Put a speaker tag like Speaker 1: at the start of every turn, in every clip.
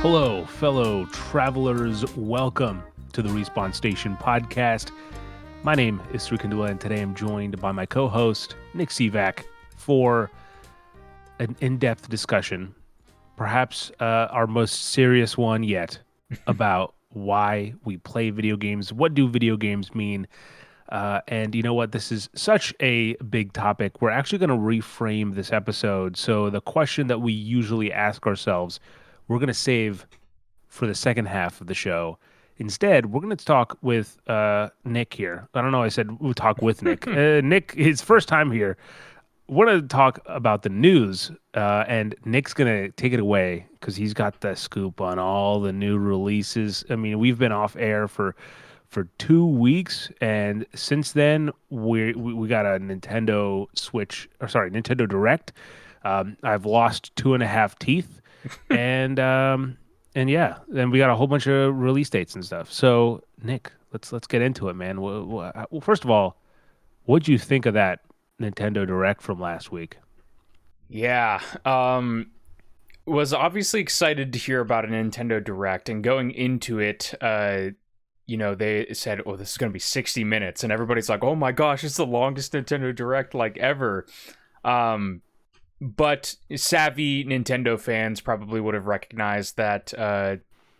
Speaker 1: Hello, fellow travelers. Welcome to the Respawn Station podcast. My name is Kandula, and today I'm joined by my co-host, Nick Sivak, for an in-depth discussion, perhaps our most serious one yet, about why we play video games. What do video games mean? And you know what? This is such a big topic. We're actually going to reframe this episode. So the question that we usually ask ourselves, we're going to save for the second half of the show. Instead, we're going to talk with Nick here. I don't know. I said we'll talk with Nick. Nick, his first time here. We're going to talk about the news, and Nick's going to take it away because he's got the scoop on all the new releases. I mean, we've been off air for 2 weeks, and since then we got a Nintendo Direct. I've lost 2.5 teeth, and yeah, and we got a whole bunch of release dates and stuff. So Nick, let's get into it, man. Well, first of all, what'd you think of that Nintendo Direct from last week?
Speaker 2: Yeah, was obviously excited to hear about a Nintendo Direct, and going into it, they said, "Oh, this is going to be 60 minutes," and everybody's like, "Oh my gosh, it's the longest Nintendo Direct like ever." But savvy Nintendo fans probably would have recognized that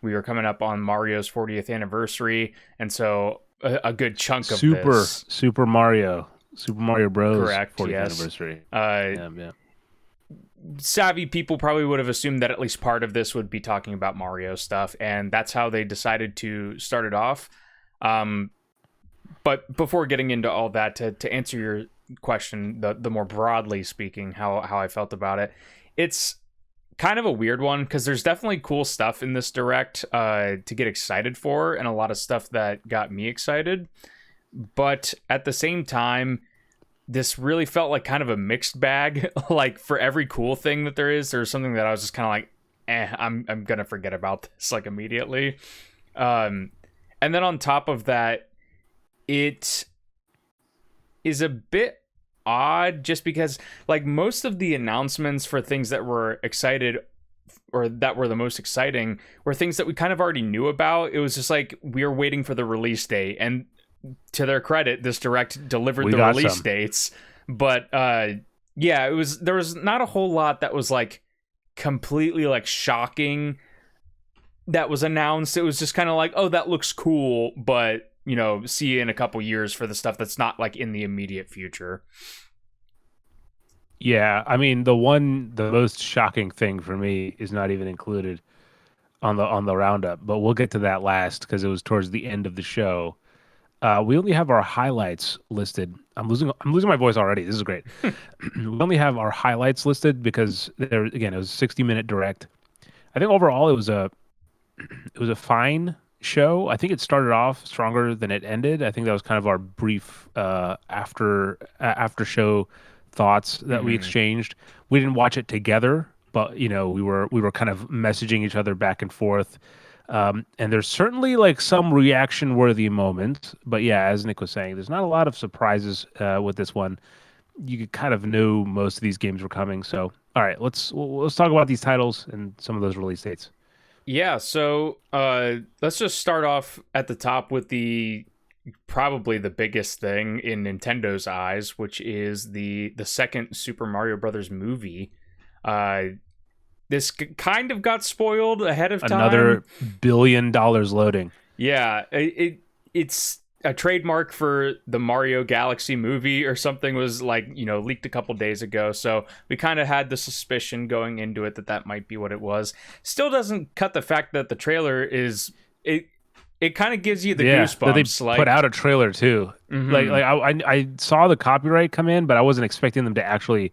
Speaker 2: we were coming up on Mario's 40th anniversary, and so a good chunk of this.
Speaker 1: Super Mario Bros.
Speaker 2: Correct,
Speaker 1: 40th
Speaker 2: yes.
Speaker 1: anniversary. Yeah.
Speaker 2: Savvy people probably would have assumed that at least part of this would be talking about Mario stuff, and that's how they decided to start it off. But before getting into all that, to answer your question, the more broadly speaking, how I felt about it, it's kind of a weird one because there's definitely cool stuff in this Direct to get excited for, and a lot of stuff that got me excited. But at the same time, this really felt like kind of a mixed bag. Like, for every cool thing that there's something that I was just kind of like, I'm gonna forget about this like immediately. And then on top of that, it is a bit odd just because, like, most of the announcements for things that were excited or that were the most exciting were things that we kind of already knew about. It was just like we were waiting for the release date, and to their credit, this Direct delivered the release dates. But there was not a whole lot that was like completely like shocking that was announced. It was just kind of like, oh, that looks cool, but see you in a couple years for the stuff that's not like in the immediate future.
Speaker 1: Yeah, I mean, the most shocking thing for me is not even included on the roundup, but we'll get to that last because it was towards the end of the show. We only have our highlights listed. I'm losing my voice already. This is great. We only have our highlights listed because it was a 60-minute Direct. I think overall it was a fine show. I think it started off stronger than it ended. I think that was kind of our brief after show thoughts that we exchanged. We didn't watch it together, but we were kind of messaging each other back and forth. And there's certainly like some reaction worthy moments, but yeah, as Nick was saying, there's not a lot of surprises with this one. You kind of knew most of these games were coming. So all right, let's talk about these titles and some of those release dates.
Speaker 2: Yeah, so let's just start off at the top with probably the biggest thing in Nintendo's eyes, which is the second Super Mario Brothers movie. This kind of got spoiled ahead of time.
Speaker 1: Another $1 billion loading.
Speaker 2: Yeah, it's a trademark for the Mario Galaxy movie or something, was like, leaked a couple days ago. So we kind of had the suspicion going into it that might be what it was. Still doesn't cut the fact that the trailer is it kind of gives you the goosebumps.
Speaker 1: That they put out a trailer too. Mm-hmm. I saw the copyright come in, but I wasn't expecting them to actually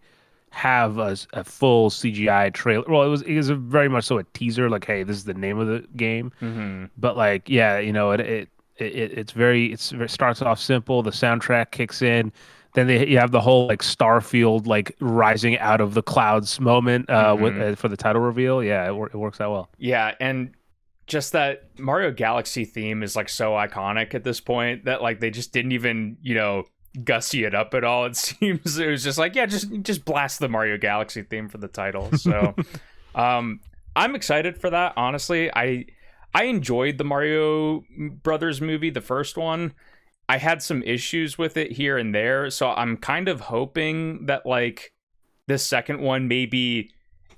Speaker 1: have a full CGI trailer. Well, it was very much so a teaser, like, hey, this is the name of the game.
Speaker 2: Mm-hmm.
Speaker 1: But like, yeah, it starts off simple. The soundtrack kicks in, then you have the whole like Starfield like rising out of the clouds moment for the title reveal. Yeah, it works out well.
Speaker 2: Yeah, and just that Mario Galaxy theme is like so iconic at this point that like they just didn't even gussy it up at all. It seems it was just like, yeah, just blast the Mario Galaxy theme for the title. So I'm excited for that. Honestly, I enjoyed the Mario Brothers movie, the first one. I had some issues with it here and there, so I'm kind of hoping that like this second one maybe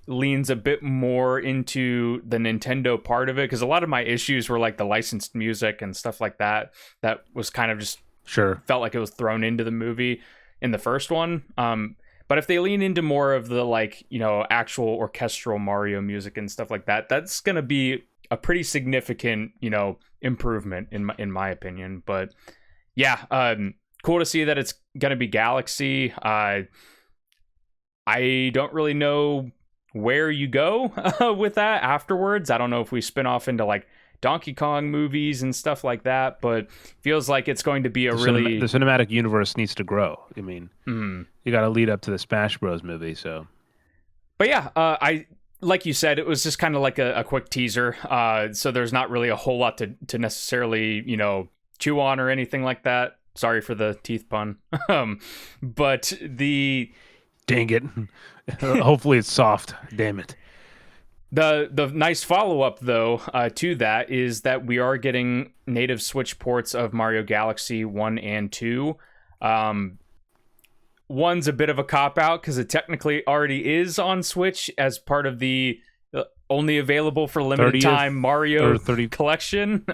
Speaker 2: leans a bit more into the Nintendo part of it, because a lot of my issues were like the licensed music and stuff like that was kind of just felt like it was thrown into the movie in the first one. But if they lean into more of the like, you know, actual orchestral Mario music and stuff like that, that's going to be a pretty significant, you know, improvement in my opinion. But yeah, cool to see that it's going to be Galaxy. I don't really know where you go with that afterwards. I don't know if we spin off into like Donkey Kong movies and stuff like that, but feels like it's going to be the
Speaker 1: cinematic universe needs to grow. I mean, you got to lead up to the Smash Bros. Movie, so.
Speaker 2: But yeah, I like you said, it was just kind of like a quick teaser. So there's not really a whole lot to necessarily, you know, chew on or anything like that. Sorry for the teeth pun. But
Speaker 1: dang it. Hopefully it's soft. Damn it.
Speaker 2: The nice follow-up, though, to that is that we are getting native Switch ports of Mario Galaxy 1 and 2. One's a bit of a cop-out because it technically already is on Switch as part of the only available for limited time Mario collection.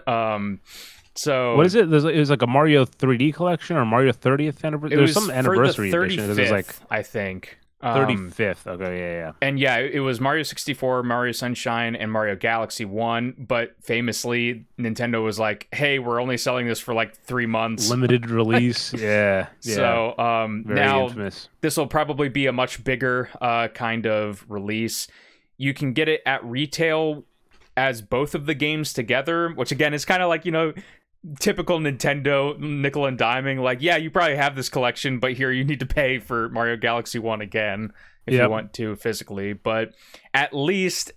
Speaker 2: So
Speaker 1: what is it? It was like a Mario 3D collection or Mario 30th anniversary. There's some anniversary edition. It was like
Speaker 2: I think
Speaker 1: 35th. Okay, yeah.
Speaker 2: And yeah, it was Mario 64, Mario Sunshine, and Mario Galaxy 1. But famously, Nintendo was like, "Hey, we're only selling this for like 3 months,
Speaker 1: limited release." Yeah.
Speaker 2: So
Speaker 1: very
Speaker 2: now
Speaker 1: infamous.
Speaker 2: This will probably be a much bigger kind of release. You can get it at retail as both of the games together, which again is kind of like, you know, typical Nintendo nickel and diming, like, yeah, you probably have this collection, but here you need to pay for Mario Galaxy 1 again if you want to physically. But at least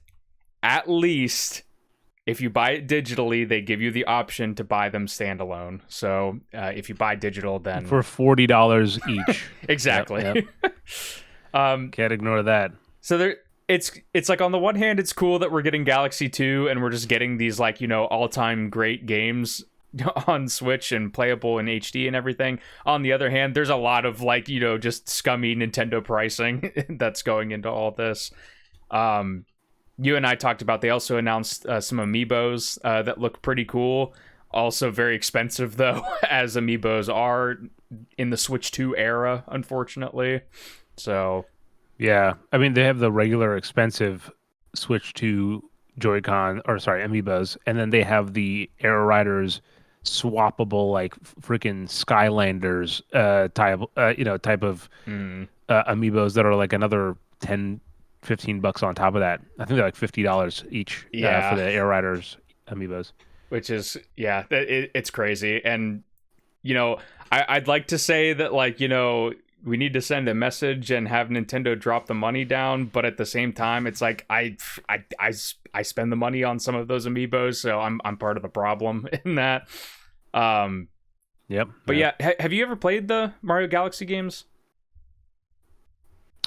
Speaker 2: if you buy it digitally, they give you the option to buy them standalone. So if you buy digital, then
Speaker 1: for $40 each.
Speaker 2: Exactly.
Speaker 1: Yep. Can't ignore that.
Speaker 2: So it's like, on the one hand, it's cool that we're getting Galaxy 2 and we're just getting these, like, you know, all-time great games on Switch and playable in HD and everything. On the other hand, there's a lot of, like, you know, just scummy Nintendo pricing that's going into all this. You and I talked about, they also announced some amiibos that look pretty cool. Also very expensive, though, as amiibos are in the Switch 2 era, unfortunately. So
Speaker 1: yeah, I mean, they have the regular expensive Switch 2 Joy-Con, or sorry, amiibos, and then they have the Air Riders swappable, like freaking Skylanders type of amiibos that are like another $10-15 on top of that. I think they're like $50 each for the Air Riders amiibos.
Speaker 2: Which is, yeah, it's crazy. And, you know, I'd like to say that, like, you know, we need to send a message and have Nintendo drop the money down, but at the same time, it's like I spend the money on some of those amiibos, so I'm part of the problem in that.
Speaker 1: Yep.
Speaker 2: But yeah, have you ever played the Mario Galaxy games?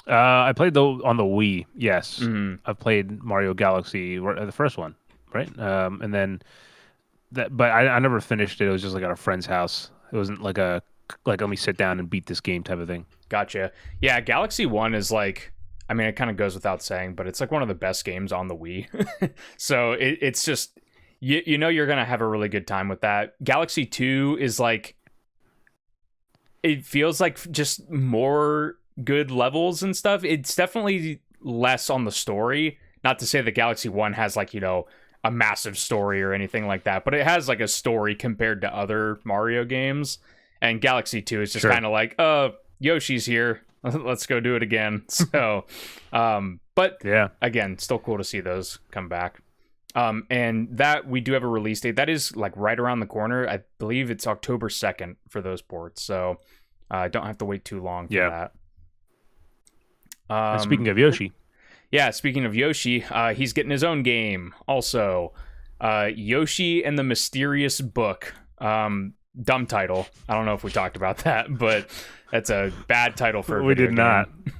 Speaker 1: I played on the Wii. Yes, I've played Mario Galaxy, the first one, right? And then but I never finished it. It was just like at a friend's house. It wasn't like let me sit down and beat this game type of thing.
Speaker 2: Gotcha. Yeah, Galaxy 1 is like, I mean, it kind of goes without saying, but it's like one of the best games on the Wii. So it's just, you know, you're going to have a really good time with that. Galaxy 2 is like, it feels like just more good levels and stuff. It's definitely less on the story. Not to say that Galaxy 1 has, like, you know, a massive story or anything like that, but it has like a story compared to other Mario games. And Galaxy 2 is just kind of like, Yoshi's here. Let's go do it again. So, but yeah, again, still cool to see those come back. And that we do have a release date. That is like right around the corner. I believe it's October 2nd for those ports. So don't have to wait too long for that.
Speaker 1: And speaking of Yoshi.
Speaker 2: Yeah, speaking of Yoshi, he's getting his own game also. Yoshi and the Mysterious Book. Dumb title. I don't know if we talked about that, but that's a bad title for a
Speaker 1: we
Speaker 2: video
Speaker 1: did
Speaker 2: game.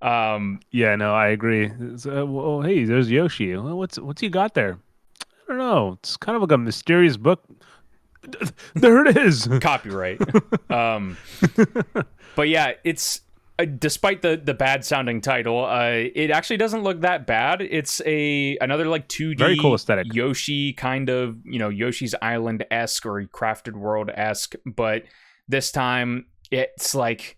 Speaker 1: Yeah, no, I agree. Well, hey, there's Yoshi. Well, what's he got there? I don't know. It's kind of like a mysterious book. There it is.
Speaker 2: Copyright. um, but yeah, it's despite the bad sounding title, it actually doesn't look that bad. It's another like 2D
Speaker 1: Very cool aesthetic.
Speaker 2: Yoshi kind of, Yoshi's Island esque or Crafted World esque, but this time it's like,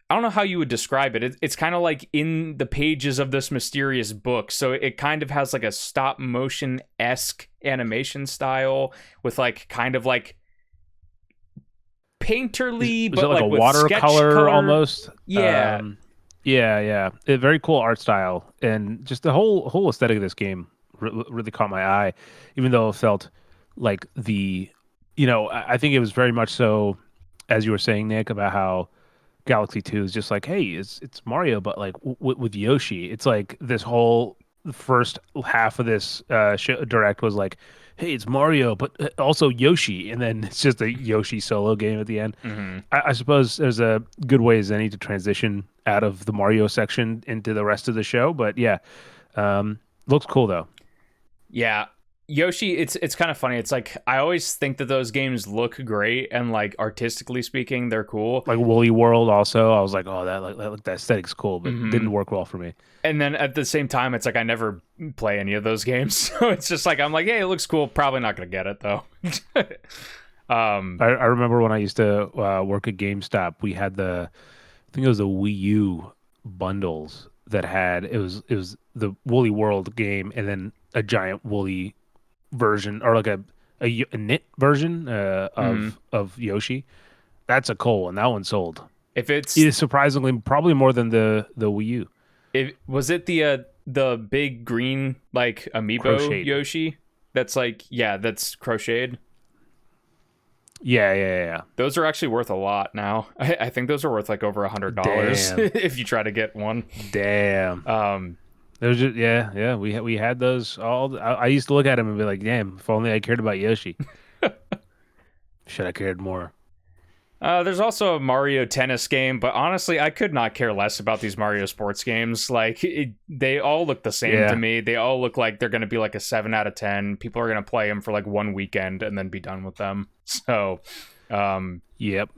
Speaker 2: I don't know how you would describe it. It's kind of like in the pages of this mysterious book. So it kind of has like a stop motion esque animation style with like kind of like painterly,
Speaker 1: Is
Speaker 2: but
Speaker 1: it like a
Speaker 2: with
Speaker 1: watercolor almost?
Speaker 2: Yeah.
Speaker 1: Yeah. A very cool art style, and just the whole aesthetic of this game really caught my eye, even though it felt like I think it was very much so, as you were saying, Nick, about how Galaxy 2 is just like, hey, it's Mario, but like with Yoshi. It's like this whole first half of this direct was like, hey, it's Mario, but also Yoshi, and then it's just a Yoshi solo game at the end.
Speaker 2: Mm-hmm.
Speaker 1: I suppose there's a good way as any to transition out of the Mario section into the rest of the show, but yeah, looks cool though.
Speaker 2: Yeah. Yoshi, it's kind of funny. It's like I always think that those games look great and like artistically speaking, they're cool.
Speaker 1: Like Woolly World, also, I was like, oh, that aesthetic's cool, but didn't work well for me.
Speaker 2: And then at the same time, it's like I never play any of those games, so it's just like I'm like, hey, it looks cool. Probably not gonna get it though.
Speaker 1: I remember when I used to work at GameStop, we had I think it was the Wii U bundles that had it was the Woolly World game and then a giant Woolly version, or like a knit version of Yoshi. That's a cool one. That one sold.
Speaker 2: If it's
Speaker 1: surprisingly probably more than the Wii U.
Speaker 2: Was it the big green like amiibo
Speaker 1: Crocheted.
Speaker 2: Yoshi? That's like, yeah, that's crocheted.
Speaker 1: Yeah.
Speaker 2: Those are actually worth a lot now. I think those are worth like over $100 if you try to get one.
Speaker 1: Damn. There's just yeah. We had those all. I used to look at them and be like, damn, if only I cared about Yoshi. Should I cared more?
Speaker 2: There's also a Mario tennis game, but honestly, I could not care less about these Mario sports games. Like, they all look the same to me. They all look like they're going to be like a 7 out of 10. People are going to play them for like one weekend and then be done with them. So,
Speaker 1: yep.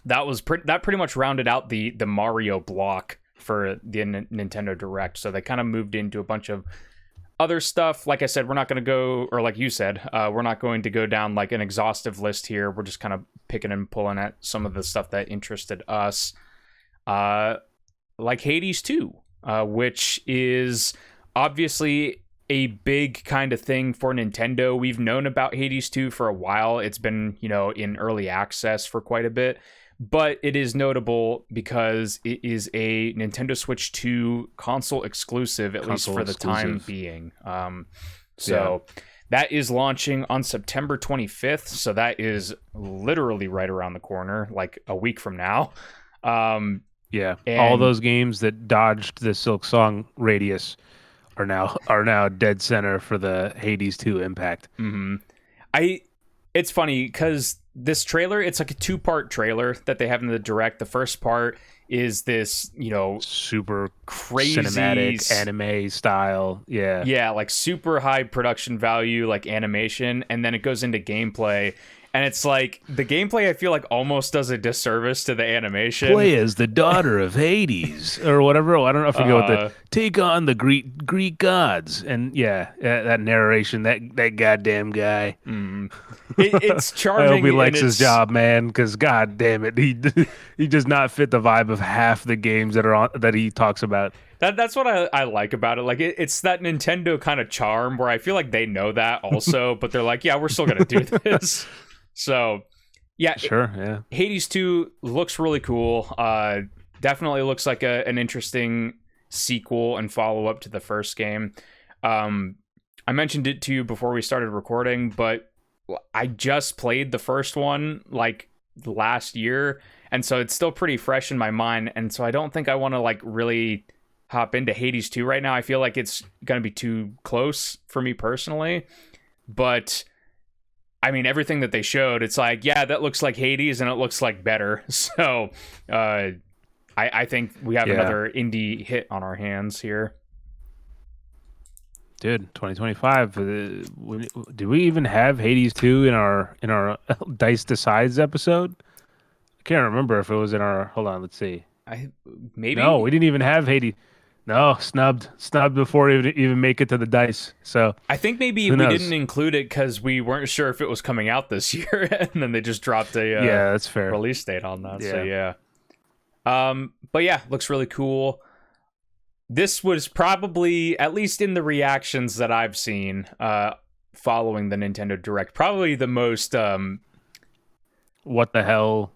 Speaker 2: That pretty much rounded out the Mario block for the Nintendo Direct. So they kind of moved into a bunch of other stuff. Like I said, we're not going to go, or like you said, we're not going to go down like an exhaustive list here. We're just kind of picking and pulling at some of the stuff that interested us. Like Hades 2, which is obviously a big kind of thing for Nintendo. We've known about Hades 2 for a while. It's been, in early access for quite a bit. But it is notable because it is a Nintendo Switch 2 console exclusive, at least for the time being. That is launching on September 25th. So that is literally right around the corner, like a week from now.
Speaker 1: Yeah, all those games that dodged the Silk Song radius are now dead center for the Hades 2 impact.
Speaker 2: Mm-hmm. It's funny because this trailer, it's like a 2-part trailer that they have in the Direct. The first part is this,
Speaker 1: super
Speaker 2: crazy
Speaker 1: cinematic anime style.
Speaker 2: Yeah, like super high production value, like animation, and then it goes into gameplay. And it's like the gameplay, I feel like almost does a disservice to the animation.
Speaker 1: Play as the daughter of Hades or whatever. I don't know if you go with the take on the Greek gods. And that narration, that goddamn guy.
Speaker 2: It's charming.
Speaker 1: I hope he likes his job, man, because god damn it, he does not fit the vibe of half the games that he talks about.
Speaker 2: That's what I like about it. Like it's that Nintendo kind of charm where I feel like they know that also, but they're like, yeah, we're still gonna do this. So, yeah,
Speaker 1: sure, yeah.
Speaker 2: Hades 2 looks really cool. Definitely looks like an interesting sequel and follow up to the first game. I mentioned it to you before we started recording, but I just played the first one like last year, and so it's still pretty fresh in my mind. And so I don't think I want to like really hop into Hades 2 right now. I feel like it's gonna be too close for me personally, but I mean, everything that they showed, it's like, yeah, that looks like Hades and it looks like better. So I think we have
Speaker 1: Yeah.
Speaker 2: another indie hit on our hands here.
Speaker 1: Dude, 2025. Did we even have Hades 2 in our Dice Decides episode? I can't remember if it was in our. Hold on, let's see. No, we
Speaker 2: Maybe.
Speaker 1: didn't even have Hades. No, snubbed before it would even make it to the dice. So
Speaker 2: I think maybe
Speaker 1: who
Speaker 2: we
Speaker 1: knows?
Speaker 2: didn't include it because we weren't sure if it was coming out this year, and then they just dropped a
Speaker 1: Yeah, that's fair.
Speaker 2: release date on that.
Speaker 1: Yeah.
Speaker 2: So yeah. But yeah, looks really cool. This was probably, at least in the reactions that I've seen, following the Nintendo Direct, probably the most
Speaker 1: What the hell?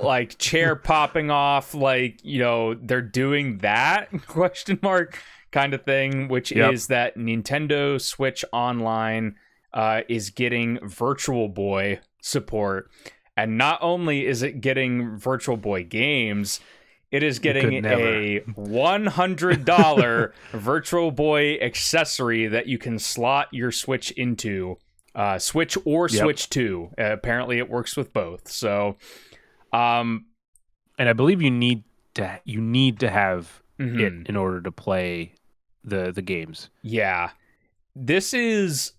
Speaker 2: like chair popping off, like, they're doing that question mark kind of thing, which is that Nintendo Switch Online is getting Virtual Boy support. And not only is it getting Virtual Boy games, it is getting a $100 Virtual Boy accessory that you can slot your Switch into. Switch or Switch 2. Apparently it works with both. So
Speaker 1: and I believe you need to have it in order to play the games.
Speaker 2: Yeah. This is,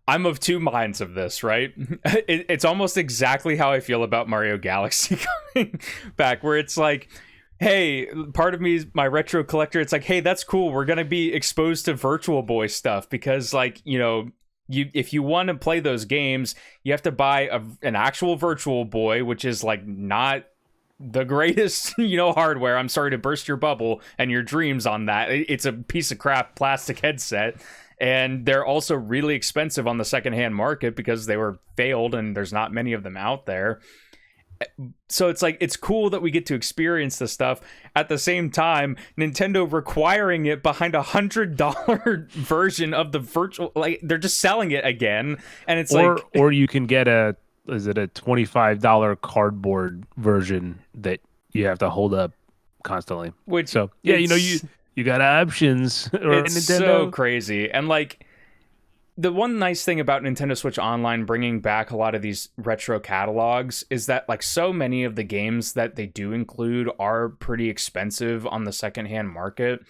Speaker 2: I'm of two minds of this, right? It's almost exactly how I feel about Mario Galaxy coming back, where it's like, hey, part of me is my retro collector. It's like, hey, that's cool. We're going to be exposed to Virtual Boy stuff because, like, if you want to play those games, you have to buy an actual Virtual Boy, which is like not the greatest, hardware. I'm sorry to burst your bubble and your dreams on that. It's a piece of crap plastic headset. And they're also really expensive on the secondhand market because they were failed and there's not many of them out there. So it's like, it's cool that we get to experience this stuff. At the same time, Nintendo requiring it behind $100 version of the virtual, like, they're just selling it again. And it's
Speaker 1: or you can get a $25 cardboard version that you have to hold up constantly.
Speaker 2: Which,
Speaker 1: so yeah, you got options.
Speaker 2: It's
Speaker 1: Nintendo.
Speaker 2: So crazy. And like, the one nice thing about Nintendo Switch Online bringing back a lot of these retro catalogs is that, like, so many of the games that they do include are pretty expensive on the secondhand market.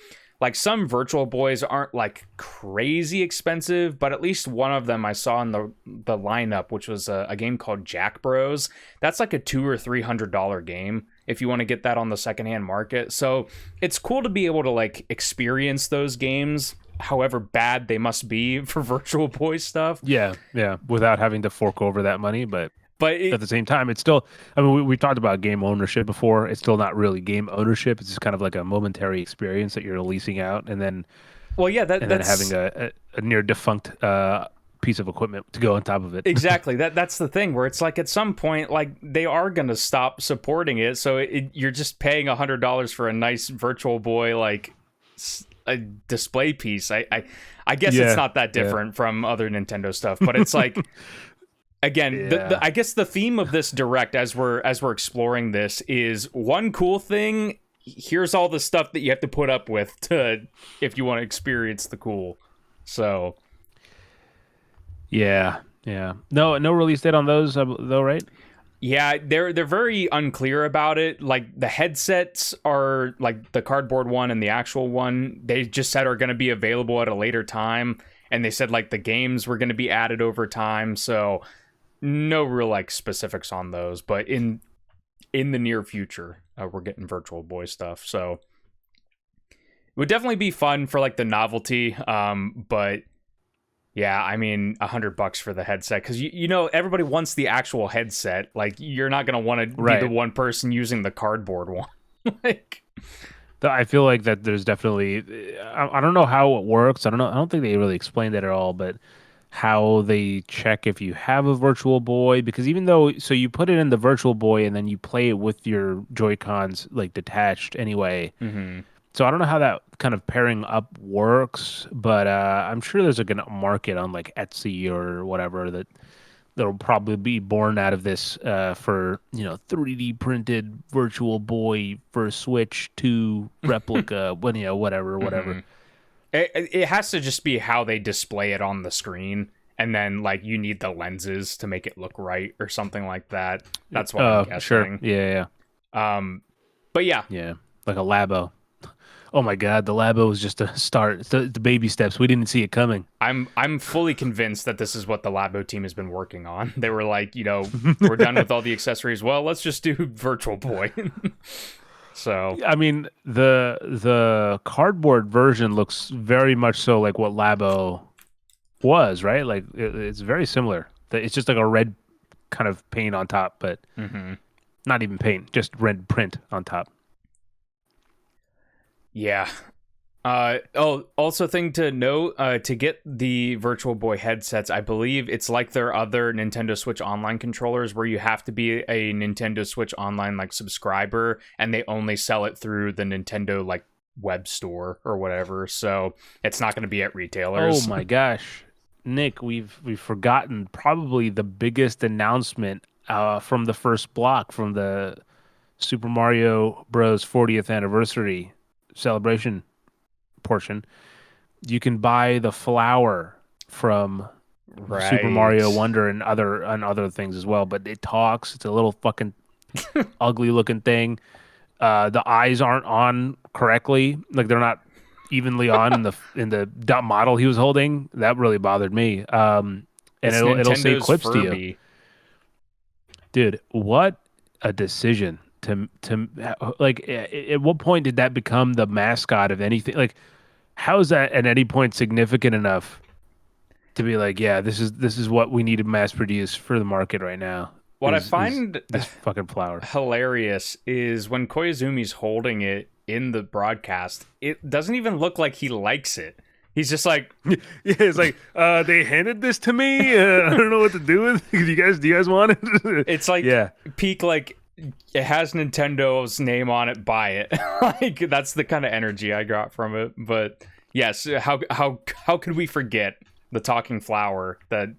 Speaker 2: Like, some Virtual Boys aren't like crazy expensive, but at least one of them I saw in the lineup, which was a game called Jack Bros. That's like a $200 or $300 game if you want to get that on the secondhand market. So it's cool to be able to, like, experience those games, however bad they must be for Virtual Boy stuff.
Speaker 1: Yeah, without having to fork over that money, but at the same time, it's still, I mean, we talked about game ownership before. It's still not really game ownership. It's just kind of like a momentary experience that you're leasing out, and then then having a near defunct piece of equipment to go on top of it.
Speaker 2: Exactly. That's the thing, where it's like, at some point, like, they are going to stop supporting it, so you're just paying $100 for a nice Virtual Boy, like, a display piece. I guess it's not that different from other Nintendo stuff, but it's like, again, I guess the theme of this Direct, as we're exploring this, is one cool thing. Here's all the stuff that you have to put up with if you want to experience the cool. So,
Speaker 1: yeah. No release date on those though, right?
Speaker 2: Yeah, they're very unclear about it. Like, the headsets are, like, the cardboard one and the actual one, they just said are going to be available at a later time. And they said, like, the games were going to be added over time. So no real, like, specifics on those. But in the near future, we're getting Virtual Boy stuff. So it would definitely be fun for, like, the novelty. But yeah, I mean, $100 for the headset, because everybody wants the actual headset. Like, you're not gonna want to be the one person using the cardboard one. Like,
Speaker 1: I feel like that there's definitely, I don't know how it works. I don't think they really explained it at all, but how they check if you have a Virtual Boy, because even though, so you put it in the Virtual Boy and then you play it with your Joy-Cons, like, detached anyway.
Speaker 2: mm-hmm.
Speaker 1: So I don't know how that kind of pairing up works, but I'm sure there's a market on, like, Etsy or whatever that'll probably be born out of this for 3D printed Virtual Boy for Switch 2 replica, whatever.
Speaker 2: Mm-hmm. It has to just be how they display it on the screen, and then, like, you need the lenses to make it look right or something like that. That's what I'm guessing.
Speaker 1: Sure. Yeah.
Speaker 2: But yeah,
Speaker 1: Yeah, like a Labo. Oh my God, the Labo was just a start. It's the baby steps. We didn't see it coming.
Speaker 2: I'm fully convinced that this is what the Labo team has been working on. They were like, we're done with all the accessories. Well, let's just do Virtual Boy. So
Speaker 1: I mean, the cardboard version looks very much so like what Labo was, right? Like it's very similar. It's just like a red kind of paint on top, but not even paint, just red print on top.
Speaker 2: yeah. Also thing to note, to get the Virtual Boy headsets, I believe it's like their other Nintendo Switch Online controllers where you have to be a Nintendo Switch Online like subscriber, and they only sell it through the Nintendo like web store or whatever. So it's not going to be at retailers.
Speaker 1: Oh my gosh, Nick, we've forgotten probably the biggest announcement from the first block from the Super Mario Bros. 40th anniversary celebration portion. You can buy the flower from Super Mario
Speaker 2: Right.
Speaker 1: Wonder and other things as well. But it talks. It's a little fucking ugly looking thing. The eyes aren't on correctly. Like they're not evenly on in the dot model he was holding. That really bothered me. And
Speaker 2: It's
Speaker 1: it'll say
Speaker 2: Nintendo's
Speaker 1: clips to you,
Speaker 2: Furby.
Speaker 1: dude. What a decision to like. At what point did that become the mascot of anything? Like, how is that at any point significant enough to be like, yeah, this is what we need to mass produce for the market right now?
Speaker 2: What I
Speaker 1: Is
Speaker 2: find
Speaker 1: this fucking flower?
Speaker 2: hilarious is when Koizumi's holding it in the broadcast, it doesn't even look like he likes it. He's just like,
Speaker 1: Yeah, it's like they handed this to me. I don't know what to do with it. Do you guys want it?
Speaker 2: it's like
Speaker 1: Yeah.
Speaker 2: peak, like it has Nintendo's name on it, buy it. Like that's the kind of energy I got from it. But yes, how could we forget the talking flower that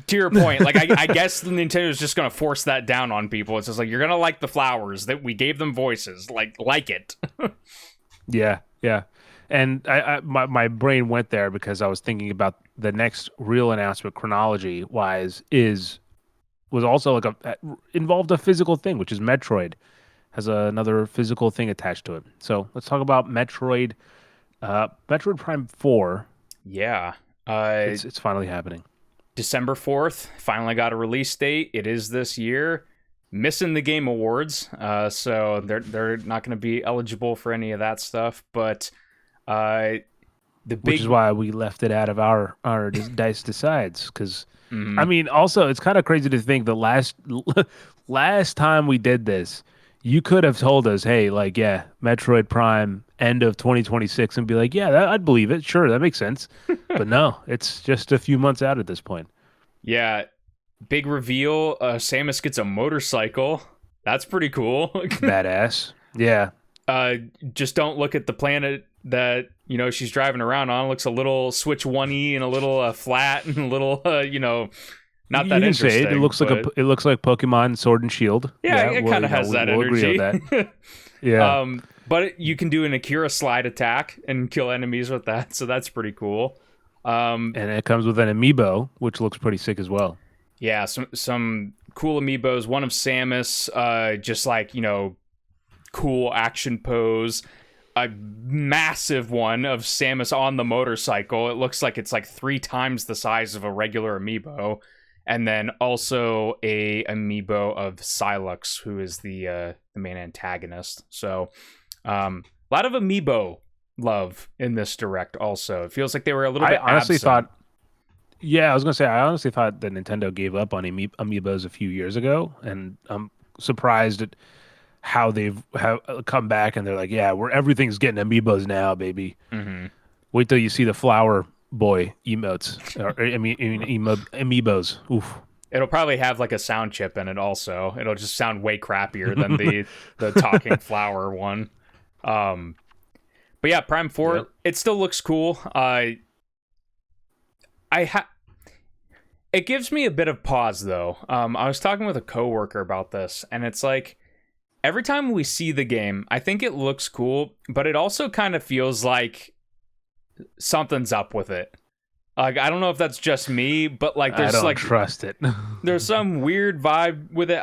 Speaker 2: to your point, like I guess Nintendo is just gonna force that down on people. It's just like you're gonna like the flowers that we gave them voices, like it.
Speaker 1: Yeah, yeah. And my brain went there because I was thinking about the next real announcement chronology wise was also like involved a physical thing, which is Metroid has another physical thing attached to it. So let's talk about Metroid, Metroid Prime 4.
Speaker 2: Yeah.
Speaker 1: It's finally happening.
Speaker 2: December 4th, finally got a release date. It is this year. Missing the Game Awards, so they're not going to be eligible for any of that stuff. But
Speaker 1: which is why we left it out of our Dice Decides. Because
Speaker 2: Mhm.
Speaker 1: I mean, also it's kind of crazy to think the last time we did this, you could have told us, hey, like, yeah, Metroid Prime end of 2026, and be like, yeah, I'd believe it. Sure, that makes sense. But no, it's just a few months out at this point.
Speaker 2: Yeah, big reveal. Samus gets a motorcycle. That's pretty cool.
Speaker 1: Badass. Yeah.
Speaker 2: Just don't look at the planet that she's driving around on. It looks a little Switch 1E and a little flat and a little not
Speaker 1: You
Speaker 2: that
Speaker 1: can
Speaker 2: interesting.
Speaker 1: say it. It looks like Pokemon Sword and Shield.
Speaker 2: Yeah, it kind of has that
Speaker 1: we'll
Speaker 2: energy.
Speaker 1: agree with that. Yeah.
Speaker 2: But you can do an Akira slide attack and kill enemies with that, so that's pretty cool.
Speaker 1: And it comes with an amiibo, which looks pretty sick as well.
Speaker 2: Yeah, some cool amiibos. One of Samus, just like cool action pose. A massive one of Samus on the motorcycle. It looks like it's like 3 times the size of a regular amiibo. And then also a amiibo of Silux, who is the main antagonist. So a lot of amiibo love in this direct. Also, it feels like they were a little bit.
Speaker 1: I honestly
Speaker 2: absent.
Speaker 1: thought. Yeah, I was gonna say I honestly thought that Nintendo gave up on amiibos a few years ago, and I'm surprised at how they've come back and they're like, yeah, everything's getting amiibos now, baby.
Speaker 2: Mm-hmm.
Speaker 1: Wait till you see the Flower Boy emotes. Amiibos. Oof.
Speaker 2: It'll probably have like a sound chip in it. Also, it'll just sound way crappier than the talking flower one. But yeah, Prime 4. Yep. It still looks cool. It gives me a bit of pause though. I was talking with a coworker about this, and it's like every time we see the game, I think it looks cool, but it also kind of feels like something's up with it. Like I don't know if that's just me, but like there's
Speaker 1: I don't trust it.
Speaker 2: There's some weird vibe with it.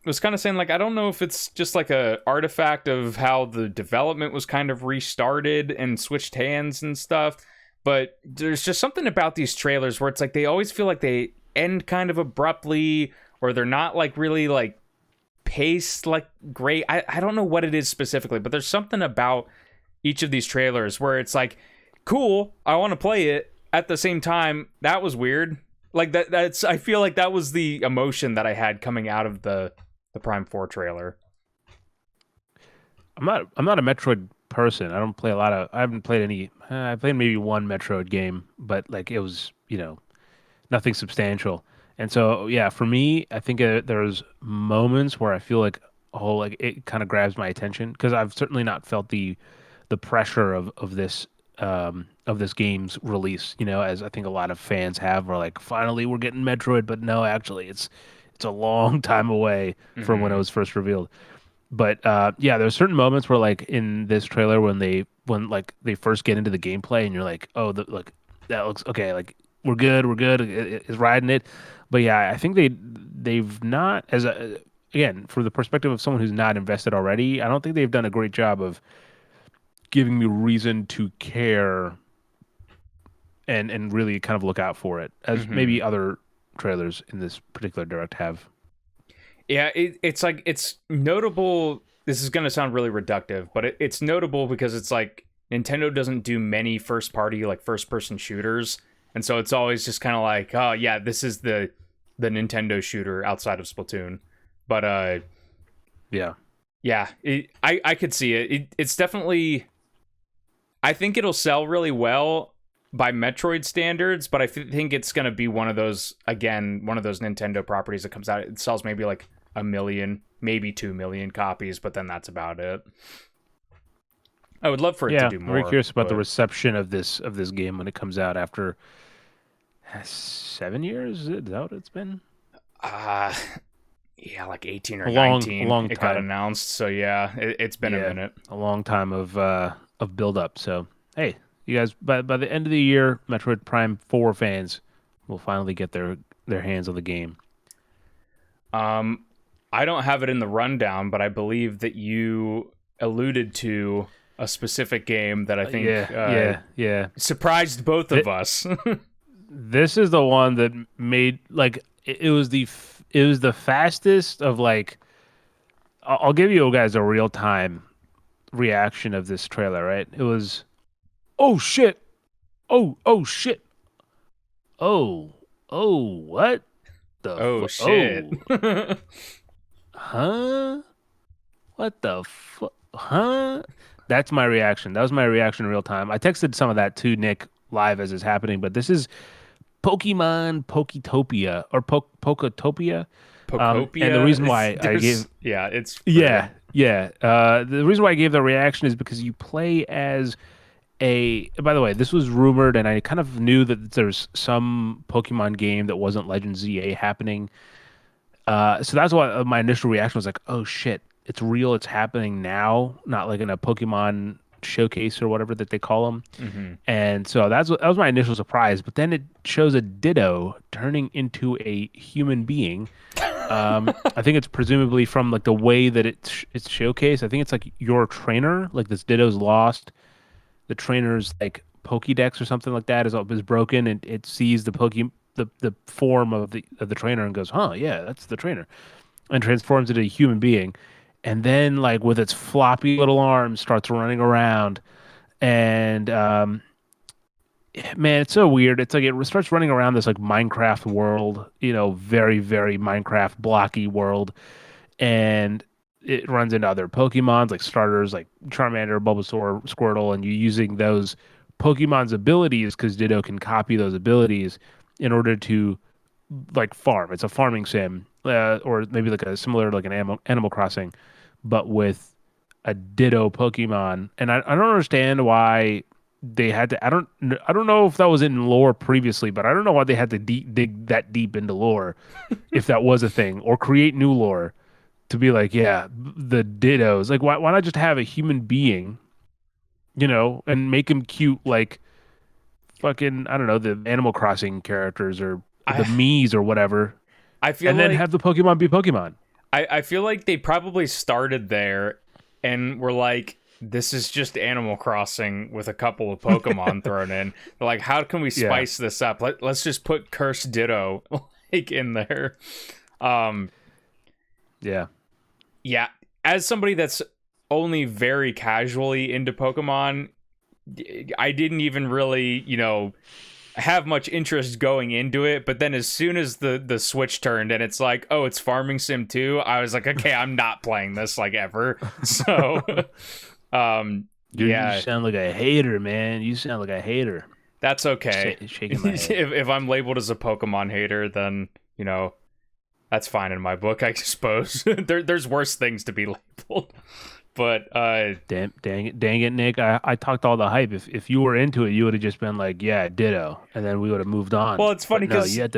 Speaker 2: was kind of saying, like, I don't know if it's just like a artifact of how the development was kind of restarted and switched hands and stuff, but there's just something about these trailers where it's like they always feel like they end kind of abruptly, or they're not like really like paced like great. I don't know what it is specifically, but there's something about each of these trailers where it's like, cool, I want to play it. At the same time, that was weird. Like that's I feel like that was the emotion that I had coming out of the Prime 4 trailer.
Speaker 1: I'm not a Metroid person. I don't play a lot of. I haven't played any. I played maybe one Metroid game, but like it was nothing substantial. And so yeah, for me, I think there's moments where I feel like like it kind of grabs my attention because I've certainly not felt the pressure of this game's release. As I think a lot of fans have, are like, finally we're getting Metroid, but no, actually it's a long time away from when it was first revealed. But yeah, there's certain moments where like in this trailer when like they first get into the gameplay and you're like, oh, like that looks okay, like we're good, it's riding it. But yeah, I think they've not again, from the perspective of someone who's not invested already, I don't think they've done a great job of giving me reason to care and really kind of look out for it as maybe other trailers in this particular direct have.
Speaker 2: Yeah, it's like, it's notable. This is going to sound really reductive, but it's notable because it's like Nintendo doesn't do many first party, like first person shooters. And so it's always just kind of like, oh yeah, this is the Nintendo shooter outside of Splatoon. But yeah, I could see it. It's definitely, I think it'll sell really well by Metroid standards, but I think it's going to be one of those Nintendo properties that comes out. It sells maybe like 1 million, maybe 2 million copies, but then that's about it. I would love for it to do more.
Speaker 1: I'm very curious about the reception of this game when it comes out after 7 years. Is that what it's been?
Speaker 2: Yeah, like 18 or 19.
Speaker 1: A long
Speaker 2: it
Speaker 1: time.
Speaker 2: Got announced, so yeah, it's been a minute.
Speaker 1: A long time of build up. So hey, you guys, by the end of the year, Metroid Prime 4 fans will finally get their hands on the game.
Speaker 2: I don't have it in the rundown, but I believe that you alluded to a specific game that I think surprised both of us.
Speaker 1: This is the one that made, like, it was the fastest of, like, I'll give you guys a real time reaction of this trailer, right? It was, oh shit, oh shit, oh what the
Speaker 2: shit.
Speaker 1: Oh. Huh? What the fuck? Huh? That's my reaction. That was my reaction in real time. I texted some of that to Nick live as it's happening, but this is Pokemon Poketopia or Poketopia.
Speaker 2: Pokopia.
Speaker 1: And the reason why I gave the reason why I gave the reaction is because you play as by the way, this was rumored, and I kind of knew that there's some Pokemon game that wasn't Legend ZA happening. So that's why my initial reaction was like, oh shit, it's real, it's happening now, not like in a Pokemon showcase or whatever that they call them. And so that was my initial surprise. But then it shows a Ditto turning into a human being. I think it's presumably from like the way that it's showcased. I think it's like your trainer, like this Ditto's lost. The trainer's like Pokédex or something like that is broken, and it sees the form of the trainer and goes, huh, yeah, that's the trainer, and transforms into a human being. And then, like, with its floppy little arms, starts running around. And man, it's so weird. It's like it starts running around this like Minecraft world, very, very Minecraft blocky world. And it runs into other Pokemons, like starters like Charmander, Bulbasaur, Squirtle, and you're using those Pokemon's abilities because Ditto can copy those abilities in order to like farm. It's a farming sim, or maybe like a similar like an Animal Crossing, but with a Ditto Pokemon. And I don't understand why they had to. I don't know if that was in lore previously, but I don't know why they had to dig that deep into lore, if that was a thing, or create new lore to be like, yeah, the Dittos. Like, why not just have a human being, and make him cute like fucking, I don't know, the Animal Crossing characters or the Miis or whatever.
Speaker 2: I feel
Speaker 1: and then have the Pokemon be Pokemon.
Speaker 2: I feel like they probably started there and were like, this is just Animal Crossing with a couple of Pokemon thrown in. They're like, how can we
Speaker 1: Yeah.
Speaker 2: spice this up? Let's just put Cursed Ditto like in there.
Speaker 1: Yeah.
Speaker 2: Yeah, as somebody that's only very casually into Pokemon, I didn't even really, have much interest going into it. But then as soon as the switch turned and it's like, oh, it's Farming Sim 2, I was like, okay, I'm not playing this like ever. So,
Speaker 1: Dude,
Speaker 2: yeah,
Speaker 1: you sound like a hater, man. You sound like a hater.
Speaker 2: that's okay.
Speaker 1: Shaking my head.
Speaker 2: If I'm labeled as a Pokemon hater, then, that's fine in my book, I suppose. There's worse things to be labeled. But
Speaker 1: Dang it, Nick. I talked all the hype. If you were into it, you would have just been like, yeah, ditto, and then we would have moved on.
Speaker 2: well, it's funny
Speaker 1: But no,
Speaker 2: because
Speaker 1: you had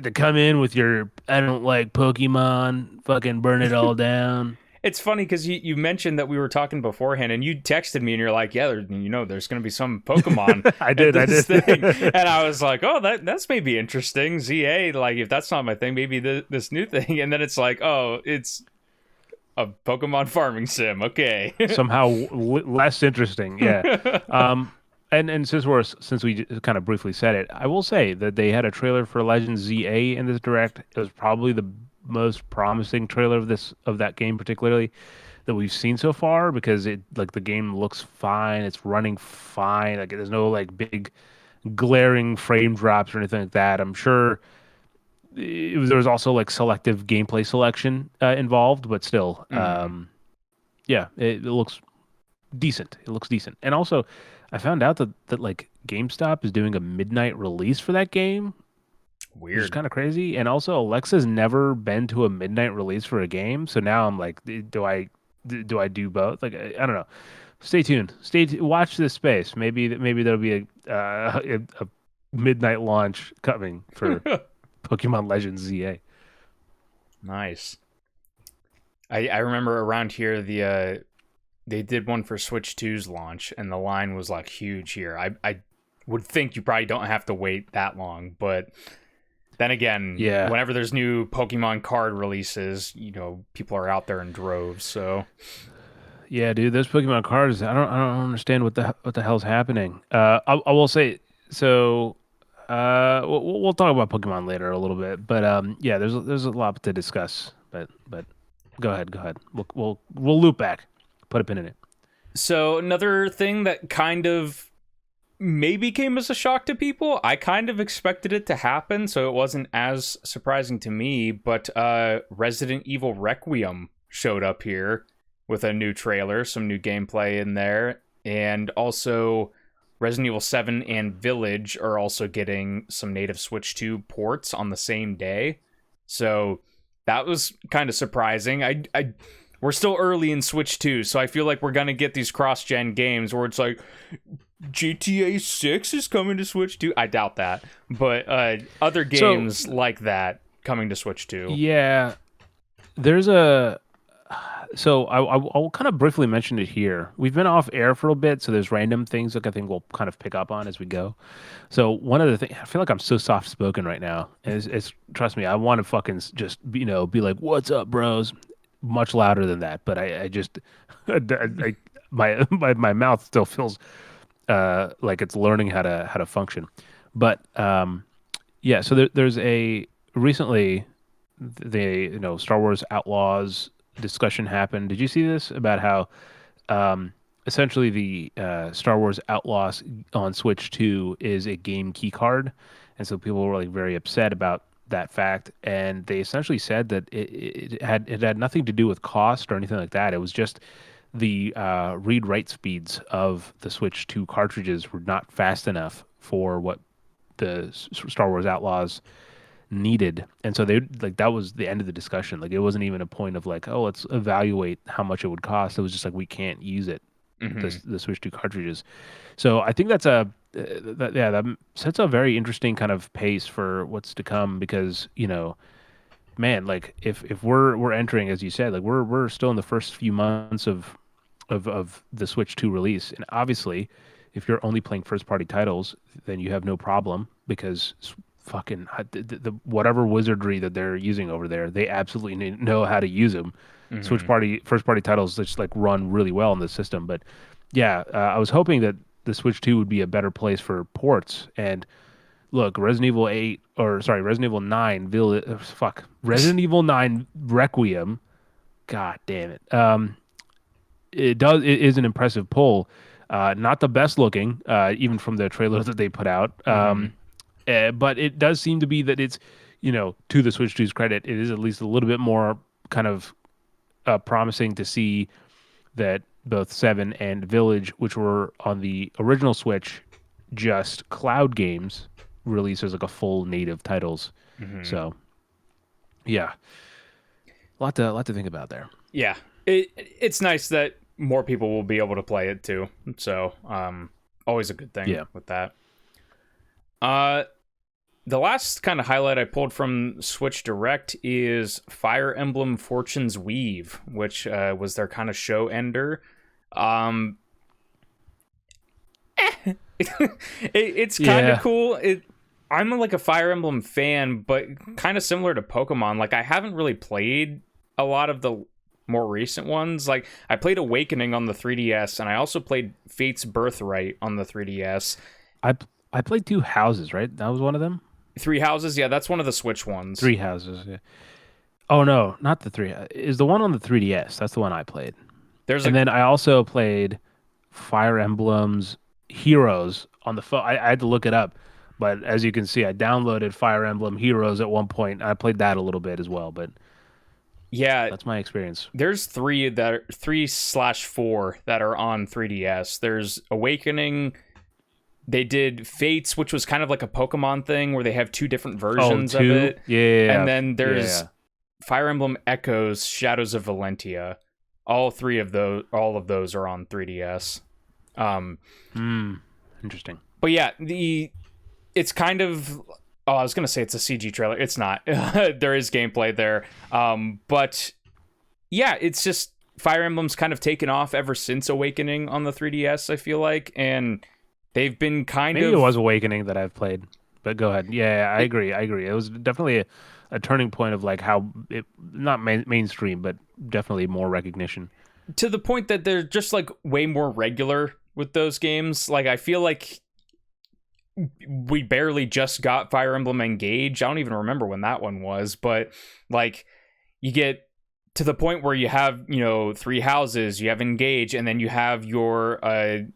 Speaker 1: to come in with your I don't like Pokemon, fucking burn it all down.
Speaker 2: it's funny because you mentioned that we were talking beforehand, and you texted me, and you're like, "Yeah, there's going to be some Pokemon."
Speaker 1: I did.
Speaker 2: Thing. And I was like, "Oh, that's maybe interesting." ZA, like, if that's not my thing, maybe this new thing. And then it's like, "Oh, it's a Pokemon farming sim." Okay.
Speaker 1: Somehow less interesting. Yeah. And since we kind of briefly said it, I will say that they had a trailer for Legends ZA in this direct. It was probably the most promising trailer of that game, particularly that we've seen so far, because the game looks fine, it's running fine, like there's no like big glaring frame drops or anything like that. I'm sure there was also like selective gameplay selection involved, but still, yeah, it looks decent. It looks decent. And also, I found out that like GameStop is doing a midnight release for that game, which is
Speaker 2: Weird.
Speaker 1: kind of crazy. And also, Alexa's never been to a midnight release for a game, so now I'm like, do I do both? Like, I don't know. Stay tuned. Watch this space. Maybe there'll be a midnight launch coming for Pokemon Legends ZA.
Speaker 2: Nice. I remember around here they did one for Switch 2's launch, and the line was like huge here. I would think you probably don't have to wait that long, but then again,
Speaker 1: Yeah.
Speaker 2: whenever there's new Pokemon card releases, people are out there in droves. So
Speaker 1: Yeah, dude, those Pokemon cards, I don't understand what the hell's happening. I will say so. We'll talk about Pokemon later a little bit, but yeah, there's a lot to discuss. But go ahead. We'll loop back, put a pin in it.
Speaker 2: So another thing that kind of maybe came as a shock to people, I kind of expected it to happen, so it wasn't as surprising to me, but Resident Evil Requiem showed up here with a new trailer, some new gameplay in there, and also Resident Evil 7 and Village are also getting some native Switch 2 ports on the same day. So that was kind of surprising. We're still early in Switch 2, so I feel like we're going to get these cross-gen games where it's like, GTA 6 is coming to Switch 2. I doubt that. But other games like that coming to Switch 2.
Speaker 1: Yeah, there's a. So I'll kind of briefly mention it here. We've been off air for a bit, so there's random things that I think we'll kind of pick up on as we go. So one of the things, I feel like I'm so soft spoken right now. It's trust me, I want to fucking just be like, "What's up, bros?" Much louder than that, but I just my mouth still feels like it's learning how to function. But yeah, so there's a recently the Star Wars Outlaws discussion happened. Did you see this about how essentially the Star Wars Outlaws on Switch 2 is a game key card, and so people were like very upset about that fact, and they essentially said that it had nothing to do with cost or anything like that. It was just the read write speeds of the Switch 2 cartridges were not fast enough for what the Star Wars Outlaws needed, and so they like that was the end of the discussion. Like it wasn't even a point of like, oh, let's evaluate how much it would cost. It was just like, we can't use it, the Switch 2 cartridges. So I think that's that sets a very interesting kind of pace for what's to come, because man, like if we're entering, as you said, like we're still in the first few months of the Switch 2 release, and obviously if you're only playing first party titles, then you have no problem, because fucking the whatever wizardry that they're using over there. They absolutely know how to use them.
Speaker 2: Hmm.
Speaker 1: First party titles just like run really well in the system. But yeah, I was hoping that the Switch 2 would be a better place for ports. And look, Resident Evil 9, Resident Evil 9 Requiem. God damn it. It is an impressive pull. Not the best looking, even from the trailer that they put out.
Speaker 2: Hmm.
Speaker 1: But it does seem to be that it's, to the Switch 2's credit, it is at least a little bit more kind of promising to see that both Seven and Village, which were on the original Switch, just cloud games, released as like a full native titles.
Speaker 2: Hmm.
Speaker 1: So yeah, lot to think about there.
Speaker 2: Yeah, it's nice that more people will be able to play it too. So, always a good thing
Speaker 1: Yeah,
Speaker 2: with that. Uh, the last kind of highlight I pulled from Switch Direct is Fire Emblem Fortune's Weave, which was their kind of show ender. Um, it's kind of
Speaker 1: yeah.
Speaker 2: cool. I'm like a Fire Emblem fan, but kind of similar to Pokemon. Like I haven't really played a lot of the more recent ones. Like I played Awakening on the 3DS, and I also played Fate's Birthright on the 3DS.
Speaker 1: I I played Two Houses, right? That was one of them.
Speaker 2: Three Houses, yeah, that's one of the Switch ones.
Speaker 1: Three Houses. Yeah. Oh no, not the three. Is the one on the 3DS? That's the one I played.
Speaker 2: There's
Speaker 1: And
Speaker 2: a
Speaker 1: then I also played Fire Emblem's Heroes on the phone. I had to look it up, but as you can see, I downloaded Fire Emblem Heroes at one point. I played that a little bit as well, but
Speaker 2: yeah,
Speaker 1: that's my experience.
Speaker 2: there's three/4 that are on 3DS. There's Awakening. They did Fates, which was kind of like a Pokemon thing where they have two different
Speaker 1: Oh,
Speaker 2: versions of
Speaker 1: two?
Speaker 2: it. And
Speaker 1: Yeah,
Speaker 2: then there's
Speaker 1: yeah.
Speaker 2: Fire Emblem Echoes, Shadows of Valentia. All of those are on 3DS. Um,
Speaker 1: Hmm. Interesting.
Speaker 2: but yeah, it's kind of. Oh, I was gonna say it's a CG trailer. It's not. There is gameplay there. But yeah, it's just Fire Emblem's kind of taken off ever since Awakening on the 3DS. I feel like, and they've been kind
Speaker 1: Maybe it
Speaker 2: of.
Speaker 1: was Awakening that I've played, but go ahead. Yeah, I
Speaker 2: It,
Speaker 1: agree. I agree. It was definitely a turning point of like how it not mainstream, but definitely more recognition.
Speaker 2: to the point that they're just like way more regular with those games. Like I feel like we barely just got Fire Emblem Engage. I don't even remember when that one was, but like you get to the point where you have, three houses, you have Engage, and then you have your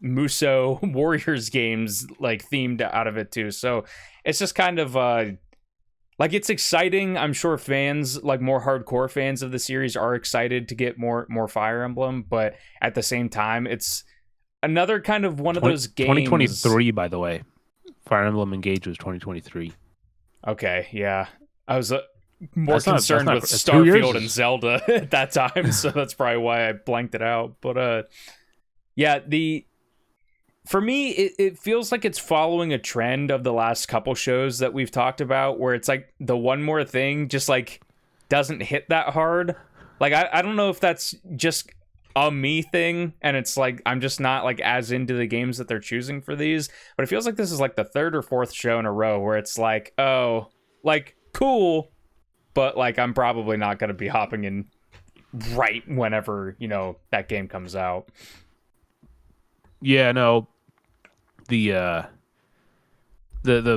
Speaker 2: Muso Warriors games like themed out of it too. So it's just kind of like it's exciting. I'm sure fans, like more hardcore fans of the series, are excited to get more Fire Emblem, but at the same time, it's another kind of one of
Speaker 1: 20,
Speaker 2: those games.
Speaker 1: 2023, by the way. Fire Emblem Engage was 2023.
Speaker 2: Okay, yeah. I was more
Speaker 1: That's
Speaker 2: concerned
Speaker 1: not
Speaker 2: with
Speaker 1: 2 years.
Speaker 2: Starfield and Zelda at that time, so that's probably why I blanked it out. But yeah, for me, it feels like it's following a trend of the last couple shows that we've talked about, where it's like the one more thing just like doesn't hit that hard. Like I don't know if that's just a me thing, and it's like I'm just not like as into the games that they're choosing for these, but it feels like this is like the third or fourth show in a row where it's like, oh, like cool, but like I'm probably not going to be hopping in right whenever that game comes out.
Speaker 1: Yeah, no. The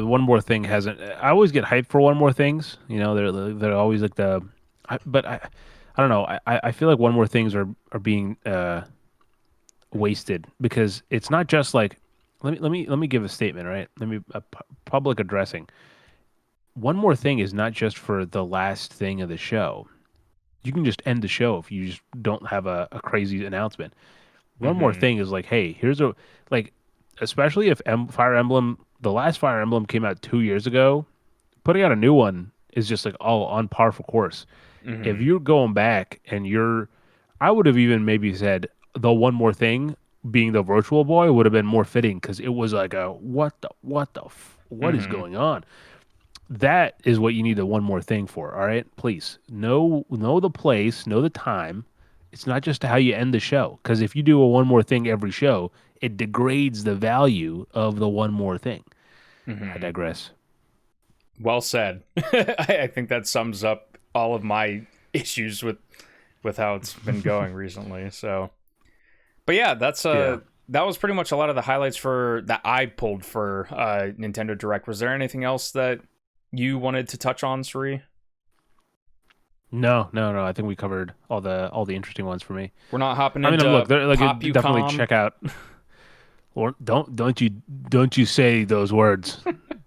Speaker 1: one more thing hasn't. I always get hyped for one more things. They're always like but I don't know. I feel like one more things are being wasted because it's not just like let me give a statement, right? Let me public addressing. One more thing is not just for the last thing of the show. You can just end the show if you just don't have a crazy announcement. One more
Speaker 2: Mm-hmm.
Speaker 1: thing is like, hey, here's like, especially if Fire Emblem, the last Fire Emblem came out 2 years ago, putting out a new one is just like all on par for course. If
Speaker 2: Mm-hmm.
Speaker 1: you're going back and I would have even maybe said the one more thing being the Virtual Boy would have been more fitting because it was like a what is
Speaker 2: Mm-hmm.
Speaker 1: going on? That is what you need the one more thing for. All right, please know the place, know the time. It's not just how you end the show because if you do a one more thing every show, it degrades the value of the one more thing. I
Speaker 2: Mm-hmm.
Speaker 1: digress.
Speaker 2: well said. I think that sums up all of my issues with how it's been going recently. So, but yeah, that was pretty much a lot of the highlights for that I pulled for Nintendo Direct. Was there anything else that you wanted to touch on, Sri?
Speaker 1: No. I think we covered all the interesting ones for me.
Speaker 2: We're not hopping
Speaker 1: I mean,
Speaker 2: into
Speaker 1: look, like definitely
Speaker 2: PopUcom.
Speaker 1: check out. Or don't you say those words.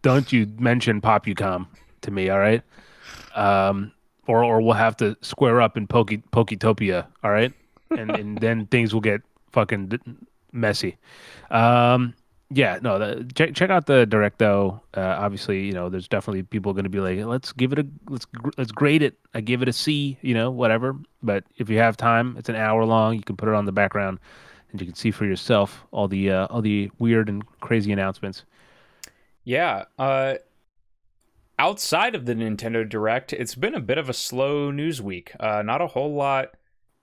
Speaker 1: Don't you mention PopUcom to me, all right? Or we'll have to square up in Poketopia, all right? And then things will get fucking messy. Yeah, no, check out the direct though. Obviously, there's definitely people going to be like, let's grade it. I give it a C, whatever. But if you have time, it's an hour long. You can put it on the background, and you can see for yourself all the weird and crazy announcements.
Speaker 2: Yeah. Outside of the Nintendo Direct, it's been a bit of a slow news week. Not a whole lot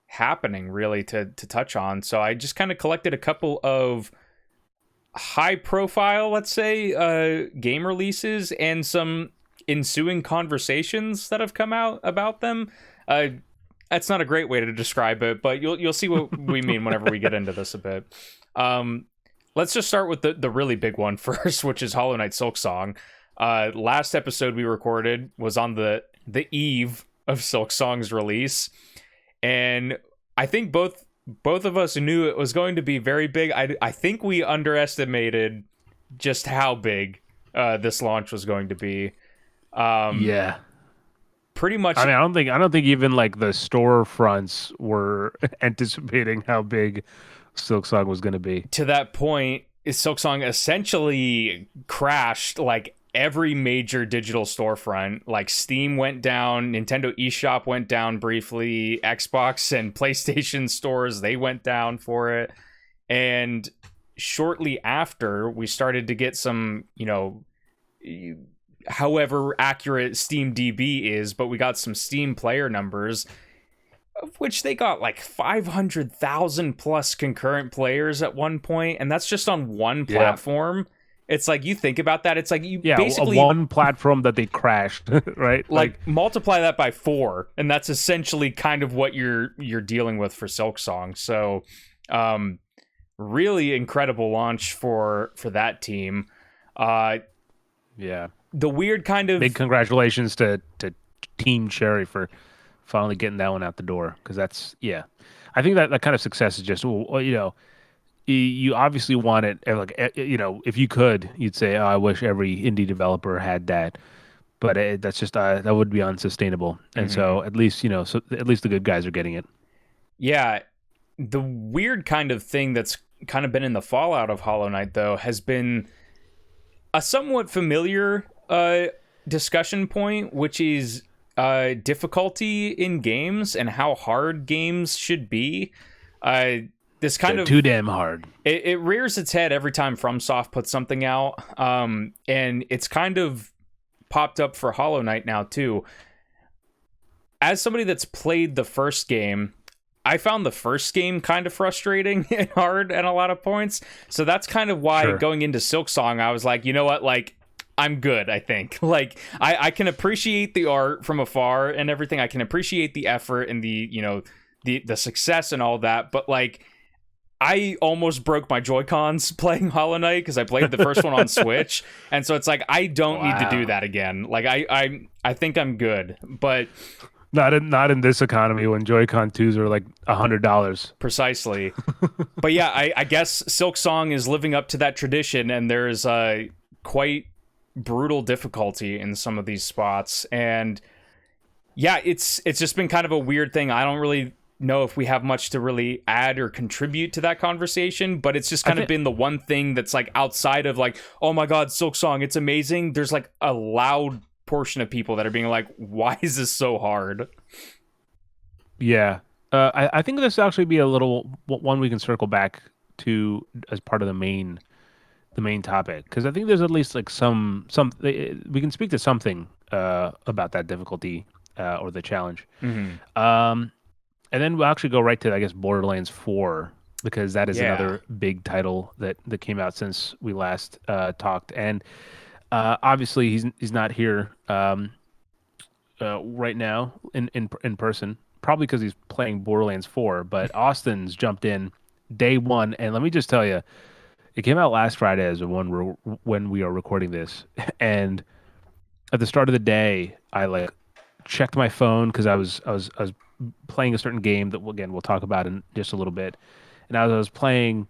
Speaker 2: happening really to touch on. So I just kind of collected a couple of high profile, let's say, game releases and some ensuing conversations that have come out about them. That's not a great way to describe it, but you'll see what we mean whenever we get into this a bit. Let's just start with the really big one first, which is Hollow Knight Silksong. Last episode we recorded was on the eve of Silksong's release, and I think both of us knew it was going to be very big. I think we underestimated just how big this launch was going to be.
Speaker 1: Yeah,
Speaker 2: pretty much.
Speaker 1: I mean, I don't think even like the storefronts were anticipating how big Silksong was going to be.
Speaker 2: To that point, Silksong essentially crashed like every major digital storefront. Like Steam went down, Nintendo eShop went down briefly, Xbox and PlayStation stores, they went down for it. And shortly after, we started to get some, however accurate Steam DB is, but we got some Steam player numbers, of which they got like 500,000 plus concurrent players at one point, and that's just on one platform. Yeah. It's like, you think about that, it's like you basically
Speaker 1: one platform that they crashed, right?
Speaker 2: Like multiply that by 4, and that's essentially kind of what you're dealing with for Silksong. So, really incredible launch for that team.
Speaker 1: Yeah.
Speaker 2: The weird kind of
Speaker 1: big congratulations to Team Cherry for finally getting that one out the door, because that's I think that kind of success is just you obviously want it, like, if you could, you'd say, oh, I wish every indie developer had that, but that's just that would be unsustainable. And so at least so at least the good guys are getting it.
Speaker 2: Yeah, the weird kind of thing that's kind of been in the fallout of Hollow Knight though has been a somewhat familiar discussion point, which is difficulty in games and how hard games should be. This kind of
Speaker 1: too damn hard.
Speaker 2: It rears its head every time FromSoft puts something out, and it's kind of popped up for Hollow Knight now too. As somebody that's played the first game, I found the first game kind of frustrating and hard at a lot of points. So that's kind of why going into Silksong, I was like, you know what, like, I'm good, I think. Like, I can appreciate the art from afar and everything. I can appreciate the effort and the success and all that, but like, I almost broke my Joy-Cons playing Hollow Knight because I played the first one on Switch, and so it's like, I don't need to do that again. Like, I think I'm good, but
Speaker 1: not in this economy when Joy-Con 2s are like $100.
Speaker 2: Precisely. But yeah, I guess Silksong is living up to that tradition, and there's quite brutal difficulty in some of these spots, and yeah, it's just been kind of a weird thing. I don't really know if we have much to really add or contribute to that conversation, but it's just kind of been the one thing that's like outside of like, oh my god, Silksong, it's amazing. There's like a loud portion of people that are being like, why is this so hard?
Speaker 1: Yeah. I think this actually be a little one we can circle back to as part of the main topic, because I think there's at least like some we can speak to something about that difficulty or the challenge. And then we'll actually go right to, I guess, Borderlands 4, because that is another big title that came out since we last talked. And Obviously, he's not here right now in person, probably because he's playing Borderlands 4. But Austin's jumped in day one, and let me just tell you, it came out last Friday as when we are recording this, and at the start of the day, I like checked my phone because I was playing a certain game that again we'll talk about in just a little bit, and as I was playing,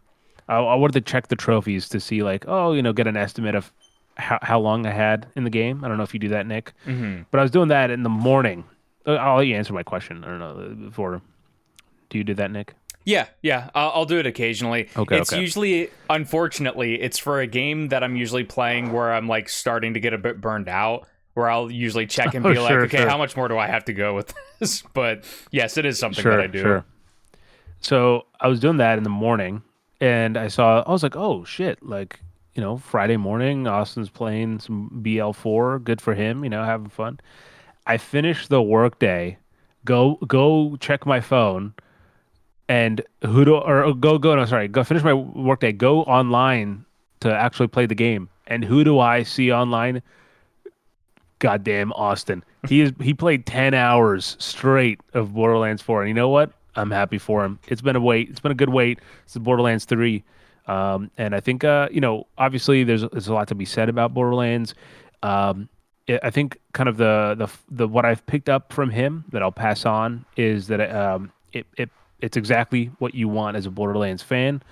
Speaker 1: I wanted to check the trophies to see like get an estimate of how long I had in the game. I don't know if you do that, Nick,
Speaker 2: Hmm.
Speaker 1: but I was doing that in the morning. I'll let you answer my question. I don't know before. Do you do that, Nick?
Speaker 2: Yeah, I'll do it occasionally.
Speaker 1: Okay,
Speaker 2: It's
Speaker 1: okay.
Speaker 2: usually, unfortunately, it's for a game that I'm usually playing where I'm like starting to get a bit burned out, where I'll usually check and
Speaker 1: Oh,
Speaker 2: be like,
Speaker 1: sure,
Speaker 2: okay, how
Speaker 1: sure,
Speaker 2: much more do I have to go with this? But yes, it is something that I
Speaker 1: sure,
Speaker 2: do.
Speaker 1: sure. So I was doing that in the morning, and I was like, oh shit, like Friday morning, Austin's playing some BL4. Good for him, having fun. I finished the workday, go check my phone, and who do or go no sorry, go finish my workday, go online to actually play the game, and who do I see online? Goddamn Austin. He played 10 hours straight of Borderlands 4. And you know what? I'm happy for him. It's been a wait. It's been a good wait. It's Borderlands 3. And I think obviously there's a lot to be said about Borderlands. I think kind of the what I've picked up from him that I'll pass on is that it's exactly what you want as a Borderlands fan.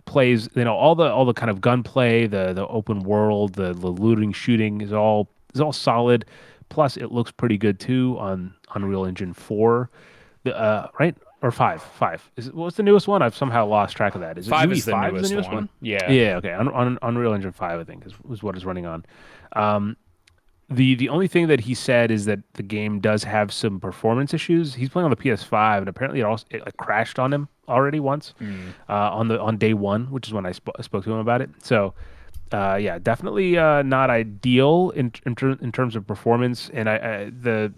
Speaker 1: Plays all the kind of gunplay, the open world, the looting shooting is all solid. Plus, it looks pretty good too on Unreal Engine 4, right or 5. 5 what's the newest one? I've somehow lost track of that. Is it
Speaker 2: Five
Speaker 1: UE
Speaker 2: is the
Speaker 1: 5 is the
Speaker 2: newest
Speaker 1: newest
Speaker 2: one.
Speaker 1: one?
Speaker 2: Yeah.
Speaker 1: Yeah, okay. On Unreal Engine 5, I think is what it's running on. Um, the only thing that he said is that the game does have some performance issues. He's playing on the PS5, and apparently it like crashed on him already once
Speaker 2: Mm.
Speaker 1: on day one, which is when I spoke to him about it. So yeah, definitely not ideal in terms of performance, and the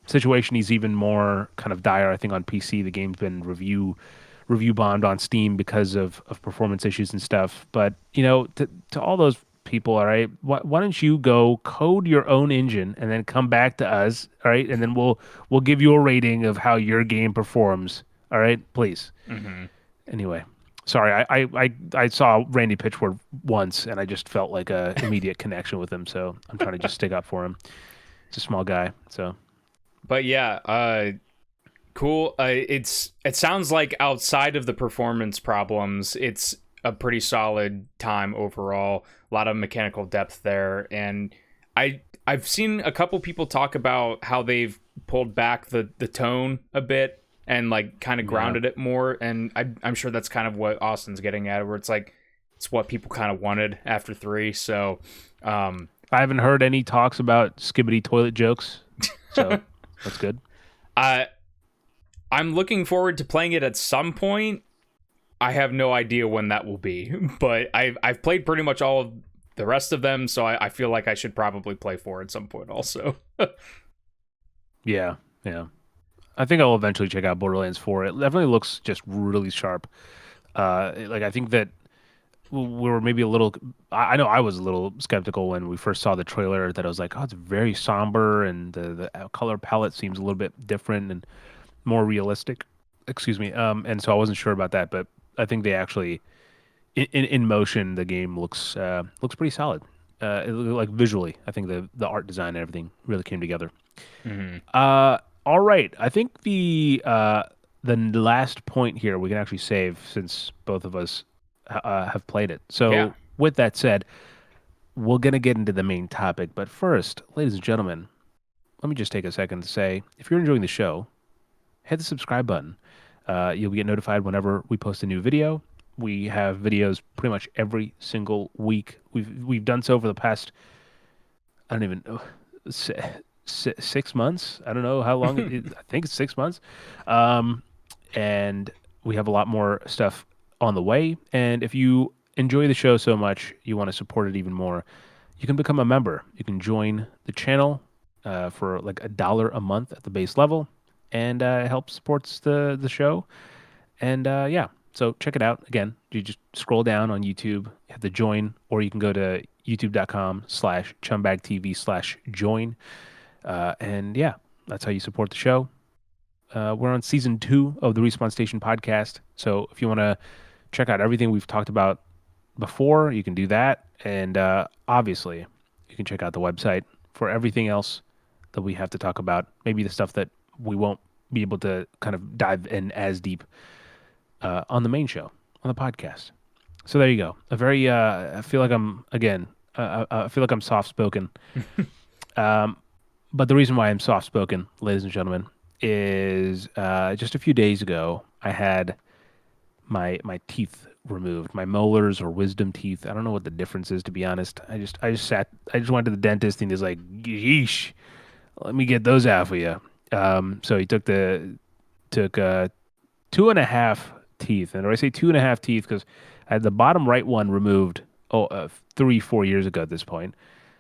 Speaker 1: situation is even more kind of dire. I think on PC, the game's been review bombed on Steam because of performance issues and stuff. But to all those people, all right, why don't you go code your own engine and then come back to us, all right, and then we'll give you a rating of how your game performs, all right, please.
Speaker 2: Hmm.
Speaker 1: Anyway, sorry, I saw Randy Pitchford once, and I just felt like a immediate connection with him. So I'm trying to just stick up for him. He's a small guy, so
Speaker 2: But yeah, cool. It sounds like outside of the performance problems, it's a pretty solid time overall. A lot of mechanical depth there, and I've seen a couple people talk about how they've pulled back the tone a bit and like kind of
Speaker 1: yeah.
Speaker 2: grounded it more. And I'm sure that's kind of what Austin's getting at, where it's like it's what people kind of wanted after 3. So, um,
Speaker 1: I haven't heard any talks about skibbity toilet jokes, so that's good.
Speaker 2: I I'm looking forward to playing it at some point. I have no idea when that will be, but I've played pretty much all of the rest of them, so I feel like I should probably play 4 at some point also.
Speaker 1: Yeah, yeah. I think I'll eventually check out Borderlands 4. It definitely looks just really sharp. Like I think that we were maybe a little. I know I was a little skeptical when we first saw the trailer. That I was like, oh, it's very somber, and the color palette seems a little bit different and more realistic. Excuse me. And so I wasn't sure about that, but I think they actually, in motion, the game looks pretty solid. Like visually, I think the art design and everything really came together.
Speaker 2: Hmm.
Speaker 1: Uh, all right. I think the last point here we can actually save since both of us have played it.
Speaker 2: Yeah.
Speaker 1: So with that said, we're gonna get into the main topic. But first, ladies and gentlemen, let me just take a second to say, if you're enjoying the show, hit the subscribe button. You'll get notified whenever we post a new video. We have videos pretty much every single week. We've done so for the past, I don't even know, 6 months. I don't know how long I think it's 6 months. Um, and we have a lot more stuff on the way. And if you enjoy the show so much, you want to support it even more, you can become a member. You can join the channel for like $1 a month at the base level, and it helps supports the show. And yeah, so check it out. Again, you just scroll down on YouTube, you have to join, or you can go to youtube.com/chumbagtv/join. And yeah, that's how you support the show. We're on season 2 of the Respawn Station podcast. So if you want to check out everything we've talked about before, you can do that. And obviously, you can check out the website for everything else that we have to talk about. Maybe the stuff that we won't be able to kind of dive in as deep on the main show, on the podcast. So there you go. I feel like I feel like I'm soft spoken. But the reason why I'm soft spoken, ladies and gentlemen, is just a few days ago, I had my teeth removed, my molars or wisdom teeth. I don't know what the difference is, to be honest. I just went to the dentist and he's like, yeesh, let me get those out for you. So he took 2.5 teeth. And I say 2.5 teeth because I had the bottom right one removed 3-4 years ago at this point.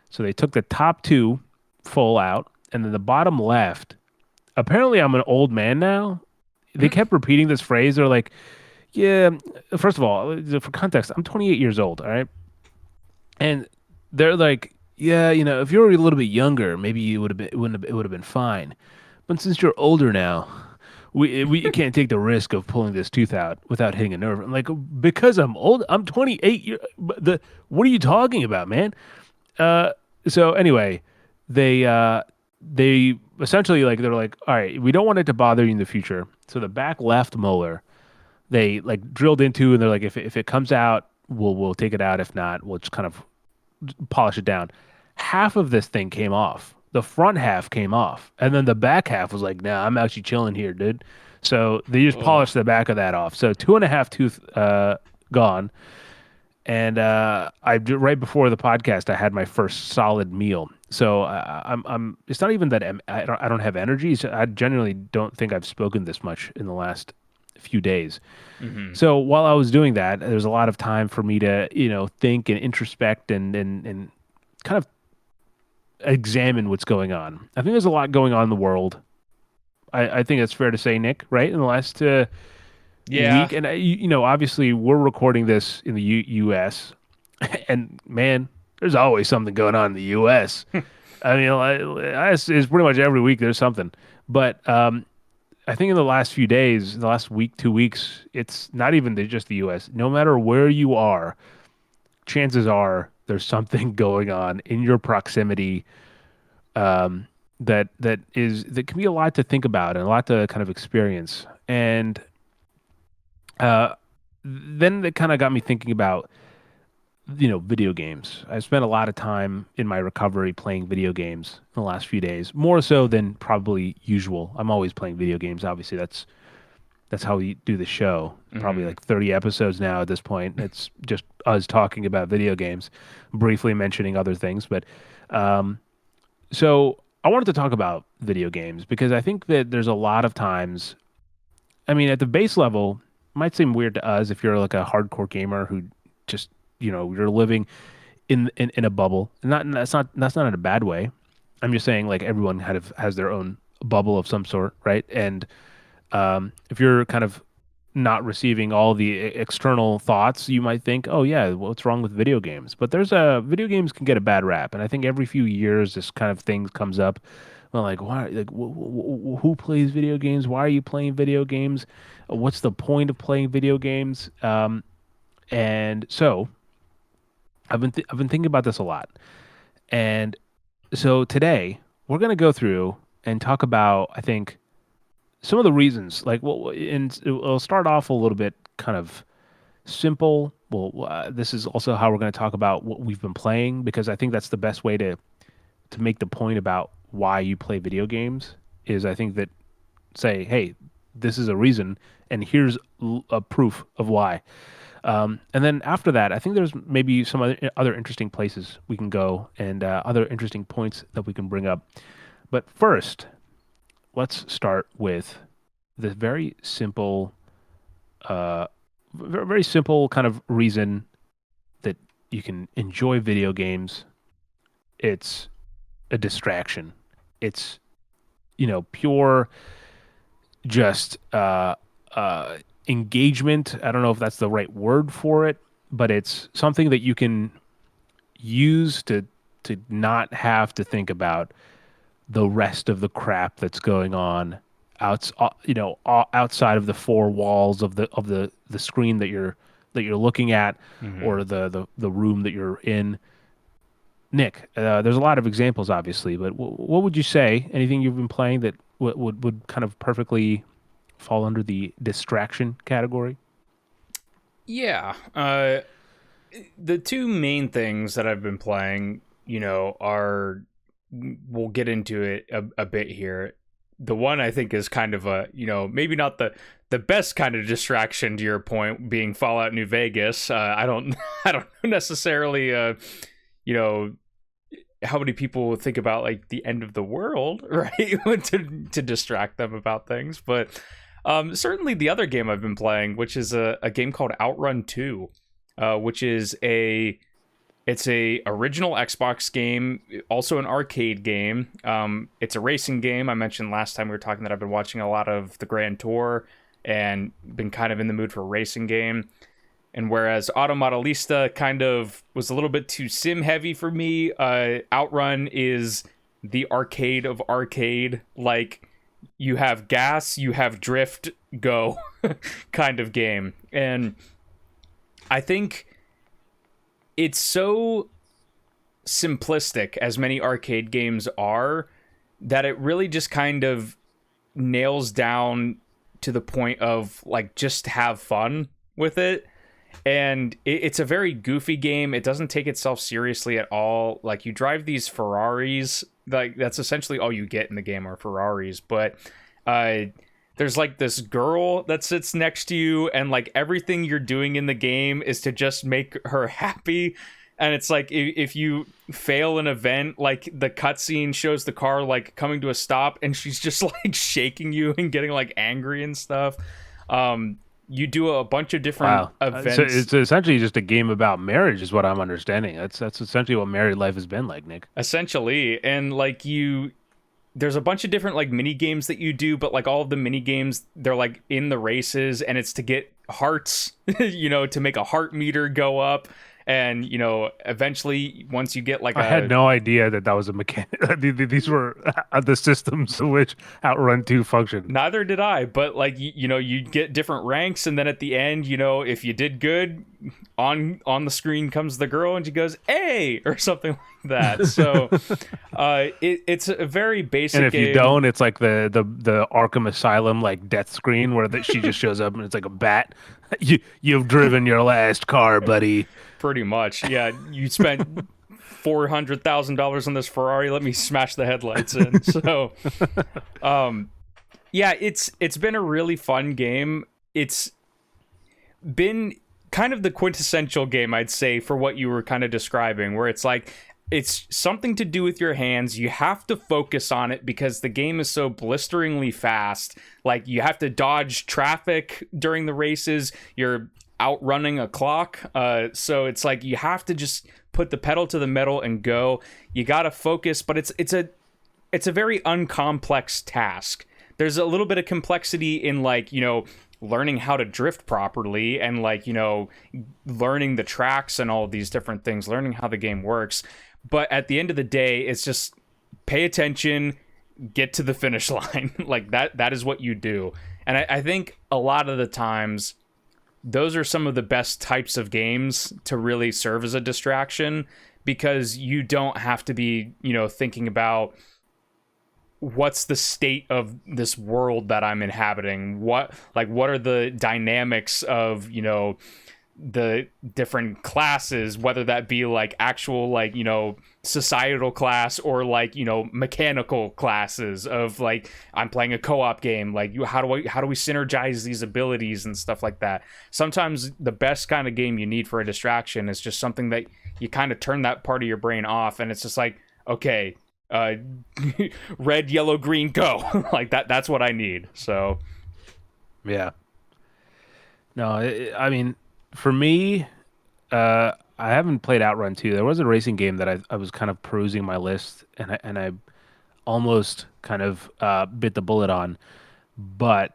Speaker 1: So they took the top two full out, and then the bottom left. Apparently, I'm an old man now. They kept repeating this phrase. They're like, "Yeah." First of all, for context, I'm 28 years old. All right, and they're like, "Yeah, if you were a little bit younger, maybe it would have been fine. But since you're older now, we can't take the risk of pulling this tooth out without hitting a nerve." I'm like, because I'm old. I'm 28. What are you talking about, man? So anyway, they essentially they're like, all right, we don't want it to bother you in the future. So the back left molar, they like drilled into, and they're like, if it comes out, we'll take it out. If not, we'll just kind of polish it down. Half of this thing came off. The front half came off, and then the back half was like, nah, I'm actually chilling here, dude. So they just
Speaker 2: Oh.
Speaker 1: polished the back of that off. So 2.5 tooth gone. And right before the podcast, I had my first solid meal. So I'm. It's not even that I don't have energy. I genuinely don't think I've spoken this much in the last few days.
Speaker 2: Mm-hmm.
Speaker 1: So while I was doing that, there's a lot of time for me to think and introspect and kind of examine what's going on. I think there's a lot going on in the world. I think that's fair to say, Nick. Right in the last
Speaker 2: Yeah.
Speaker 1: week, and obviously we're recording this in the U.S. and man, there's always something going on in the U.S. I mean, it's pretty much every week there's something. But I think in the last few days, the last week, 2 weeks, it's not even just the U.S. No matter where you are, chances are there's something going on in your proximity that can be a lot to think about and a lot to kind of experience. And uh, then it kind of got me thinking about video games. I spent a lot of time in my recovery playing video games in the last few days, more so than probably usual. I'm always playing video games. Obviously, that's how we do the show. Probably
Speaker 2: Mm-hmm.
Speaker 1: like 30 episodes now at this point. It's just us talking about video games, briefly mentioning other things. But so I wanted to talk about video games because I think that there's a lot of times. I mean, at the base level, it might seem weird to us if you're like a hardcore gamer who just you're living in a bubble. And that's not in a bad way. I'm just saying like everyone kind of has their own bubble of some sort, right? And if you're kind of not receiving all the external thoughts, you might think, "Oh yeah, what's wrong with video games?" But video games can get a bad rap, and I think every few years this kind of thing comes up. Well, like why? Like who plays video games? Why are you playing video games? What's the point of playing video games? And so I've been thinking about this a lot, and so today we're gonna go through and talk about I think some of the reasons. Like, well, and we'll start off a little bit kind of simple. Well, this is also how we're going to talk about what we've been playing because I think that's the best way to make the point about why you play video games. Is I think that say, hey, this is a reason, and here's a proof of why. And then after that, I think there's maybe some other interesting places we can go and other interesting points that we can bring up. But first, let's start with the uh, very simple kind of reason that you can enjoy video games. It's a distraction. It's pure just engagement. I don't know if that's the right word for it, but it's something that use to not have to think about the rest of the crap that's going on outside of the four walls of the screen that you're looking at,
Speaker 2: Hmm.
Speaker 1: or the room that you're in. Nick, there's a lot of examples, obviously, but what would you say? Anything you've been playing that would kind of perfectly fall under the distraction category?
Speaker 2: Yeah. The two main things that I've been playing, are, we'll get into it a bit here. The one I think is kind of a, maybe not the best kind of distraction, to your point, being Fallout New Vegas. I don't I don't necessarily you know how many people think about like the end of the world, right? to distract them about things, but certainly the other game I've been playing, which is a game called Outrun 2, which is it's a original Xbox game, also an arcade game. It's a racing game. I mentioned last time we were talking that I've been watching a lot of the Grand Tour and been kind of in the mood for a racing game. And whereas Automodelista kind of was a little bit too sim heavy for me, Outrun is the arcade of arcade. Like, you have gas, you have drift, go kind of game. And I think it's so simplistic, as many arcade games are, that it really just kind of nails down to the point of like, just have fun with it. And it's a very goofy game. It doesn't take itself seriously at all. Like, you drive these Ferraris, like that's essentially all you get in the game are Ferraris. But there's like this girl that sits next to you, and like everything you're doing in the game is to just make her happy. And it's like, if you fail an event, like the cutscene shows the car like coming to a stop, and she's just like shaking you and getting like angry and stuff. You do a bunch of different
Speaker 1: Wow.
Speaker 2: events.
Speaker 1: So it's essentially just a game about marriage, is what I'm understanding. That's essentially what married life has been like, Nick.
Speaker 2: Essentially, and like, there's a bunch of different like mini games that you do, but like all of the mini games, they're like in the races, and it's to get hearts, to make a heart meter go up. And eventually, once you get like
Speaker 1: I had no idea that was a mechanic. These were the systems in which Outrun 2 functioned.
Speaker 2: neither did I, but like, you get different ranks, and then at the end, if you did good, on the screen comes the girl, and she goes "Hey" or something like that. So it's a very basic
Speaker 1: And if
Speaker 2: game.
Speaker 1: you don't, it's like the Arkham Asylum like death screen where she just shows up and it's like a bat. You've driven your last car, buddy.
Speaker 2: Pretty much, yeah. You spent $400,000 on this Ferrari. Let me smash the headlights in. So, yeah, it's been a really fun game. It's been kind of the quintessential game, I'd say, for what you were kind of describing, where it's like, it's something to do with your hands. You have to focus on it because the game is so blisteringly fast. Like, you have to dodge traffic during the races. You're outrunning a clock. So it's like, you have to just put the pedal to the metal and go. You got to focus, but it's a very uncomplex task. There's a little bit of complexity in like, learning how to drift properly, and like, learning the tracks and all of these different things, learning how the game works. But at the end of the day, it's just pay attention, get to the finish line. Like, that is what you do. And I think a lot of the times, those are some of the best types of games to really serve as a distraction, because you don't have to be, thinking about what's the state of this world that I'm inhabiting. What are the dynamics of, the different classes, whether that be like actual like societal class, or like mechanical classes of like, I'm playing a co-op game, like how do we synergize these abilities and stuff like that. Sometimes the best kind of game you need for a distraction is just something that you kind of turn that part of your brain off, and it's just like, okay, red, yellow, green, go. Like that's what I need. So
Speaker 1: Yeah. No, I mean, for me, I haven't played Outrun 2. There was a racing game that I was kind of perusing my list, and I almost kind of bit the bullet on. But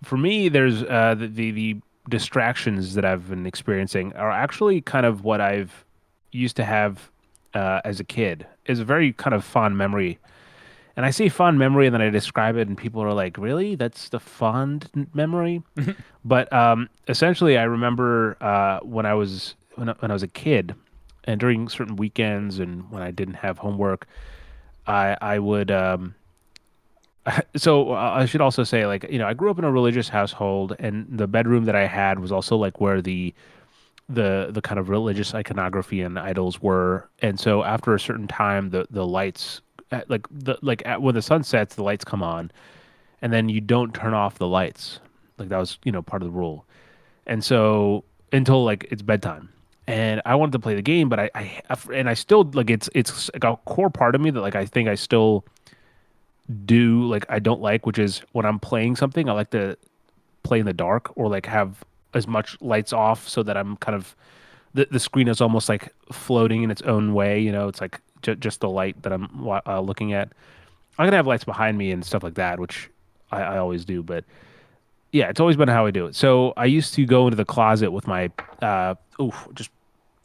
Speaker 1: for me, there's the distractions that I've been experiencing are actually kind of what I've used to have as a kid is a very kind of fond memory. And I say fond memory, and then I describe it, and people are like, "Really? That's the memory?" But essentially, I remember when I was a kid, and during certain weekends, and when I didn't have homework, I would so I should also say, like, I grew up in a religious household, and the bedroom that I had was also like where the kind of religious iconography and idols were. And so after a certain time, the lights when the sun sets, the lights come on, and then you don't turn off the lights. Like that was, part of the rule. And so until like it's bedtime. And I wanted to play the game, but I still like it's like a core part of me that like I think I still do like I don't like, which is when I'm playing something, I like to play in the dark or like have as much lights off so that I'm kind of the screen is almost like floating in its own way. It's like just the light that I'm looking at. I'm gonna have lights behind me and stuff like that, which I always do. But yeah, it's always been how I do it. So I used to go into the closet with my just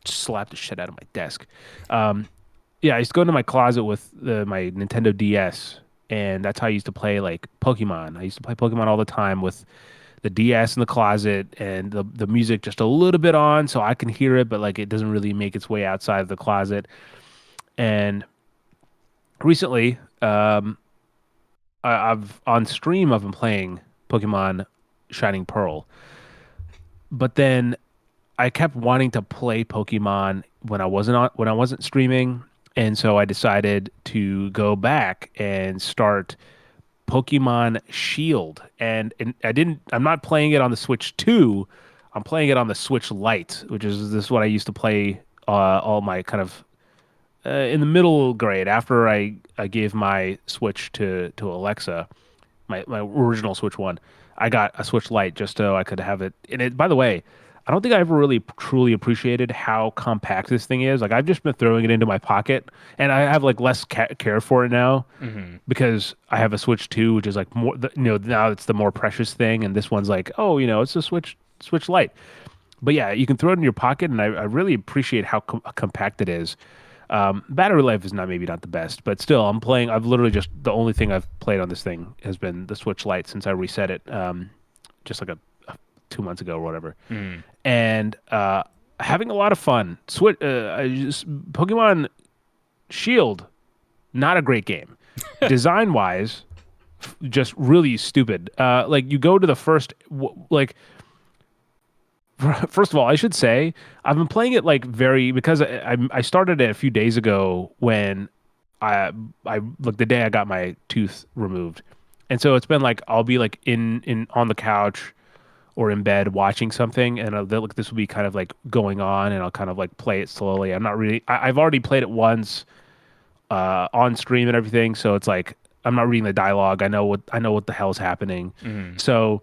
Speaker 1: slap the shit out of my desk. Um, yeah, I used to go into my closet with my Nintendo DS, and that's how I used to play like Pokemon. I used to play Pokemon all the time with the DS in the closet and the music just a little bit on so I can hear it, but like it doesn't really make its way outside of the closet. And recently, I've on stream I've been playing Pokemon Shining Pearl, but then I kept wanting to play Pokemon when I wasn't streaming, and so I decided to go back and start Pokemon Shield. And I'm not playing it on the Switch 2. I'm playing it on the Switch Lite, which is this is what I used to play all my kind of in the middle grade after I gave my Switch to Alexa, my original Switch 1. I got a Switch Lite just so I could have it. And it, by the way, I don't think I ever really truly appreciated how compact this thing is. Like I've just been throwing it into my pocket, and I have like less care for it now
Speaker 2: Hmm.
Speaker 1: because I have a Switch 2, which is like more, now it's the more precious thing, and this one's like, oh, it's a Switch Lite. But yeah, you can throw it in your pocket, and I really appreciate how compact it is. Battery life is maybe not the best, but still, I'm playing. I've literally just the only thing I've played on this thing has been the Switch Lite since I reset it, just like 2 months ago or whatever,
Speaker 2: Mm.
Speaker 1: and having a lot of fun. Pokemon Shield, not a great game, design wise, just really stupid. Like you go to the like first of all, I should say I've been playing it like because I started it a few days ago when I like the day I got my tooth removed, and so it's been like I'll be like in on the couch or in bed watching something, and like this will be kind of like going on, and I'll kind of like play it slowly. I'm not really. I've already played it once on stream and everything, so it's like I'm not reading the dialogue. I know what the hell's happening.
Speaker 2: Mm.
Speaker 1: So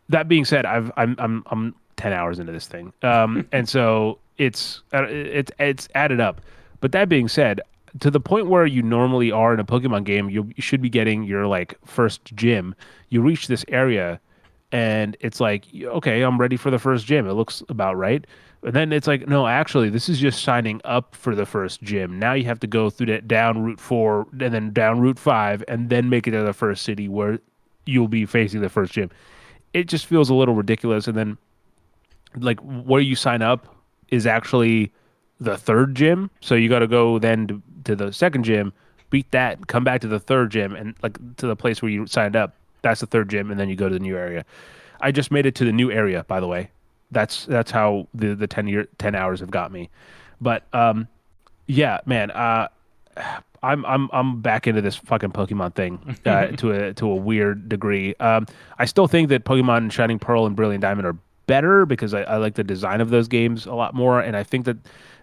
Speaker 1: that being said, I'm 10 hours into this thing. And so it's added up. But that being said, to the point where you normally are in a Pokemon game, you should be getting your like first gym. You reach this area and it's like, okay, I'm ready for the first gym. It looks about right. And then it's like, no, actually, this is just signing up for the first gym. Now you have to go through that down Route 4 and then down Route 5 and then make it to the first city where you'll be facing the first gym. It just feels a little ridiculous. And then like where you sign up is actually the third gym. So you got to go then to the second gym, beat that, come back to the third gym, and like to the place where you signed up. That's the third gym, and then you go to the new area. I just made it to the new area, by the way. That's how the 10 hours have got me. But yeah, man, I'm back into this fucking Pokemon thing to a weird degree. I still think that Pokemon Shining Pearl and Brilliant Diamond are better because I like the design of those games a lot more, and I think that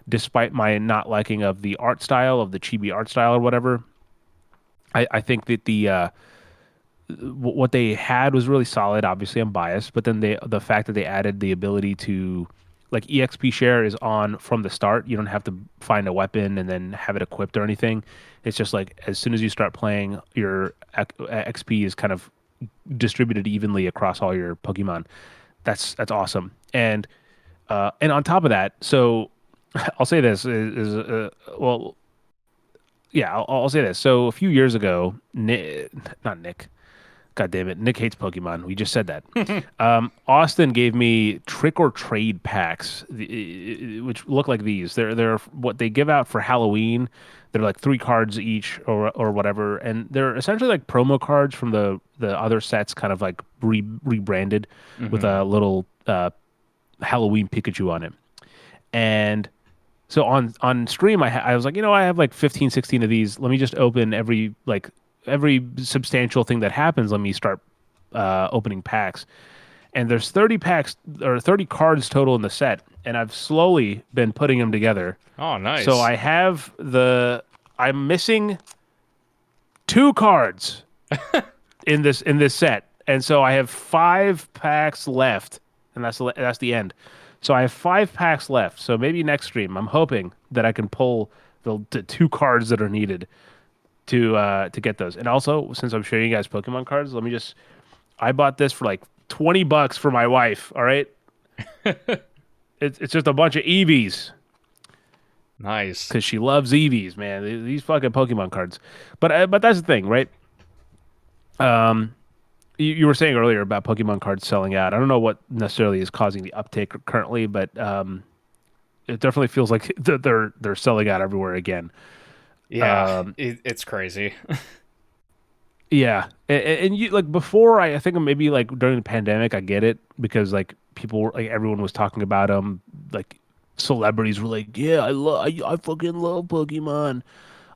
Speaker 1: despite my not liking of the art style of the chibi art style or whatever, I think that what they had was really solid. Obviously, I'm biased, but then the fact that they added the ability to like EXP share is on from the start. You don't have to find a weapon and then have it equipped or anything. It's just like as soon as you start playing, your XP is kind of distributed evenly across all your Pokemon. That's awesome. And on top of that, so I'll say this well, yeah, I'll say this. So a few years ago, not Nick. God damn it, Nick hates Pokemon. We just said that. Austin gave me trick or trade packs, which look like these. They're what they give out for Halloween. They're like 3 cards each, or whatever, and they're essentially like promo cards from the other sets, kind of like rebranded with
Speaker 2: Hmm.
Speaker 1: a little Halloween Pikachu on it. And so on stream, I was like, I have like 15, 16 of these. Let me just open every substantial thing that happens. Let me start opening packs. And there's 30 packs or 30 cards total in the set, and I've slowly been putting them together.
Speaker 2: Oh,
Speaker 1: So
Speaker 2: nice.
Speaker 1: I'm missing 2 cards in this set, and so I have 5 packs left, and that's the end. So I have 5 packs left. So maybe next stream, I'm hoping that I can pull the 2 cards that are needed to get those. And also, since I'm showing you guys Pokemon cards, I bought this for like $20 for my wife. All right, it's just a bunch of Eevees
Speaker 2: Nice.
Speaker 1: because she loves Eevees, man. These fucking Pokemon cards. But that's the thing, right? Um, you were saying earlier about Pokemon cards selling out. I don't know what necessarily is causing the uptake currently, but it definitely feels like they're selling out everywhere again.
Speaker 2: Yeah,
Speaker 1: Um,
Speaker 2: it's crazy.
Speaker 1: yeah, and you like before, I think maybe like during the pandemic, I get it because like everyone was talking about them, like celebrities were like, yeah, I fucking love Pokemon.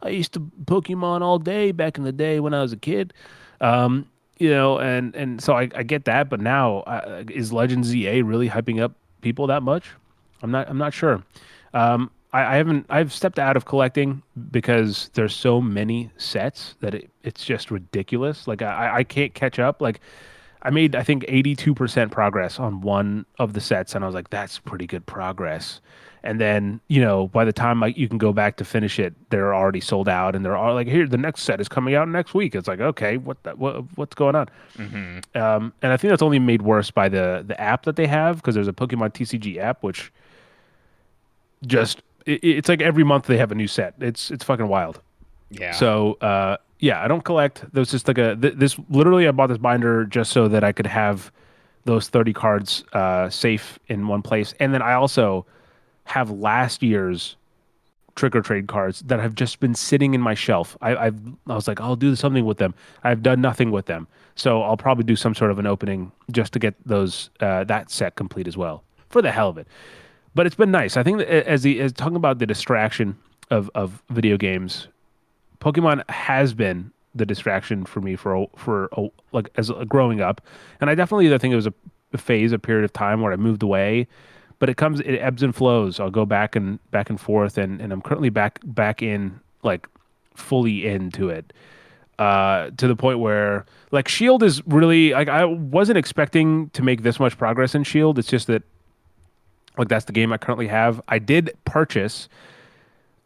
Speaker 1: I used to Pokemon all day back in the day when I was a kid. Um, and so I get that, but now is Legends ZA really hyping up people that much? I'm not sure. I've stepped out of collecting because there's so many sets that it's just ridiculous. Like I can't catch up. Like I made I think 82% progress on one of the sets, and I was like, that's pretty good progress. And then, by the time you can go back to finish it, they're already sold out, and they're all like, "Here, the next set is coming out next week." It's like, okay, what's going on?
Speaker 2: Hmm.
Speaker 1: And I think that's only made worse by the app that they have because there's a Pokemon TCG app, which it's like every month they have a new set. It's fucking wild.
Speaker 2: Yeah.
Speaker 1: So yeah, I don't collect. There's just like this literally I bought this binder just so that I could have those 30 cards safe in one place. And then I also have last year's trick or trade cards that have just been sitting in my shelf. I was like, I'll do something with them. I've done nothing with them. So I'll probably do some sort of an opening just to get those that set complete as well for the hell of it. But it's been nice. I think that as talking about the distraction of video games, Pokemon has been the distraction for me like as growing up, and I definitely I think it was a phase, a period of time where I moved away, but it ebbs and flows. I'll go back and forth, and I'm currently back in like fully into it to the point where like Shield is really like I wasn't expecting to make this much progress in Shield. It's just that like that's the game I currently have. I did purchase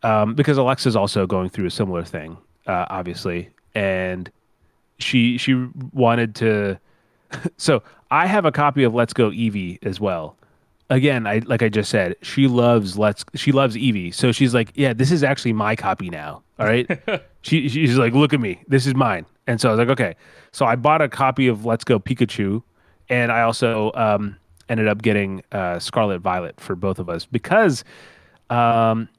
Speaker 1: because Alexa's also going through a similar thing, obviously, and she wanted to. So I have a copy of Let's Go Eevee as well. Again, I just said, she loves Eevee, so she's like, yeah, this is actually my copy now. All right, she's like, look at me, this is mine. And so I was like, okay. So I bought a copy of Let's Go Pikachu, and I also ended up getting Scarlet Violet for both of us because um,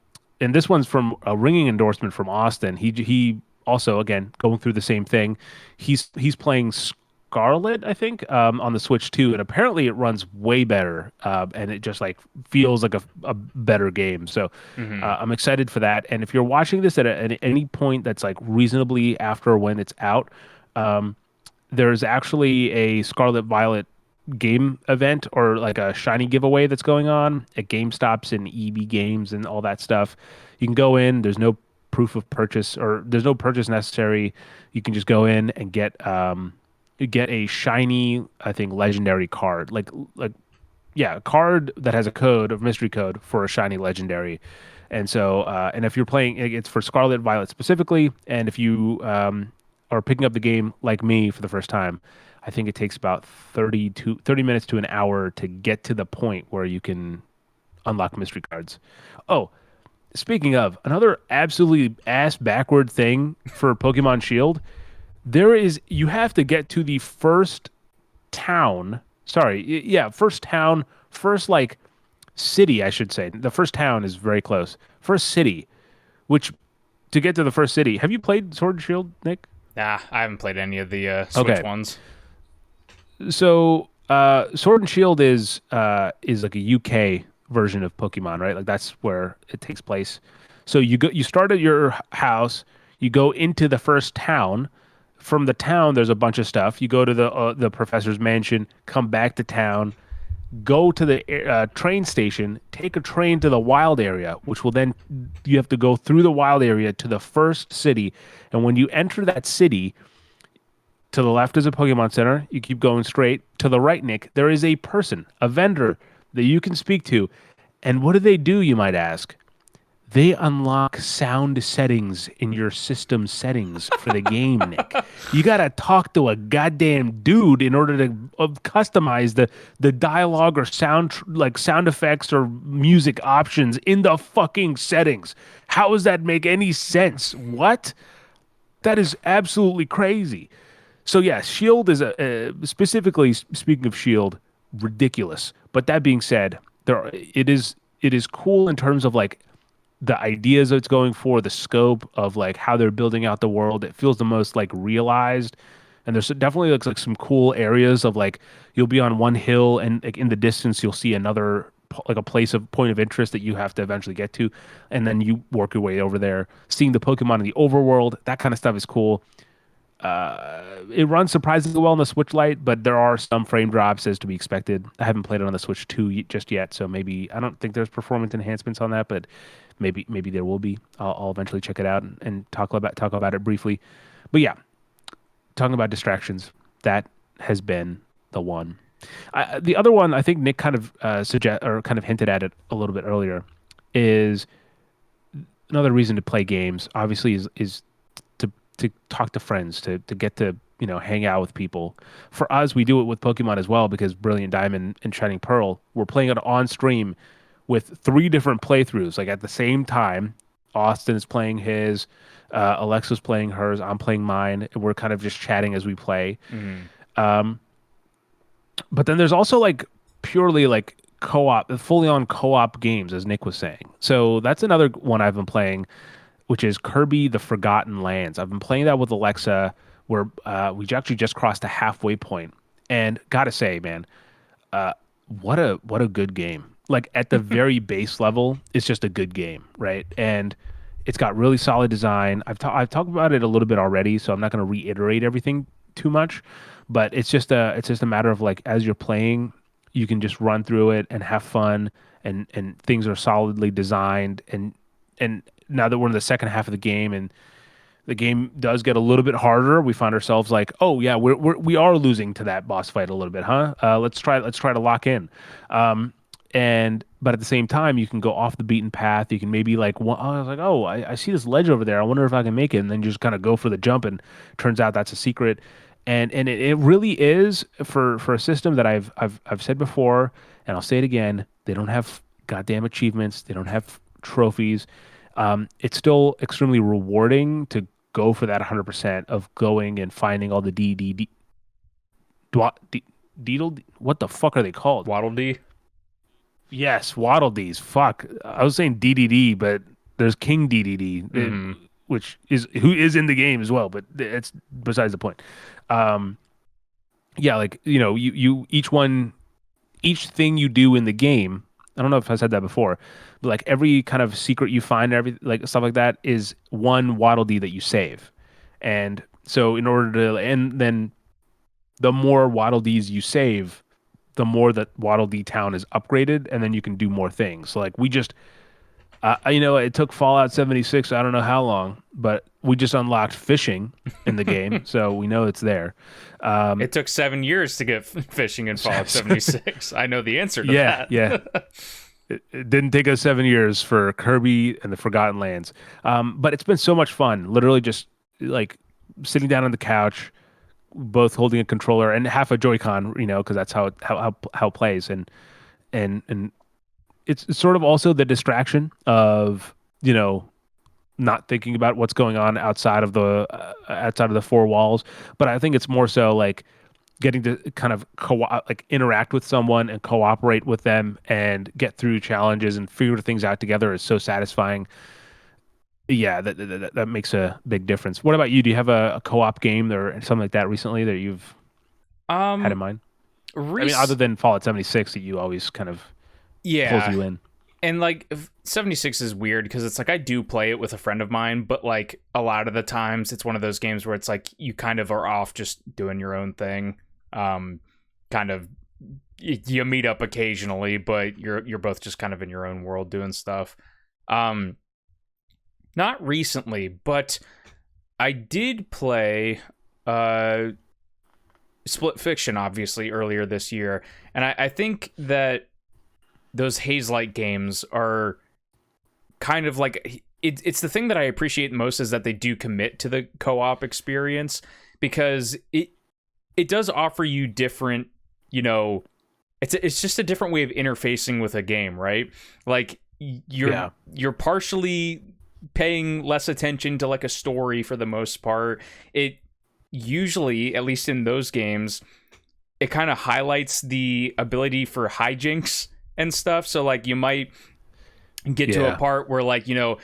Speaker 1: and this one's from a ringing endorsement from Austin. He also again going through the same thing. He's playing Scarlet, I think, on the Switch too, and apparently it runs way better, and it just like feels like a better game. So
Speaker 2: Hmm.
Speaker 1: I'm excited for that. And if you're watching this at any point that's like reasonably after when it's out, um, there's actually a Scarlet Violet game event or like a shiny giveaway that's going on at GameStops and EB Games and all that stuff. You can go in, there's no proof of purchase or there's no purchase necessary. You can just go in and get a shiny, I think, legendary card. Like yeah, a card that has a code of mystery code for a shiny legendary. And so and if you're playing it's for Scarlet Violet specifically, and if you are picking up the game like me for the first time, I think it takes about 30 minutes to an hour to get to the point where you can unlock mystery cards. Oh, speaking of, another absolutely ass backward thing for Pokemon Shield, you have to get to the first town. Sorry, yeah, first town, first like city, I should say. The first town is very close. First city, which to get to the first city. Have you played Sword and Shield, Nick?
Speaker 2: Nah, I haven't played any of the Switch
Speaker 1: Okay,
Speaker 2: ones.
Speaker 1: so Sword and Shield is like a UK version of Pokemon, right? Like that's where it takes place. So you start at your house, you go into the first town. From the town, there's a bunch of stuff. You go to the professor's mansion, come back to town, go to the train station, take a train to the wild area, which will then you have to go through the wild area to the first city. And when you enter that city, to the left is a Pokemon Center. You keep going straight. To the right, Nick, there is a person, a vendor that you can speak to. And what do, you might ask? They unlock sound settings in your system settings for the game, Nick. You gotta talk to a goddamn dude in order to customize the dialogue or sound effects or music options in the fucking settings. How does that make any sense? What? That is absolutely crazy. So yeah, Shield is specifically speaking of Shield, ridiculous. But that being said, it is cool in terms of like the ideas it's going for, the scope of like how they're building out the world. It feels the most like realized. And there's definitely looks like some cool areas of like you'll be on one hill and like in the distance you'll see another like a point of interest that you have to eventually get to, and then you work your way over there. Seeing the Pokemon in the overworld, that kind of stuff is cool. It runs surprisingly well on the Switch Lite, but there are some frame drops as to be expected. I haven't played it on the Switch 2 just yet, so maybe I don't think there's performance enhancements on that, but maybe there will be. I'll eventually check it out and talk about it briefly. But yeah, talking about distractions, that has been the one. The other one, I think Nick kind of suggest or kind of hinted at it a little bit earlier, is another reason to play games. Obviously, is to talk to friends, to get to hang out with people. For us, we do it with Pokemon as well because Brilliant Diamond and Shining Pearl, we're playing it on stream with three different playthroughs, like at the same time. Austin is playing his, Alexa's playing hers, I'm playing mine, and we're kind of just chatting as we play.
Speaker 2: Mm.
Speaker 1: Um, but then there's also like purely like co-op, fully on co-op games, as Nick was saying. So that's another one I've been playing, which is Kirby: The Forgotten Lands. I've been playing that with Alexa, where we actually just crossed the halfway point, and gotta say, man, what a good game. Like at the very base level, it's just a good game, right? And it's got really solid design. I've talked about it a little bit already, so I'm not going to reiterate everything too much, but it's just a matter of like as you're playing, you can just run through it and have fun, and things are solidly designed, and now that we're in the second half of the game and the game does get a little bit harder, we find ourselves like, oh yeah, we are losing to that boss fight a little bit, huh? Let's try to lock in. And but at the same time, you can go off the beaten path. You can maybe like, I was like, oh, I see this ledge over there. I wonder if I can make it. And then you just kind of go for the jump, and turns out that's a secret. And it really is for a system that I've said before, and I'll say it again. They don't have goddamn achievements. They don't have trophies. It's still extremely rewarding to go for that 100% of going and finding all the Deedle. What the fuck are they called?
Speaker 2: Waddle Dee.
Speaker 1: Yes, Waddle Dees. Fuck, I was saying DDD, but there's King DDD,
Speaker 2: Mm-hmm.
Speaker 1: which is who is in the game as well. But it's besides the point. Um, yeah, like each thing you do in the game. I don't know if I said that before, but like every kind of secret you find, every like stuff like that is one Waddle Dee that you save, and so in order to, and then the more Waddle Dees you save, the more that Waddle Dee Town is upgraded, and then you can do more things. So like we just, it took Fallout 76, I don't know how long, but we just unlocked fishing in the game, so we know it's there.
Speaker 2: It took 7 years to get fishing in Fallout 76. I know the answer to
Speaker 1: Yeah,
Speaker 2: that.
Speaker 1: yeah. It didn't take us 7 years for Kirby and the Forgotten Lands. But it's been so much fun. Literally just like sitting down on the couch, both holding a controller and half a Joy-Con, because that's how it plays. And it's sort of also the distraction of, you know, not thinking about what's going on outside of the four walls. But I think it's more so like getting to kind of like interact with someone and cooperate with them and get through challenges and figure things out together is so satisfying. Yeah, that makes a big difference. What about you? Do you have a co-op game or something like that recently that you've had in
Speaker 2: Um,
Speaker 1: mind? I mean, other
Speaker 2: Reese,
Speaker 1: than Fallout 76 that you always kind of pulls
Speaker 2: yeah.
Speaker 1: you in.
Speaker 2: And like 76 is weird because it's like I do play it with a friend of mine, but like a lot of the times it's one of those games where it's like you kind of are off just doing your own thing. Kind of you meet up occasionally, but you're both just kind of in your own world doing stuff. Um, Not recently, but I did play Split Fiction obviously earlier this year, and I think that those Haze-like games are kind of like it's the thing that I appreciate most is that they do commit to the co-op experience because it does offer you different, you know, it's just a different way of interfacing with a game, right? Like you're partially paying less attention to like a story for the most part. It usually, at least in those games, it kind of highlights the ability for hijinks and stuff. So like you might get to a part where like, you know,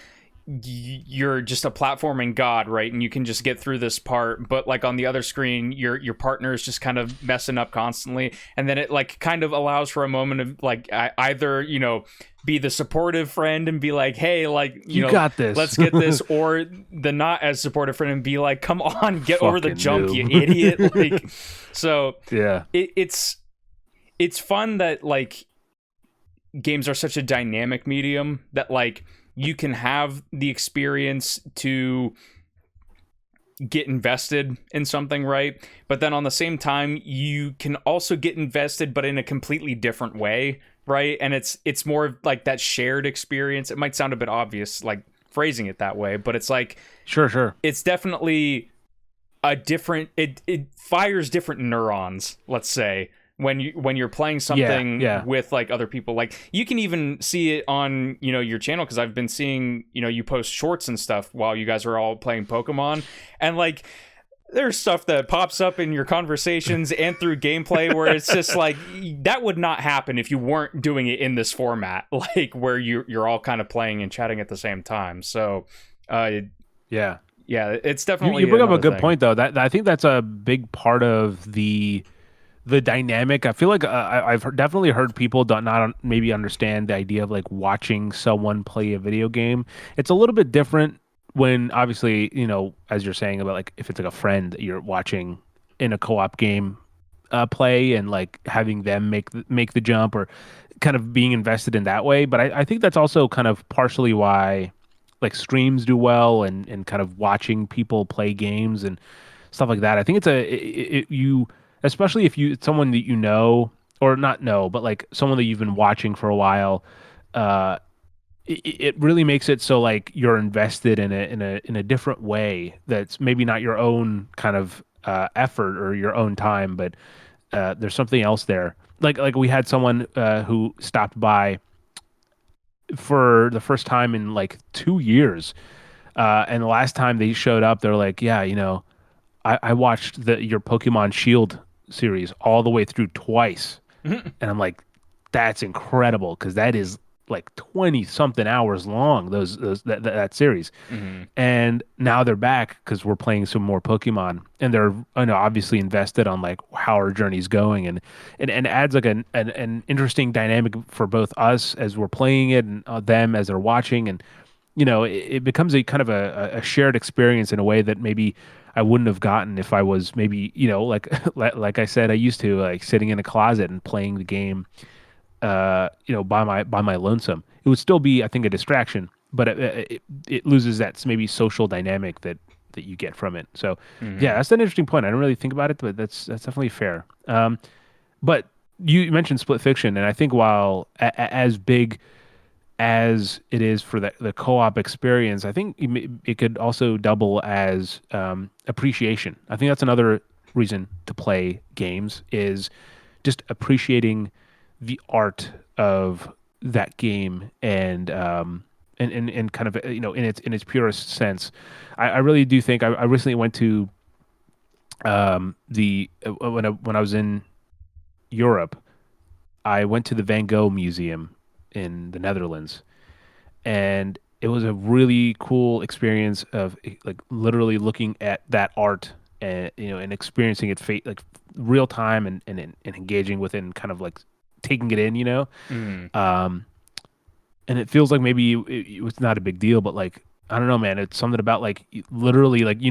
Speaker 2: you're just a platforming god, right? And you can just get through this part, but like on the other screen, your partner is just kind of messing up constantly, and then it like kind of allows for a moment of like either, you know, be the supportive friend and be like, hey, like, you know,
Speaker 1: got this,
Speaker 2: let's get this, or the not as supportive friend and be like, come on, get over the
Speaker 1: Fucking
Speaker 2: jump,
Speaker 1: noob.
Speaker 2: you idiot. Like, so
Speaker 1: Yeah.
Speaker 2: It's fun that like games are such a dynamic medium that like you can have the experience to get invested in something, right? But then on the same time, you can also get invested, but in a completely different way, right? And it's more of like that shared experience. It might sound a bit obvious, like phrasing it that way, but it's like
Speaker 1: Sure.
Speaker 2: it's definitely a different. It fires different neurons, let's say, when you're playing something with like other people. Like you can even see it on, you know, your channel, because I've been seeing, you know, you post shorts and stuff while you guys are all playing Pokemon, and like there's stuff that pops up in your conversations and through gameplay where it's just like that would not happen if you weren't doing it in this format, like where you're all kind of playing and chatting at the same time. So
Speaker 1: Yeah.
Speaker 2: it's definitely
Speaker 1: You bring up a
Speaker 2: another
Speaker 1: good
Speaker 2: thing.
Speaker 1: point though. That I think that's a big part of the dynamic. I feel like definitely heard people not maybe understand the idea of like watching someone play a video game. It's a little bit different when obviously, you know, as you're saying about like if it's like a friend that you're watching in a co-op game play and like having them make the jump or kind of being invested in that way. But I think that's also kind of partially why like streams do well and kind of watching people play games and stuff like that. I think you, especially if it's someone that you know or not know, but like someone that you've been watching for a while. Uh, it really makes it so like you're invested in a different way that's maybe not your own kind of effort or your own time, but there's something else there. Like we had someone who stopped by for the first time in like 2 years, and the last time they showed up, they're like, yeah, you know, I watched your Pokemon Shield series all the way through twice, and I'm like, that's incredible because that is like 20 something hours long. That series,
Speaker 2: Mm-hmm.
Speaker 1: and now they're back because we're playing some more Pokemon, and they're, you know, obviously invested on like how our journey's going, and adds like an interesting dynamic for both us as we're playing it and them as they're watching, and you know, it becomes a kind of a shared experience in a way that maybe I wouldn't have gotten if I was maybe, you know, like like I said, I used to like sitting in a closet and playing the game, you know, by my lonesome. It would still be, I think, a distraction, but it loses that maybe social dynamic that you get from it. So, yeah,
Speaker 2: Mm-hmm.
Speaker 1: that's an interesting point. I don't really think about it, but that's definitely fair. But you mentioned Split Fiction, and I think while as big as it is for the co-op experience, I think it could also double as appreciation. I think that's another reason to play games is just appreciating the art of that game and kind of in its purest sense. I really do think I recently went to the when I was in Europe, I went to the Van Gogh Museum in the Netherlands, and it was a really cool experience of like literally looking at that art and and experiencing it like real time and engaging with it and kind of like taking it in,
Speaker 2: Mm.
Speaker 1: um and it feels like maybe it was not a big deal, but like I don't know, man, it's something about like literally like if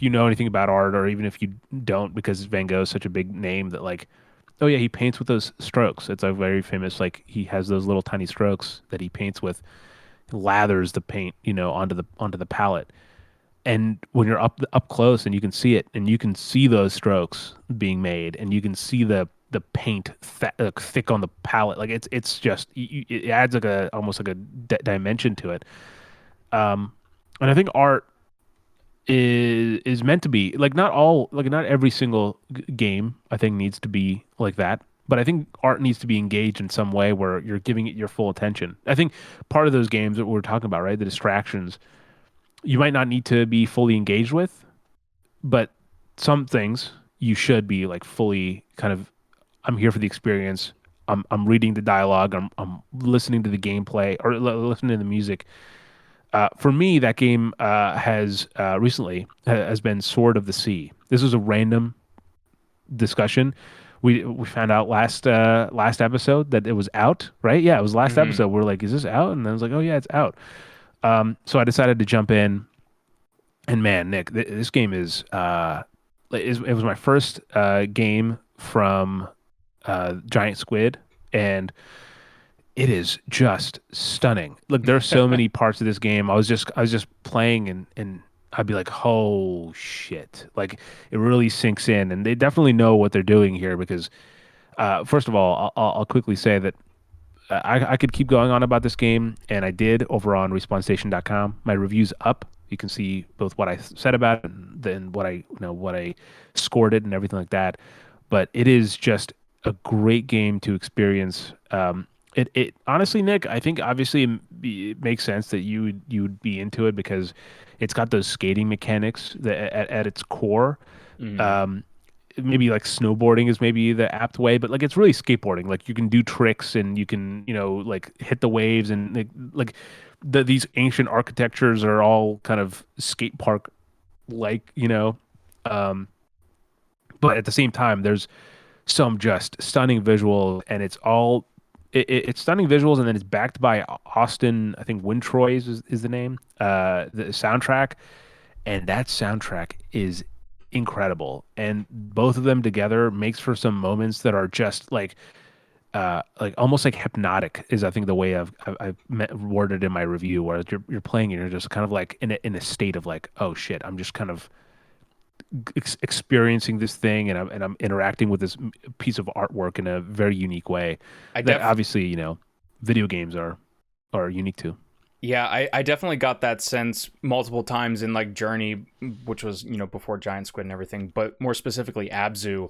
Speaker 1: you know anything about art or even if you don't, because Van Gogh is such a big name that like, oh yeah, he paints with those strokes. It's a very famous, like he has those little tiny strokes that he paints with, lathers the paint, onto the palette. And when you're up close and you can see it, and you can see those strokes being made, and you can see the paint thick on the palette, like it's just it adds like a almost like a dimension to it. Um, and I think art is meant to be like not every single game I think needs to be like that. But I think art needs to be engaged in some way where you're giving it your full attention. I think part of those games that we're talking about, right, the distractions, you might not need to be fully engaged with, but some things you should be like fully kind of, I'm here for the experience. I'm reading the dialogue. I'm listening to the gameplay or listening to the music. For me, that game has recently has been Sword of the Sea. This was a random discussion. We found out last episode that it was out, right? Yeah, it was last
Speaker 2: Hmm.
Speaker 1: episode. We're like, is this out? And then I was like, oh yeah, it's out. So I decided to jump in. And man, Nick, this game it was my first game from Giant Squid, and it is just stunning. Look, there are so many parts of this game. I was just playing and I'd be like, "Oh shit!" Like it really sinks in, and they definitely know what they're doing here because, first of all, I'll quickly say that I could keep going on about this game, and I did over on RespawnStation.com. My review's up. You can see both what I said about it and then what I scored it and everything like that. But it is just a great game to experience. It honestly, Nick, I think obviously it makes sense that you would be into it because it's got those skating mechanics that at its core.
Speaker 2: Mm.
Speaker 1: Um, Maybe like snowboarding is maybe the apt way, but like it's really skateboarding. Like you can do tricks and you can, like hit the waves and these ancient architectures are all kind of skate park like, um, but at the same time, there's some just stunning visuals and it's stunning visuals and then it's backed by Austin, I think Wintroy is the name, the soundtrack, and that soundtrack is incredible, and both of them together makes for some moments that are just like almost like hypnotic is I think the way I've worded in my review, where you're playing and you're just kind of like in a state of like, oh shit, I'm just kind of experiencing this thing, and I'm interacting with this piece of artwork in a very unique way
Speaker 2: I
Speaker 1: that
Speaker 2: def
Speaker 1: obviously video games are unique to.
Speaker 2: Yeah, I definitely got that sense multiple times in like Journey, which was, before Giant Squid and everything, but more specifically Abzu,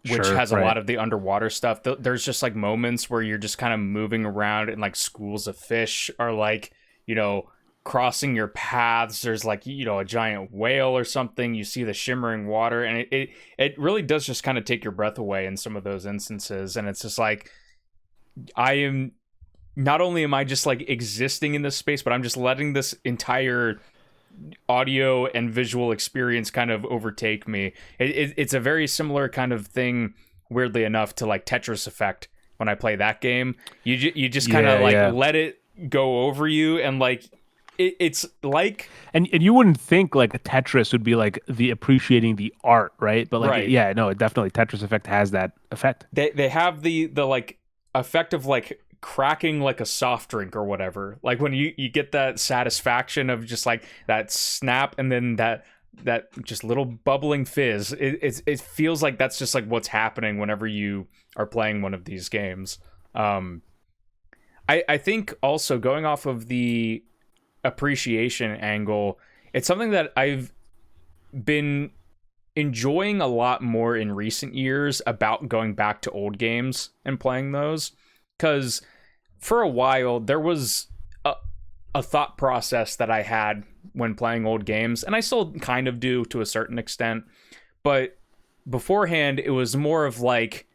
Speaker 2: which
Speaker 1: Sure,
Speaker 2: has a
Speaker 1: right.
Speaker 2: lot of the underwater stuff. There's just like moments where you're just kind of moving around and like schools of fish are like, crossing your paths. There's like, a giant whale or something. You see the shimmering water, and it really does just kind of take your breath away in some of those instances. And it's just like, I am not only am I just like existing in this space, but I'm just letting this entire audio and visual experience kind of overtake me. It's a very similar kind of thing, weirdly enough, to like Tetris Effect. When I play that game, you just kind of
Speaker 1: Yeah,
Speaker 2: like
Speaker 1: yeah.
Speaker 2: let it go over you, and like it's like
Speaker 1: And you wouldn't think like a Tetris would be like the appreciating the art, right? But like
Speaker 2: right.
Speaker 1: yeah, no, it definitely Tetris Effect has that effect.
Speaker 2: They have the like effect of like cracking like a soft drink or whatever, like when you get that satisfaction of just like that snap, and then that just little bubbling fizz. It feels like that's just like what's happening whenever you are playing one of these games. I think also, going off of the appreciation angle, it's something that I've been enjoying a lot more in recent years about going back to old games and playing those. because for a while there was a thought process that I had when playing old games, and I still kind of do to a certain extent, but beforehand it was more of like,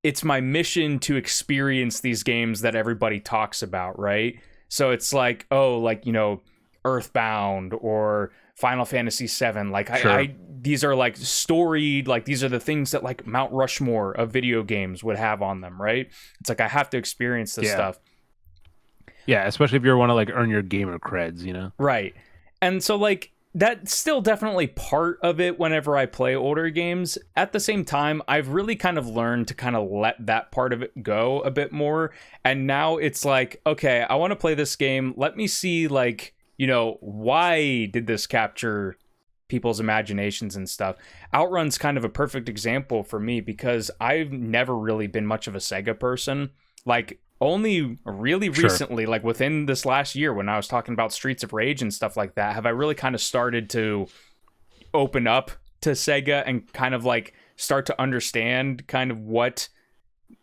Speaker 2: it's my mission to experience these games that everybody talks about, right? So it's like, oh, like, you know, Earthbound or Final Fantasy VII. Like,
Speaker 1: Sure.
Speaker 2: I these are like storied, like these are the things that like Mount Rushmore of video games would have on them, right? It's like I have to experience this stuff.
Speaker 1: Yeah, especially if you want to like earn your gamer creds, you know?
Speaker 2: Right. And so like that's still definitely part of it whenever I play older games. At the same time, I've really kind of learned to kind of let that part of it go a bit more. And now it's like, okay, I want to play this game. Let me see, like, you know, why did this capture people's imaginations and stuff? Outrun's kind of a perfect example for me because I've never really been much of a Sega person. Like, only really recently, like within this last year when I was talking about Streets of Rage and stuff like that, have I really kind of started to open up to Sega and kind of like start to understand kind of what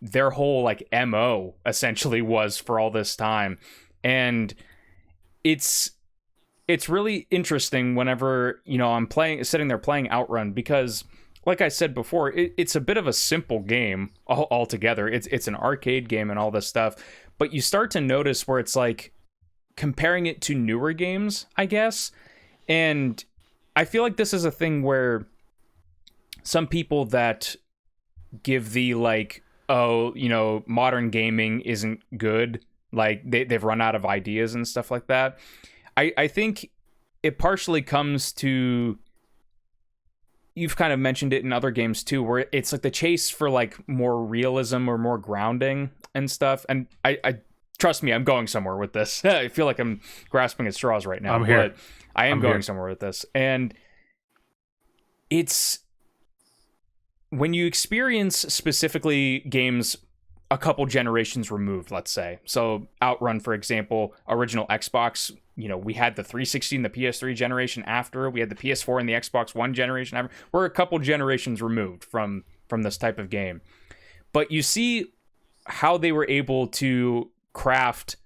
Speaker 2: their whole like MO essentially was for all this time. And it's really interesting whenever, you know, I'm sitting there playing Outrun, because like I said before, it's a bit of a simple game altogether. It's an arcade game and all this stuff, but you start to notice where it's like comparing it to newer games, I guess. And I feel like this is a thing where some people that give the like, oh, you know, modern gaming isn't good, like they've run out of ideas and stuff like that. I think it partially comes to, you've kind of mentioned it in other games too, where it's like the chase for like more realism or more grounding and stuff. And I trust me, I'm going somewhere with this. I feel like I'm grasping at straws right now.
Speaker 1: I'm here.
Speaker 2: But I am going somewhere with this. And it's when you experience specifically games a couple generations removed, let's say. So Outrun, for example, original Xbox, you know, we had the 360 and the PS3 generation after. We had the PS4 and the Xbox One generation after. We're a couple generations removed from this type of game. But you see how they were able to craft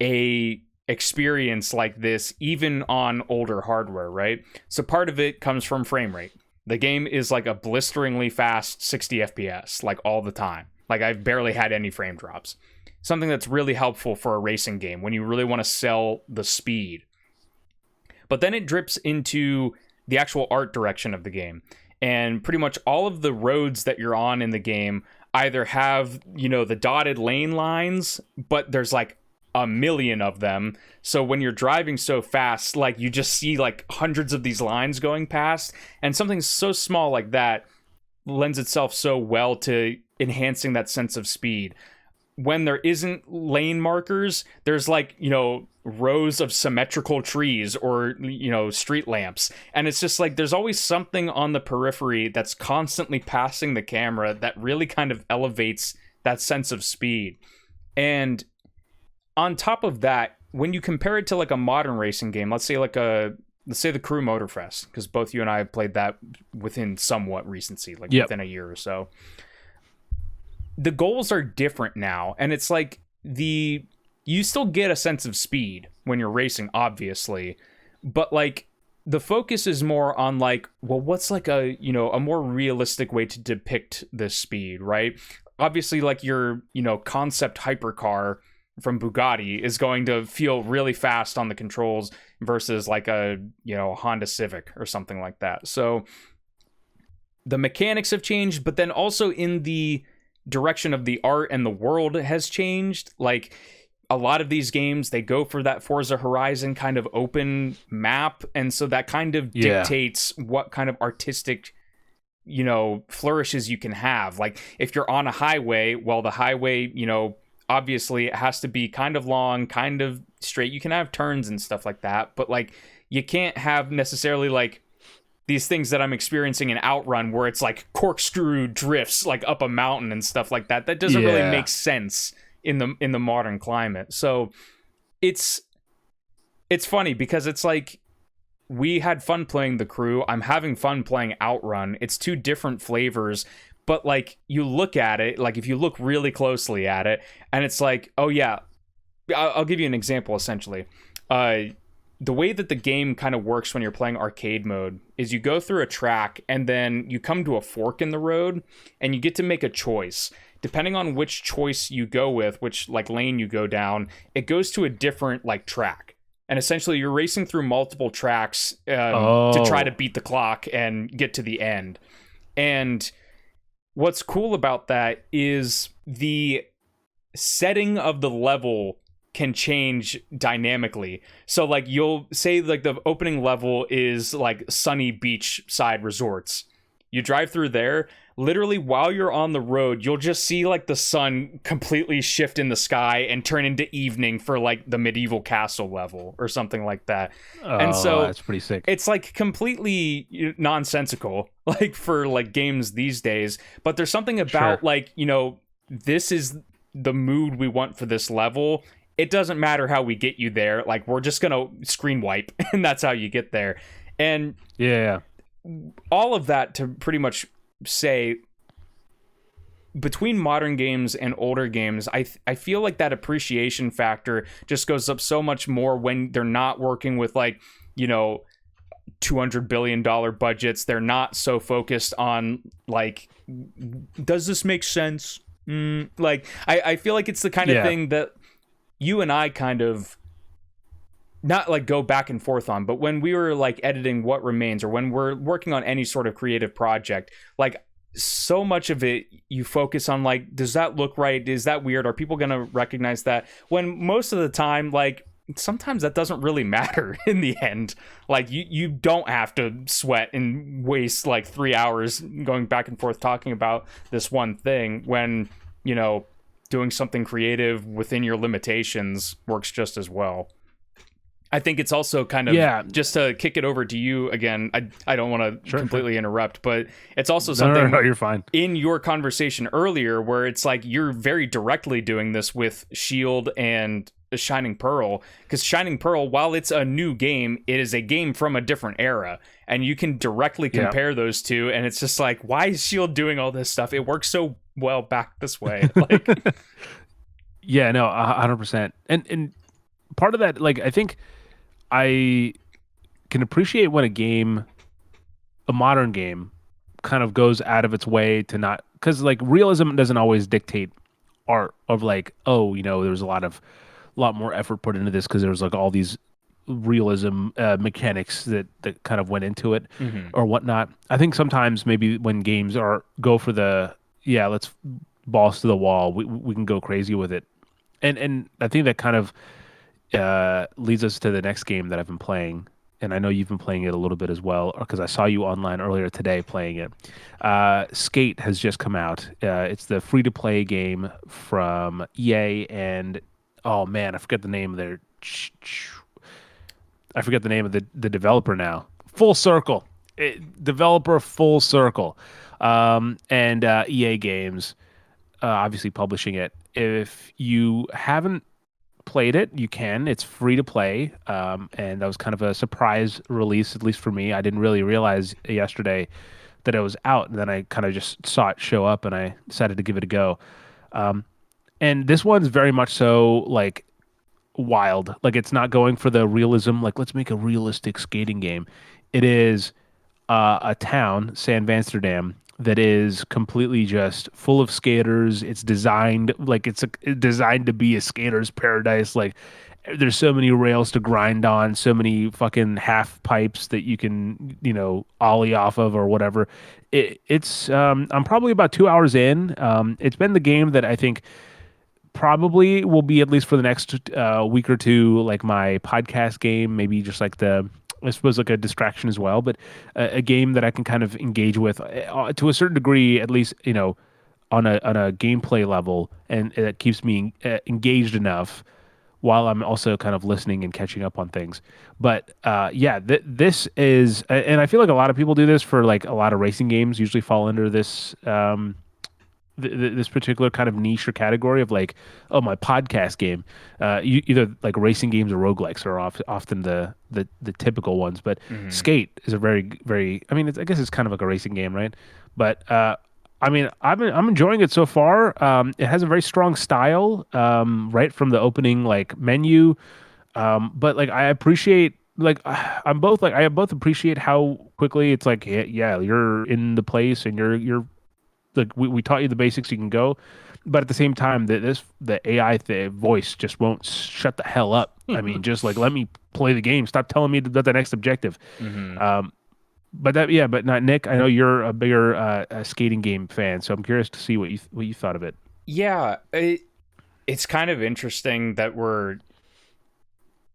Speaker 2: a experience like this even on older hardware, right? So part of it comes from frame rate. The game is like a blisteringly fast 60 FPS, like all the time. Like I've barely had any frame drops. Something that's really helpful for a racing game when you really want to sell the speed. But then it drips into the actual art direction of the game. And pretty much all of the roads that you're on in the game either have, you know, the dotted lane lines, but there's like a million of them. So when you're driving so fast, like you just see like hundreds of these lines going past. And something so small like that lends itself so well to enhancing that sense of speed. When there isn't lane markers, there's like, you know, rows of symmetrical trees or, you know, street lamps. And it's just like there's always something on the periphery that's constantly passing the camera that really kind of elevates that sense of speed. And on top of that, when you compare it to like a modern racing game, let's say the Crew Motorfest, because both you and I have played that within somewhat recency, like within a year or so. The goals are different now, and it's like you still get a sense of speed when you're racing, obviously, but like the focus is more on like, well, what's like a, you know, a more realistic way to depict this speed, right? Obviously, like your, you know, concept hypercar from Bugatti is going to feel really fast on the controls versus like a, you know, Honda Civic or something like that. So the mechanics have changed, but then also in the direction of the art and the world has changed. Like a lot of these games, they go for that Forza Horizon kind of open map, and so that kind of dictates what kind of artistic, you know, flourishes you can have. Like if you're on a highway, well, the highway, you know, obviously it has to be kind of long, kind of straight. You can have turns and stuff like that, but like you can't have necessarily like these things that I'm experiencing in Outrun where it's like corkscrew drifts like up a mountain and stuff like that. That doesn't really make sense in the modern climate. So it's funny because it's like we had fun playing The Crew. I'm having fun playing Outrun. It's two different flavors, but like you look at it, like if you look really closely at it, and it's like, oh yeah, I'll give you an example essentially. The way that the game kind of works when you're playing arcade mode is you go through a track and then you come to a fork in the road and you get to make a choice. Depending on which choice you go with, which like lane you go down, it goes to a different like track. And essentially you're racing through multiple tracks to try to beat the clock and get to the end. And what's cool about that is the setting of the level can change dynamically. So like you'll say like the opening level is like sunny beachside resorts. You drive through there, literally while you're on the road, you'll just see like the sun completely shift in the sky and turn into evening for like the medieval castle level or something like that. And so
Speaker 1: that's pretty sick.
Speaker 2: It's like completely nonsensical like for like games these days, but there's something about like, you know, this is the mood we want for this level. It doesn't matter how we get you there. Like we're just going to screen wipe and that's how you get there. And all of that to pretty much say between modern games and older games, I feel like that appreciation factor just goes up so much more when they're not working with like, you know, $200 billion budgets. They're not so focused on like, does this make sense? Like, I feel like it's the kind of thing that you and I kind of not like go back and forth on, but when we were like editing What Remains or when we're working on any sort of creative project, like so much of it, you focus on like, does that look right? Is that weird? Are people going to recognize that? When most of the time, like sometimes that doesn't really matter in the end. Like you don't have to sweat and waste like 3 hours going back and forth talking about this one thing when, you know, doing something creative within your limitations works just as well. I think it's also kind of just to kick it over to you again. I don't want to completely interrupt, but it's also something
Speaker 1: no, you're fine.
Speaker 2: In your conversation earlier where it's like you're very directly doing this with Shield and Shining Pearl, because Shining Pearl, while it's a new game, it is a game from a different era, and you can directly compare those two, and it's just like, why is Shield doing all this stuff? It works so well back this way. Like,
Speaker 1: yeah, no, 100%. And part of that, like, I think I can appreciate when a modern game, kind of goes out of its way to not, because like realism doesn't always dictate art of like, oh, you know, there's a lot more effort put into this because there was like all these realism mechanics that kind of went into it or whatnot. I think sometimes maybe when games go for the let's balls to the wall, we can go crazy with it, and I think that kind of leads us to the next game that I've been playing, and I know you've been playing it a little bit as well because I saw you online earlier today playing it. Skate has just come out. It's the free-to-play game from EA, and oh man, I forget the name of the developer now. Full Circle. Developer Full Circle. And EA Games, obviously publishing it. If you haven't played it, you can. It's free to play, and that was kind of a surprise release, at least for me. I didn't really realize yesterday that it was out, and then I kind of just saw it show up, and I decided to give it a go. And this one's very much so like wild. Like it's not going for the realism, like let's make a realistic skating game. It is a town, San Vansterdam, that is completely just full of skaters. It's designed like it's designed to be a skater's paradise. Like there's so many rails to grind on, so many fucking half pipes that you can, you know, ollie off of or whatever. It's I'm probably about 2 hours in. It's been the game that I think probably will be, at least for the next week or two, like my podcast game, maybe just like I suppose like a distraction as well, but a game that I can kind of engage with to a certain degree, at least, you know, on a gameplay level, and it keeps me engaged enough while I'm also kind of listening and catching up on things. But this is, and I feel like a lot of people do this for like a lot of racing games, usually fall under this this particular kind of niche or category of like, oh, my podcast game. Either like racing games or roguelikes are often the typical ones, but Skate is a very, very, I mean, I guess it's kind of like a racing game, right? But I mean, I'm enjoying it so far. It has a very strong style, right from the opening like menu. But like I appreciate like I'm both like I both appreciate how quickly it's like yeah, you're in the place and you're like we taught you the basics, you can go. But at the same time, the AI voice just won't shut the hell up. I mean, just like let me play the game. Stop telling me that the next objective.
Speaker 2: Hmm.
Speaker 1: Um, but that yeah, but not Nick. I know you're a bigger skating game fan, so I'm curious to see what you thought of it.
Speaker 2: Yeah, it's kind of interesting that we're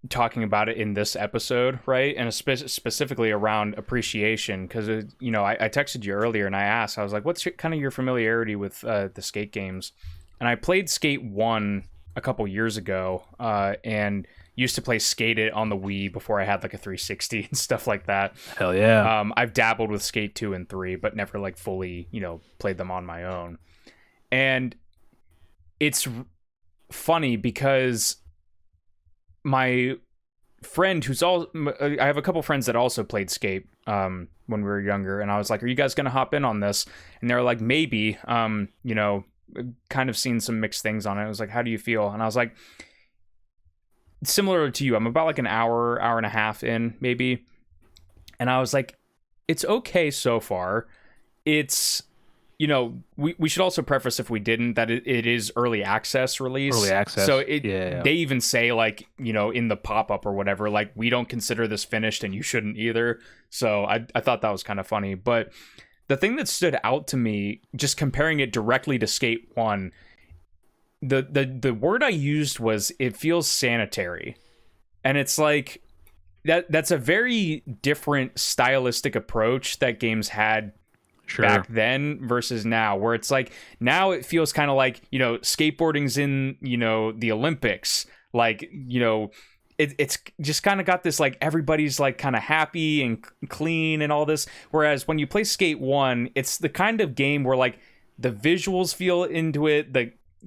Speaker 2: talking about it in this episode, right? And specifically around appreciation, because I texted you earlier and I asked, I was like, "What's kind of your familiarity with the skate games?" And I played Skate 1 a couple years ago, and used to play Skate It on the Wii before I had like a 360 and stuff like that.
Speaker 1: Hell yeah.
Speaker 2: I've dabbled with Skate 2 and 3, but never like fully, played them on my own. And it's funny because my friend I have a couple friends that also played Skate when we were younger, and I was like, "Are you guys gonna hop in on this?" And they're like, "Maybe." Kind of seen some mixed things on it. I was like, "How do you feel?" And I was like, similar to you, I'm about like an hour and a half in maybe, and I was like, "It's okay so far." It's we should also preface, if we didn't, that it is early access release.
Speaker 1: Early access.
Speaker 2: So
Speaker 1: Yeah.
Speaker 2: they even say like, in the pop-up or whatever, like, we don't consider this finished and you shouldn't either. So I thought that was kind of funny. But the thing that stood out to me, just comparing it directly to Skate 1, the word I used was, it feels sanitary. And it's like that's a very different stylistic approach that games had back then versus now, where it's like, now it feels kind of like, skateboarding's in, the Olympics, like, it's just kind of got this, like, everybody's like kind of happy and clean and all this, whereas when you play Skate 1, it's the kind of game where like the visuals feel into it,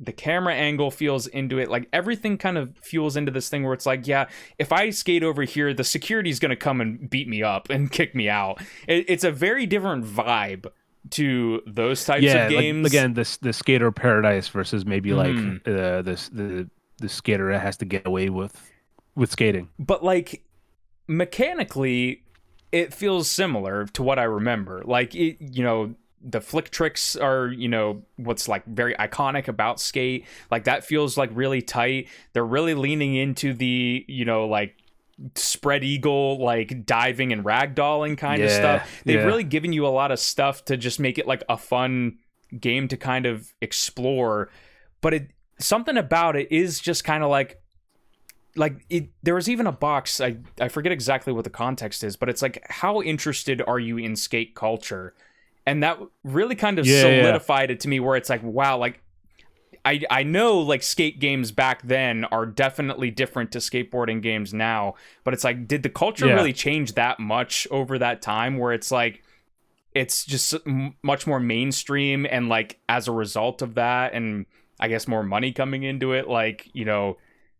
Speaker 2: the camera angle feels into it, like everything kind of fuels into this thing where it's like, yeah, if I skate over here, the security's gonna come and beat me up and kick me out. It's a very different vibe to those types of games.
Speaker 1: Like, again, the skater paradise versus maybe like the skater that has to get away with skating.
Speaker 2: But like mechanically, it feels similar to what I remember. Like the flick tricks are, what's like very iconic about Skate. Like that feels like really tight. They're really leaning into the, like spread eagle, like diving and ragdolling kind of stuff. They've really given you a lot of stuff to just make it like a fun game to kind of explore. But something about it is just kind of like there was even a box, I forget exactly what the context is, but it's like, how interested are you in skate culture? And that really kind of solidified it to me, where it's like, wow, like I know like skate games back then are definitely different to skateboarding games now, but it's like, did the culture really change that much over that time, where it's like, it's just much more mainstream, and like as a result of that, and I guess more money coming into it, like,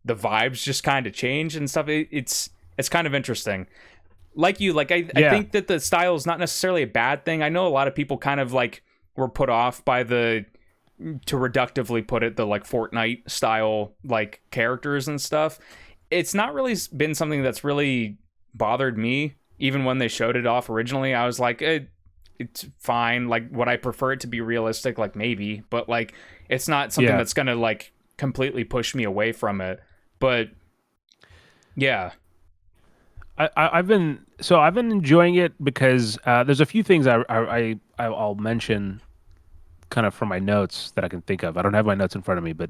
Speaker 2: the vibes just kind of change and stuff. It's kind of interesting. Like you, like I think that the style is not necessarily a bad thing. I know a lot of people kind of like were put off by to reductively put it, the like Fortnite style like characters and stuff. It's not really been something that's really bothered me. Even when they showed it off originally, I was like, it's fine. Like, would I prefer it to be realistic? Like, maybe, but like, it's not something that's gonna like completely push me away from it. But yeah.
Speaker 1: I've been enjoying it because there's a few things I'll mention kind of from my notes that I can think of. I don't have my notes in front of me, but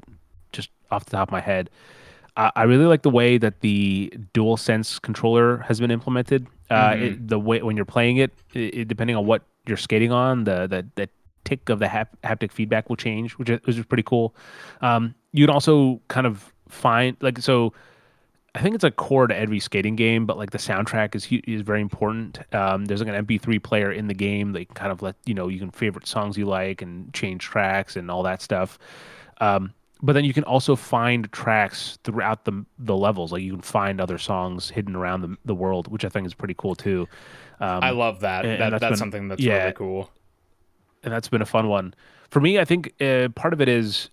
Speaker 1: just off the top of my head, I really like the way that the dual sense controller has been implemented. The way when you're playing it, depending on what you're skating on, the tick of the haptic feedback will change, which is pretty cool. You can also kind of find so. I think it's a core to every skating game, but like the soundtrack is very important. There's like an MP3 player in the game that you can kind of you can favorite songs you like and change tracks and all that stuff. But then you can also find tracks throughout the levels. Like you can find other songs hidden around the world, which I think is pretty cool too.
Speaker 2: I love that. That's something that's really cool.
Speaker 1: and that's been a fun one for me. I think part of it is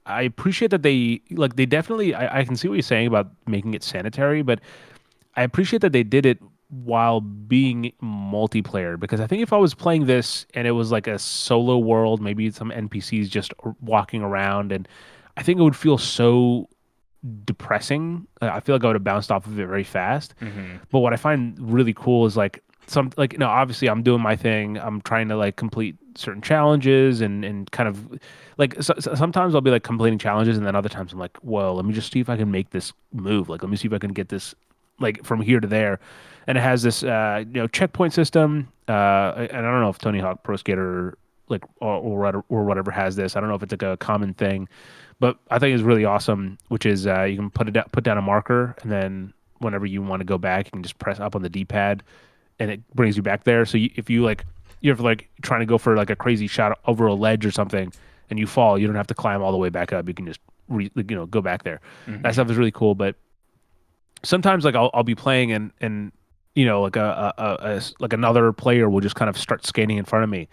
Speaker 1: I appreciate that they definitely I can see what you're saying about making it sanitary, but I appreciate that they did it while being multiplayer because I think if I was playing this and it was like a solo world, maybe some NPCs just walking around, and I think it would feel so depressing. I feel like I would have bounced off of it very fast.
Speaker 2: Hmm.
Speaker 1: But what I find really cool is like obviously I'm doing my thing. I'm trying to like complete certain challenges and kind of like sometimes I'll be like completing challenges and then other times I'm like, well, let me just see if I can make this move. Like let me see if I can get this like from here to there. And it has this checkpoint system. And I don't know if Tony Hawk Pro Skater like or whatever has this. I don't know if it's like a common thing, but I think it's really awesome. Which is you can put down a marker, and then whenever you want to go back, you can just press up on the D-pad, and it brings you back there. So if you like you're like trying to go for like a crazy shot over a ledge or something, and you fall, you don't have to climb all the way back up. You can just go back there. That
Speaker 2: Hmm.
Speaker 1: stuff is really cool. But sometimes like I'll be playing and like like another player will just kind of start skating in front of me,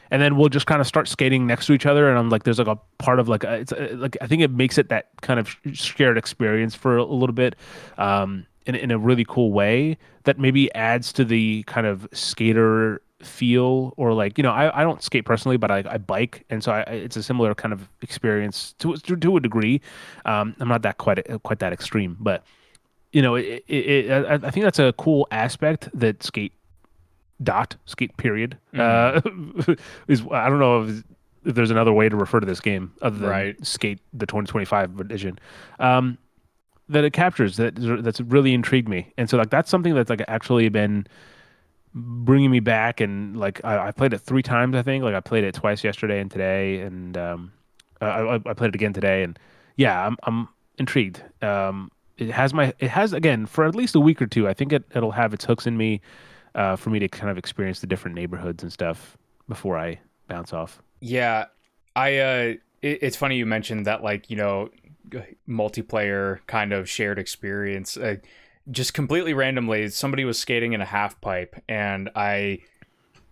Speaker 1: and then we'll just kind of start skating next to each other, and I'm like there's like a part of like like I think it makes it that kind of shared experience for a little bit, in a really cool way that maybe adds to the kind of skater feel. Or like I don't skate personally, but I bike, and so it's a similar kind of experience to a degree. I'm not that quite that extreme, but I think that's a cool aspect that skate period
Speaker 2: Hmm.
Speaker 1: is. I don't know if there's another way to refer to this game other than
Speaker 2: Right.
Speaker 1: skate the 2025 edition, um, that it captures that's really intrigued me. And so like that's something that's like actually been bringing me back. And like I played it 3 times, I think. Like I played it twice yesterday and today, and I played it again today. And yeah, I'm intrigued. It has again for at least a week or two. I think it'll have its hooks in me, for me to kind of experience the different neighborhoods and stuff before I bounce off.
Speaker 2: Yeah, it's funny you mentioned that, like, multiplayer kind of shared experience. Just completely randomly, somebody was skating in a half pipe, and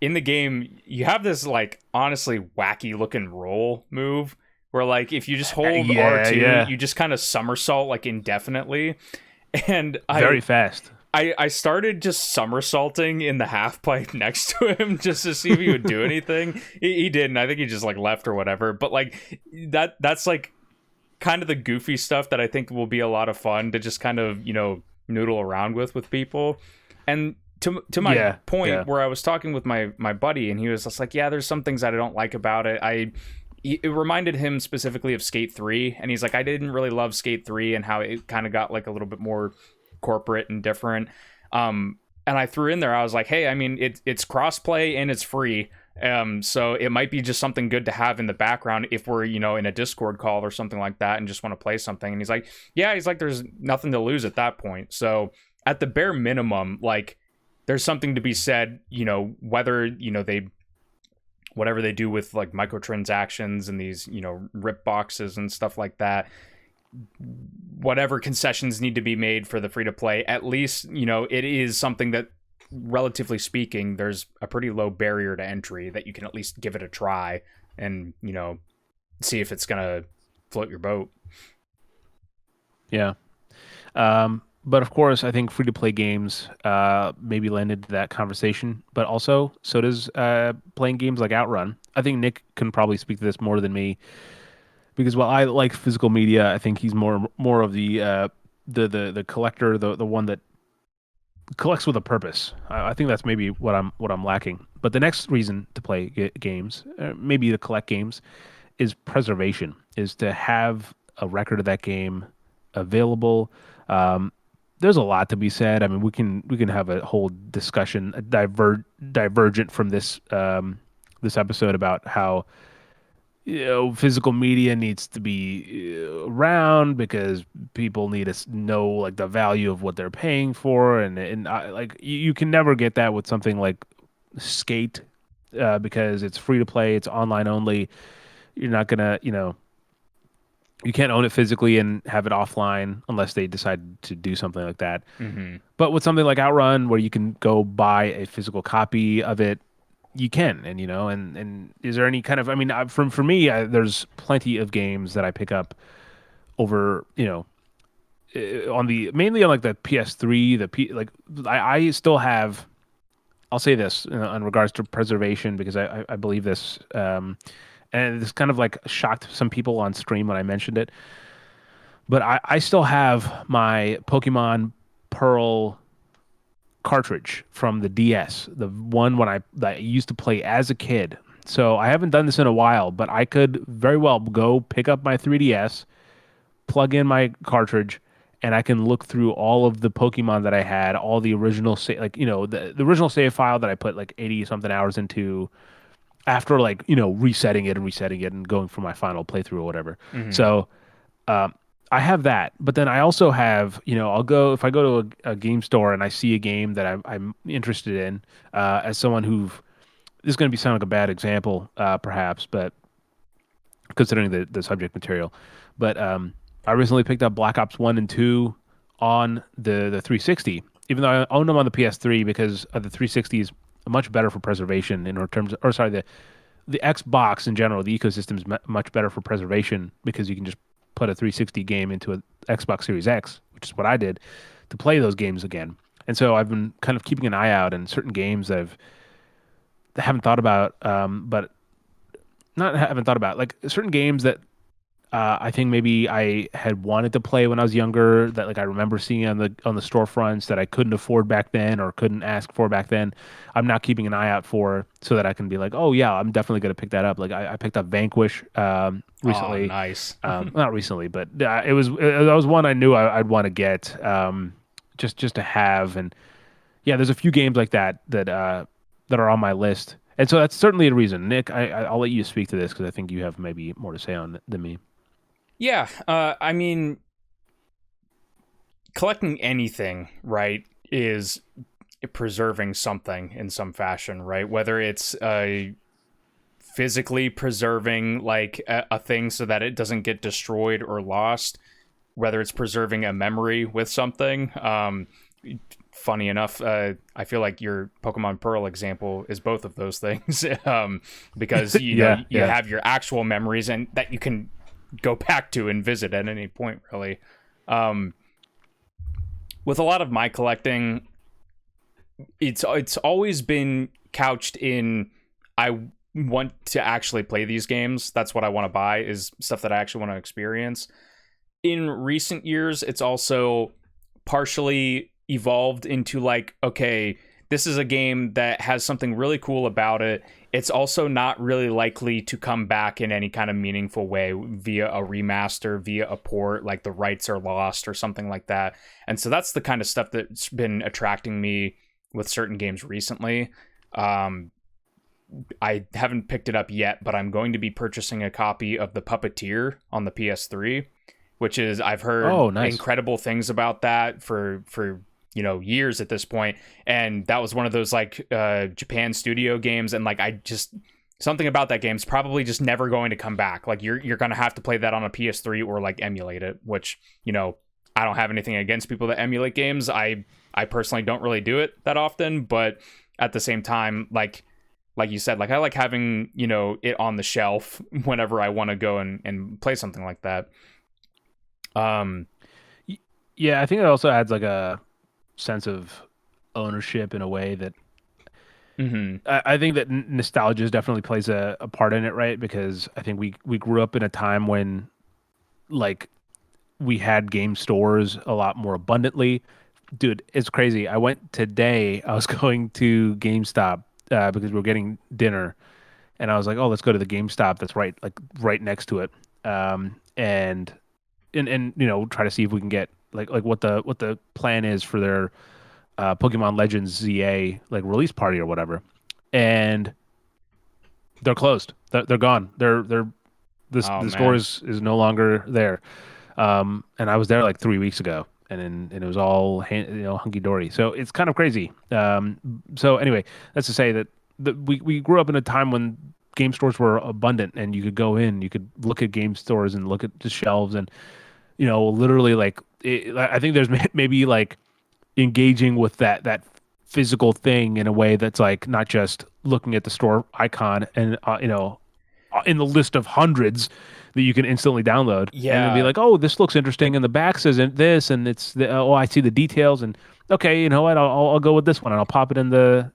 Speaker 2: in the game, you have this like honestly wacky looking roll move where, like, if you just hold
Speaker 1: Yeah,
Speaker 2: R2,
Speaker 1: yeah,
Speaker 2: you just kind of somersault like indefinitely. And
Speaker 1: very fast.
Speaker 2: I started just somersaulting in the half pipe next to him just to see if he would do anything. He didn't. I think he just like left or whatever. But like that's like kind of the goofy stuff that I think will be a lot of fun to just kind of noodle around with people. And to my
Speaker 1: Yeah,
Speaker 2: point,
Speaker 1: yeah.
Speaker 2: where I was talking with my buddy, and he was just like, yeah, there's some things that I don't like about it. It reminded him specifically of Skate 3, and he's like, I didn't really love Skate 3 and how it kind of got like a little bit more corporate and different. And I threw in there, I was like, hey, I mean, it's crossplay and it's free. So it might be just something good to have in the background if we're, in a Discord call or something like that and just want to play something. And he's like, yeah, there's nothing to lose at that point. So at the bare minimum, like, there's something to be said, whether, they whatever they do with like microtransactions and these, rip boxes and stuff like that, whatever concessions need to be made for the free to play, at least, it is something that, relatively speaking, there's a pretty low barrier to entry that you can at least give it a try and, see if it's going to float your boat.
Speaker 1: Yeah. But of course, I think free to play games maybe lend into that conversation, but also so does playing games like Outrun. I think Nick can probably speak to this more than me because while I like physical media, I think he's more of the collector, the one that collects with a purpose. I think that's maybe what I'm lacking. But the next reason to play games, maybe to collect games, is preservation. Is to have a record of that game available. Um, there's a lot to be said. I mean, we can have a whole discussion, divergent from this episode about how physical media needs to be around because people need to know like the value of what they're paying for, and like you can never get that with something like Skate, because it's free to play, it's online only. You're not gonna, you can't own it physically and have it offline unless they decide to do something like that.
Speaker 2: Mm-hmm.
Speaker 1: But with something like Outrun, where you can go buy a physical copy of it, you can, and and is there any kind of, I mean, for me, there's plenty of games that I pick up over, on the mainly on like the PS3, like I still have. I'll say this in regards to preservation because I believe this, and this kind of like shocked some people on stream when I mentioned it. But I still have my Pokemon Pearl cartridge from the DS, the one that I used to play as a kid. So I haven't done this in a while, but I could very well go pick up my 3DS, plug in my cartridge, and I can look through all of the Pokemon that I had, all the original like the original save file that I put like 80 something hours into after like resetting it and going for my final playthrough or whatever.
Speaker 2: Hmm.
Speaker 1: So um, I have that, but then I also have, I'll go if I go to a game store and I see a game that I'm interested in, as someone this is going to be sound like a bad example, perhaps, but considering the subject material, but I recently picked up Black Ops 1 and 2 on the 360, even though I own them on the PS3 because the 360 is much better for preservation in terms of, or sorry, the Xbox in general, the ecosystem is much better for preservation because you can just put a 360 game into an Xbox Series X, which is what I did to play those games again. And so I've been kind of keeping an eye out in certain games that I haven't thought about, but not haven't thought about like certain games that I think maybe I had wanted to play when I was younger that like I remember seeing on the storefronts that I couldn't afford back then or couldn't ask for back then. I'm now keeping an eye out for so that I can be like, oh yeah, I'm definitely gonna pick that up. Like I picked up Vanquish
Speaker 2: Oh,
Speaker 1: recently,
Speaker 2: nice.
Speaker 1: not recently, but that was one I knew I'd want to get, just to have. And yeah, there's a few games like that are on my list. And so that's certainly a reason. Nick, I'll let you speak to this because I think you have maybe more to say on it than me.
Speaker 2: Yeah, I mean, collecting anything, right, is preserving something in some fashion, right? Whether it's physically preserving like a thing so that it doesn't get destroyed or lost, whether it's preserving a memory with something. Funny enough, I feel like your Pokemon Pearl example is both of those things, because
Speaker 1: Yeah,
Speaker 2: you
Speaker 1: yeah.
Speaker 2: have your actual memories and that you can go back to and visit at any point, really. Um, with a lot of my collecting, it's always been couched in I want to actually play these games. That's what I want to buy is stuff that I actually want to experience. In recent years, it's also partially evolved into like, okay, this is a game that has something really cool about it. It's also not really likely to come back in any kind of meaningful way via a remaster, via a port, like the rights are lost or something like that. And so that's the kind of stuff that's been attracting me with certain games recently. Um, I haven't picked it up yet, but I'm going to be purchasing a copy of The Puppeteer on the PS3, which is I've heard
Speaker 1: Oh, nice.
Speaker 2: incredible things about that for years at this point, and that was one of those like Japan studio games, and like I just something about that game is probably just never going to come back. Like you're gonna have to play that on a PS3 or like emulate it, which I don't have anything against people that emulate games. I personally don't really do it that often, but at the same time, like you said, like I like having it on the shelf whenever I want to go and play something like that. Um,
Speaker 1: Yeah, I think it also adds like a sense of ownership in a way that
Speaker 2: mhm.
Speaker 1: I think that nostalgia definitely plays a part in it, right? Because I think we grew up in a time when like we had game stores a lot more abundantly. Dude, it's crazy. I went today. I was going to GameStop because we were getting dinner, and I was like, "Oh, let's go to the GameStop that's right next to it." And try to see if we can get like what the plan is for their Pokemon Legends ZA like release party or whatever. And they're closed. They're gone.
Speaker 2: Oh
Speaker 1: The store
Speaker 2: man.
Speaker 1: is no longer there. And I was there like 3 weeks ago, and it was all hunky dory. So it's kind of crazy. So anyway, that's to say that we grew up in a time when game stores were abundant, and you could go in, you could look at game stores and look at the shelves, and literally like I think there's maybe like engaging with that physical thing in a way that's like not just looking at the store icon and in the list of hundreds that you can instantly download and then be
Speaker 2: Yeah,
Speaker 1: like, oh, this looks interesting, and the back says this, and it's oh, I see the details, and okay, you know what, I'll go with this one, and I'll pop it in the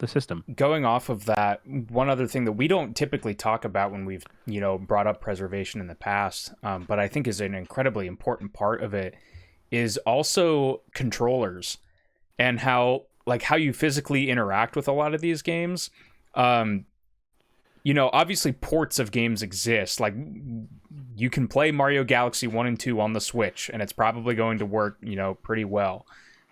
Speaker 1: system.
Speaker 2: going off of that, one other thing that we don't typically talk about when we've brought up preservation in the past, but I think is an incredibly important part of it, is also controllers and how you physically interact with a lot of these games. Um, obviously ports of games exist. Like you can play Mario Galaxy 1 and 2 on the Switch and it's probably going to work, pretty well.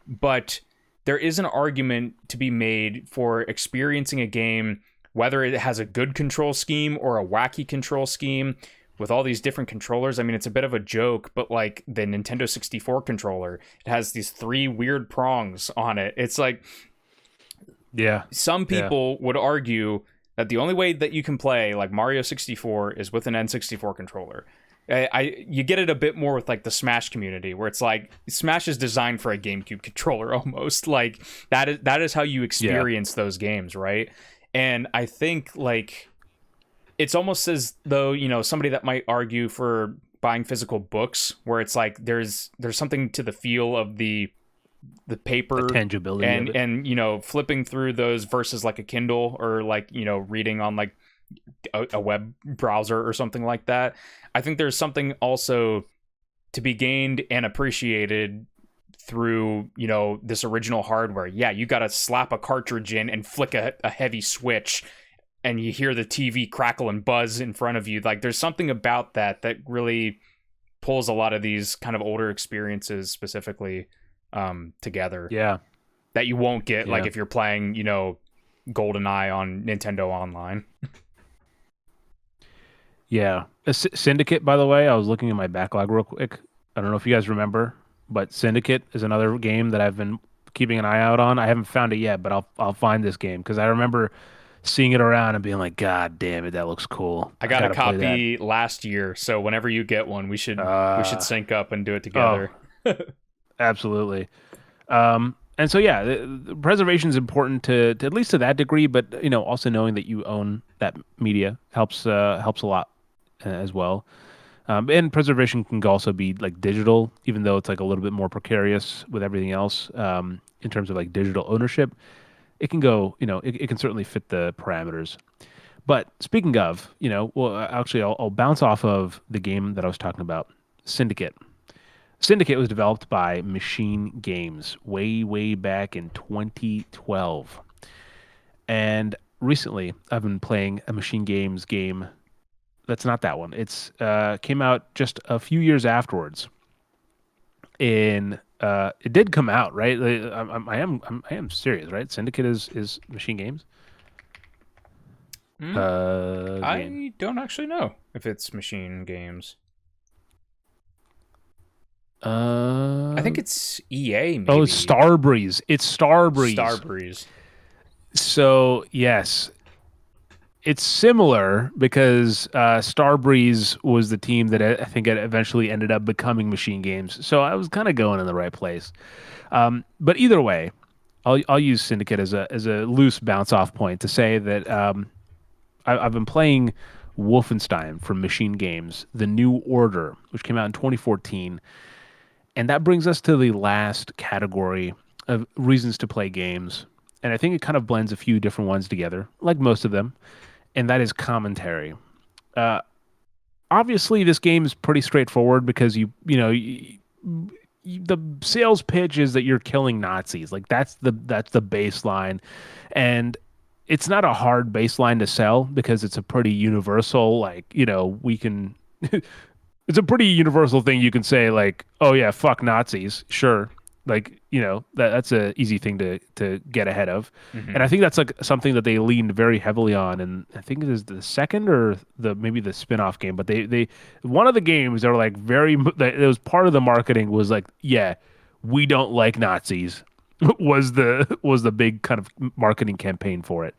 Speaker 2: But there is an argument to be made for experiencing a game, whether it has a good control scheme or a wacky control scheme with all these different controllers. I mean, it's a bit of a joke, but like the Nintendo 64 controller, it has these 3 weird prongs on it. It's like,
Speaker 1: Yeah.
Speaker 2: some people would argue that the only way that you can play like Mario 64 is with an N64 controller. You get it a bit more with like the Smash community, where it's like Smash is designed for a GameCube controller almost. Like that is how you experience those games, right? And I think like it's almost as though, somebody that might argue for buying physical books, where it's like there's something to the feel of the paper,
Speaker 1: The tangibility
Speaker 2: and
Speaker 1: of it.
Speaker 2: and flipping through those versus like a Kindle, or like reading on like a web browser or something like that. I think there's something also to be gained and appreciated through this original hardware. Yeah, you got to slap a cartridge in and flick a heavy switch and you hear the TV crackle and buzz in front of you. Like there's something about that really pulls a lot of these kind of older experiences specifically together,
Speaker 1: Yeah.
Speaker 2: that you won't get like
Speaker 1: Yeah.
Speaker 2: if you're playing GoldenEye on Nintendo Online.
Speaker 1: Yeah. Syndicate, by the way, I was looking at my backlog real quick. I don't know if you guys remember, but Syndicate is another game that I've been keeping an eye out on. I haven't found it yet, but I'll find this game because I remember seeing it around and being like, God damn it, that looks cool.
Speaker 2: I
Speaker 1: I
Speaker 2: got a
Speaker 1: gotta play that.
Speaker 2: copy last year, so whenever you get one, we should
Speaker 1: Uh,
Speaker 2: sync up and do it
Speaker 1: oh,
Speaker 2: together.
Speaker 1: absolutely. And so yeah, the preservation is important to at least to that degree, but also knowing that you own that media helps a lot as well. And preservation can also be like digital, even though it's like a little bit more precarious with everything else in terms of like digital ownership. It can go, it can certainly fit the parameters. But speaking of, well, actually, I'll bounce off of the game that I was talking about, Syndicate. Syndicate was developed by Machine Games way, way back in 2012. And recently, I've been playing a Machine Games game that's not that one. It's came out just a few years afterwards. In it did come out, right? I am serious, right? Syndicate is Machine Games
Speaker 2: Hmm?
Speaker 1: game.
Speaker 2: I don't actually know if it's Machine Games. I think it's EA,
Speaker 1: Oh,
Speaker 2: maybe.
Speaker 1: it's Starbreeze. It's Starbreeze.
Speaker 2: Starbreeze.
Speaker 1: So yes, it's similar because Starbreeze was the team that I think it eventually ended up becoming Machine Games. So I was kind of going in the right place. But either way, I'll use Syndicate as a loose bounce off point to say that I've been playing Wolfenstein from Machine Games, The New Order, which came out in 2014. And that brings us to the last category of reasons to play games. And I think it kind of blends a few different ones together, like most of them, and that is commentary. Uh, Obviously, this game is pretty straightforward because the sales pitch is that you're killing Nazis. Like that's the baseline, and it's not a hard baseline to sell because it's a pretty universal. Like we can. It's a pretty universal thing you can say like, oh yeah, fuck Nazis, sure. Like that's a easy thing to get ahead of, and I
Speaker 2: Hmm.
Speaker 1: think that's like something that they leaned very heavily on. And I think it is the second or maybe the spin-off game, but they one of the games that were like that it was part of the marketing was like, yeah, we don't like Nazis was the big kind of marketing campaign for it.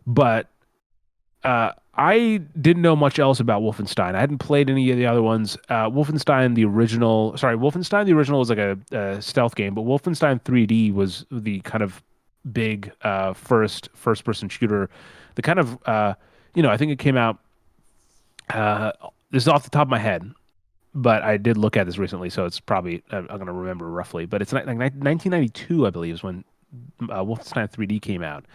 Speaker 1: But I didn't know much else about Wolfenstein. I hadn't played any of the other ones. Wolfenstein the original was like a stealth game, but Wolfenstein 3D was the kind of big first person shooter. The kind of I think it came out. This is off the top of my head, but I did look at this recently, so it's probably I'm going to remember roughly. But it's like 1992, I believe, is when Wolfenstein 3D came out.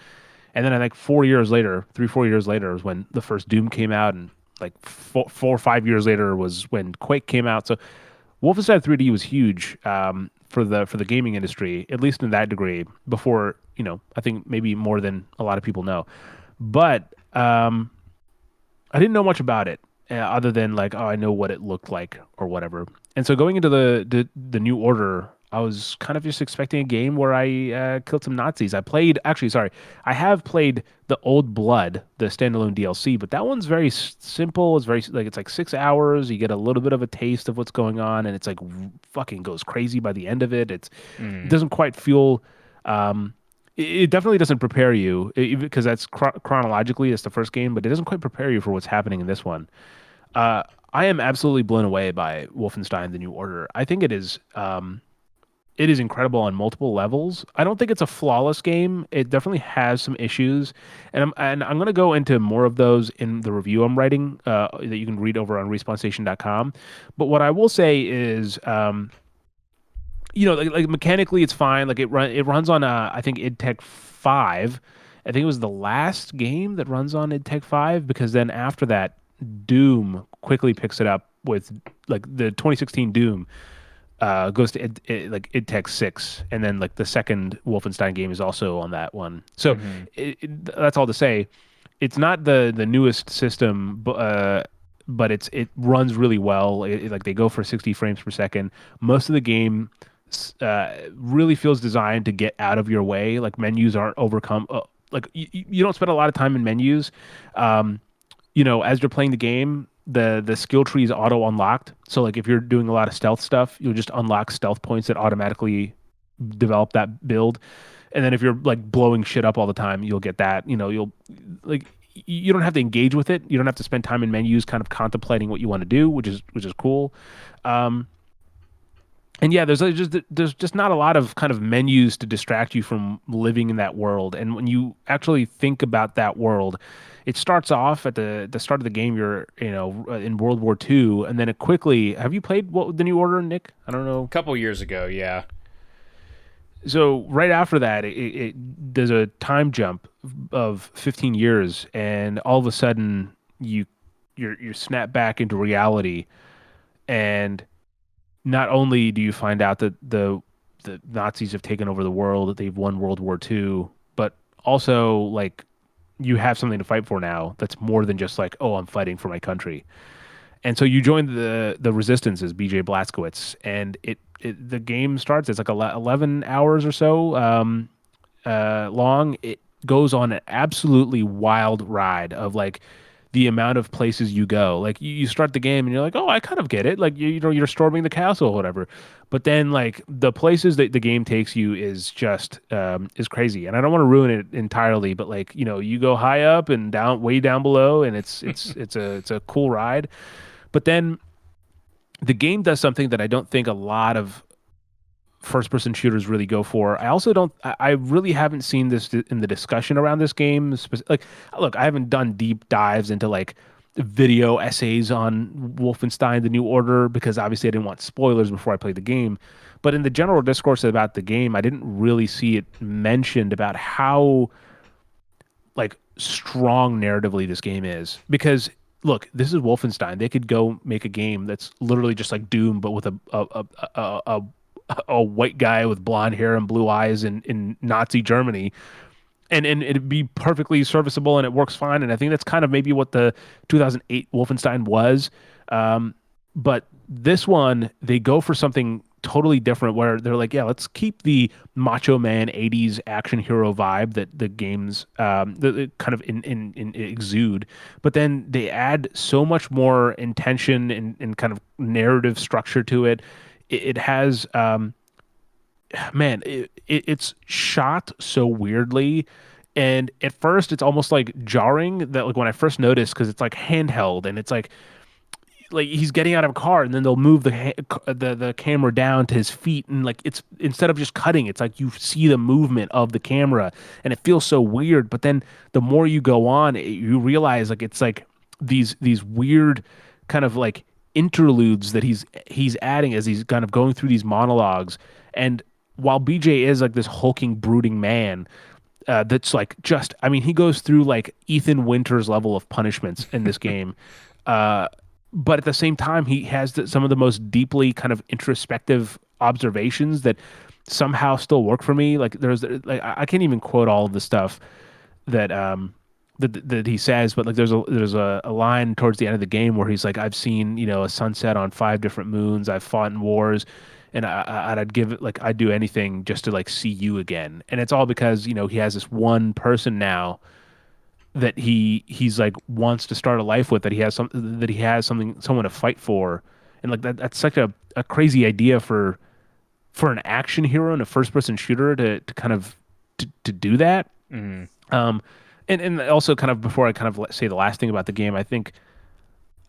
Speaker 1: And then I think 4 years later, 3, 4 years later, was when the first Doom came out, and like 4 or 5 years later was when Quake came out. So Wolfenstein 3D was huge for the gaming industry, at least in that degree. Before I think maybe more than a lot of people know. But I didn't know much about it other than like, oh, I know what it looked like or whatever. And so going into the New Order, I was kind of just expecting a game where I killed some Nazis. I have played the Old Blood, the standalone DLC, but that one's very simple. It's very like it's like 6 hours. You get a little bit of a taste of what's going on, and it's like fucking goes crazy by the end of it. It
Speaker 2: Mm.
Speaker 1: doesn't quite feel. It definitely doesn't prepare you because that's chronologically it's the first game, but it doesn't quite prepare you for what's happening in this one. Uh, I am absolutely blown away by Wolfenstein: The New Order. I think it is incredible on multiple levels. I don't think it's a flawless game. It definitely has some issues, and I'm going to go into more of those in the review I'm writing that you can read over on respawnstation.com. But what I will say is, like mechanically it's fine. Like it runs on I think id Tech 5. I think it was the last game that runs on id Tech 5 because then after that Doom quickly picks it up with like the 2016 Doom goes to like id Tech 6, and then like the second Wolfenstein game is also on that one. So
Speaker 2: Hmm.
Speaker 1: that's all to say. It's not the newest system, but it runs really well. Like they go for 60 frames per second. Most of the game really feels designed to get out of your way. Like menus aren't overcome. Like you don't spend a lot of time in menus. Um, as you're playing the game, the skill tree is auto unlocked. So like if you're doing a lot of stealth stuff, you'll just unlock stealth points that automatically develop that build. And then if you're like blowing shit up all the time, you'll get that. You'll like you don't have to engage with it. You don't have to spend time in menus kind of contemplating what you want to do, which is cool. Um, and yeah, there's just not a lot of kind of menus to distract you from living in that world. And when you actually think about that world, it starts off at the start of the game. You're in World War II, and then it quickly. Have you played the New Order, Nick? I don't know.
Speaker 2: Couple years ago, yeah.
Speaker 1: So right after that, there's a time jump of 15 years, and all of a sudden you're snapped back into reality, and not only do you find out that the Nazis have taken over the world, that they've won World War II, but also like you have something to fight for now that's more than just like, oh, I'm fighting for my country. And so you join the resistance as BJ Blazkowicz, and the game starts. It's like 11 hours or so long. It goes on an absolutely wild ride of like the amount of places you go. Like you start the game and you're like, oh, I kind of get it. Like you're storming the castle or whatever. But then like the places that the game takes you is just is crazy. And I don't want to ruin it entirely, but like you go high up and down way down below, and it's a cool ride. But then the game does something that I don't think a lot of first person shooters really go for. I also don't I really haven't seen this in the discussion around this game. Like look, I haven't done deep dives into like video essays on Wolfenstein: The New Order because obviously I didn't want spoilers before I played the game. But in the general discourse about the game, I didn't really see it mentioned about how like strong narratively this game is because look, this is Wolfenstein. They could go make a game that's literally just like Doom, but with a white guy with blonde hair and blue eyes in Nazi Germany, and it'd be perfectly serviceable and it works fine. And I think that's kind of maybe what the 2008 Wolfenstein was. Um, but this one, they go for something totally different where they're like, yeah, let's keep the Macho Man 80s action hero vibe that the games kind of in exude, but then they add so much more intention and kind of narrative structure to it. It has man, it's shot so weirdly. And at first, it's almost like jarring that like when I first noticed because it's like handheld and it's like he's getting out of a car and then they'll move the camera down to his feet and like it's instead of just cutting it's like you see the movement of the camera and it feels so weird, but then the more you go on you realize like it's like these weird kind of like interludes that he's adding as he's kind of going through these monologues. And while BJ is like this hulking brooding man, that's like just I mean he goes through like Ethan Winters level of punishments in this game. uh but at the same time he has some of the most deeply kind of introspective observations that somehow still work for me. Like there's like I can't even quote all of the stuff that that he says, but like there's a line towards the end of the game where he's like, I've seen, you know, a sunset on 5 different moons, I've fought in wars, and I'd give it like I'd do anything just to like see you again. And it's all because, you know, he has this one person now that he's like wants to start a life with, that he has something someone to fight for. And like that's such a crazy idea for an action hero and a first person shooter to kind of to do that.
Speaker 2: Mm.
Speaker 1: um and also kind of before I kind of say the last thing about the game, I think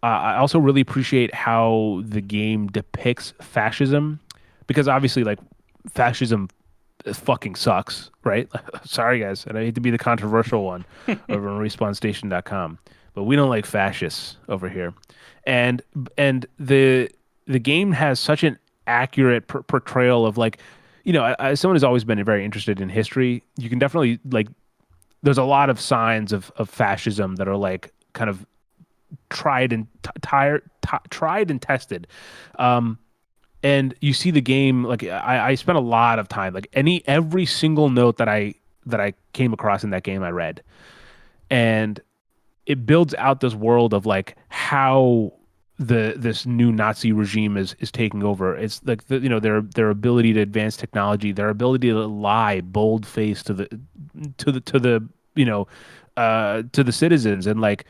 Speaker 1: I also really appreciate how the game depicts fascism, because obviously like fascism fucking sucks, right? Sorry guys, and I hate to be the controversial one over on respawnstation.com, but we don't like fascists over here. And the game has such an accurate portrayal of like, you know, as someone who's always been very interested in history, you can definitely like there's a lot of signs of fascism that are like kind of tried and tried and tested. Um, and you see the game like I spent a lot of time like every single note that I came across in that game I read, and it builds out this world of like how this new Nazi regime is taking over. It's like you know their ability to advance technology, their ability to lie bold faced to the you know to the citizens, and like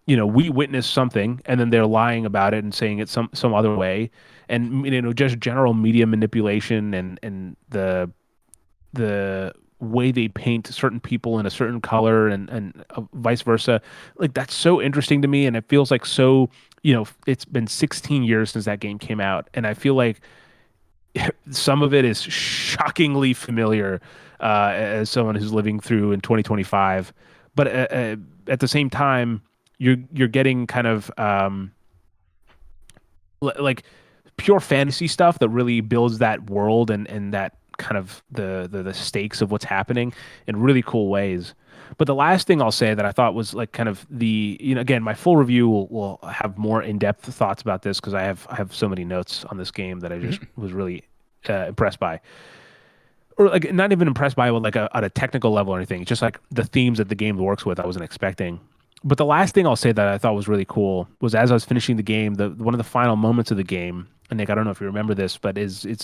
Speaker 1: you know we witnessed something and then they're lying about it and saying it some other way. And you know just general media manipulation and the way they paint certain people in a certain color and vice versa. Like that's so interesting to me, and it feels like so, you know, it's been 16 years since that game came out, and I feel like some of it is shockingly familiar as someone who's living through in 2025. But at the same time, you're getting kind of like pure fantasy stuff that really builds that world and that kind of the stakes of what's happening in really cool ways. But the last thing I'll say that I thought was like kind of the, you know, again, my full review will have more in-depth thoughts about this because I have so many notes on this game that I just was really impressed by, or like not even impressed by like on a technical level or anything. It's just like the themes that the game works with, I wasn't expecting. But the last thing I'll say that I thought was really cool was as I was finishing the game, the one of the final moments of the game. And Nick, I don't know if you remember this, but it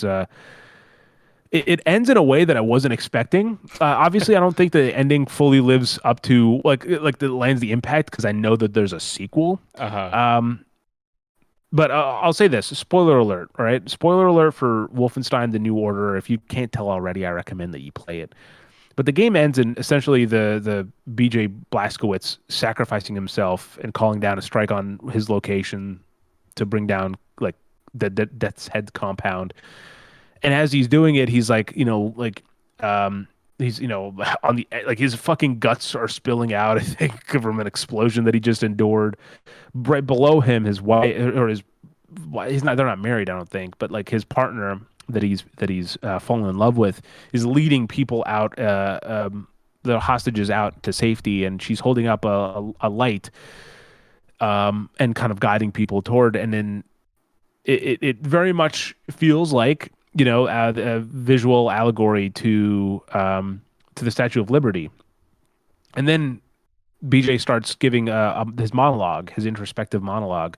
Speaker 1: ends in a way that I wasn't expecting. Obviously, I don't think the ending fully lives up to like the lands the impact because I know that there's a sequel.
Speaker 2: Uh-huh.
Speaker 1: But I'll say this: spoiler alert. All right, spoiler alert for Wolfenstein: The New Order. If you can't tell already, I recommend that you play it. But the game ends in essentially the BJ Blazkowicz sacrificing himself and calling down a strike on his location to bring down like the Death's Head compound. And as he's doing it, he's like, you know, like he's, you know, on the like his fucking guts are spilling out, I think, from an explosion that he just endured. Right below him, his wife or his he's not they're not married, I don't think, but like his partner that he's fallen in love with is leading people out, the hostages out to safety, and she's holding up a light, and kind of guiding people toward. And then it very much feels like, you know, a visual allegory to the Statue of Liberty. And then BJ starts giving his monologue, his introspective monologue,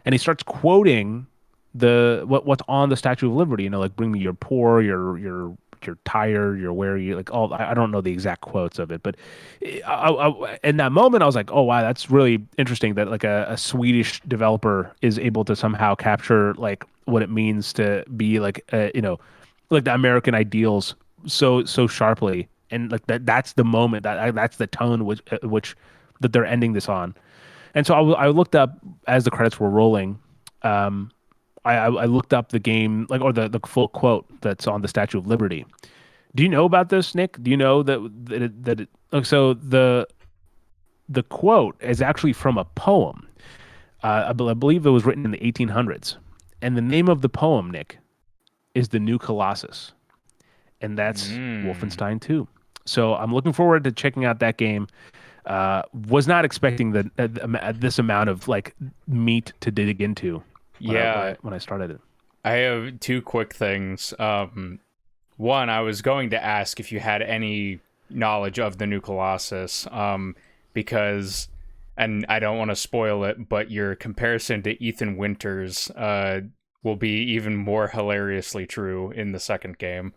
Speaker 1: and he starts quoting what's on the Statue of Liberty. You know, like "Bring me your poor, your tired, your weary." Like all, I don't know the exact quotes of it, but in that moment, I was like, "Oh wow, that's really interesting." That like a Swedish developer is able to somehow capture like what it means to be like, you know, like the American ideals so sharply and like that's the moment that's the tone which that they're ending this on. And so I looked up as the credits were rolling. I looked up the game like or the full quote that's on the Statue of Liberty. Do you know about this, Nick? Do you know like, so the quote is actually from a poem. I believe it was written in the 1800s, and the name of the poem, Nick, is The New Colossus, and that's
Speaker 2: Mm.
Speaker 1: Wolfenstein 2. So I'm looking forward to checking out that game. Was not expecting this amount of like meat to dig into
Speaker 2: Yeah,
Speaker 1: when I started it.
Speaker 2: I have two quick things. One, I was going to ask if you had any knowledge of the new Colossus, because, and I don't want to spoil it, but your comparison to Ethan Winters will be even more hilariously true in the second game.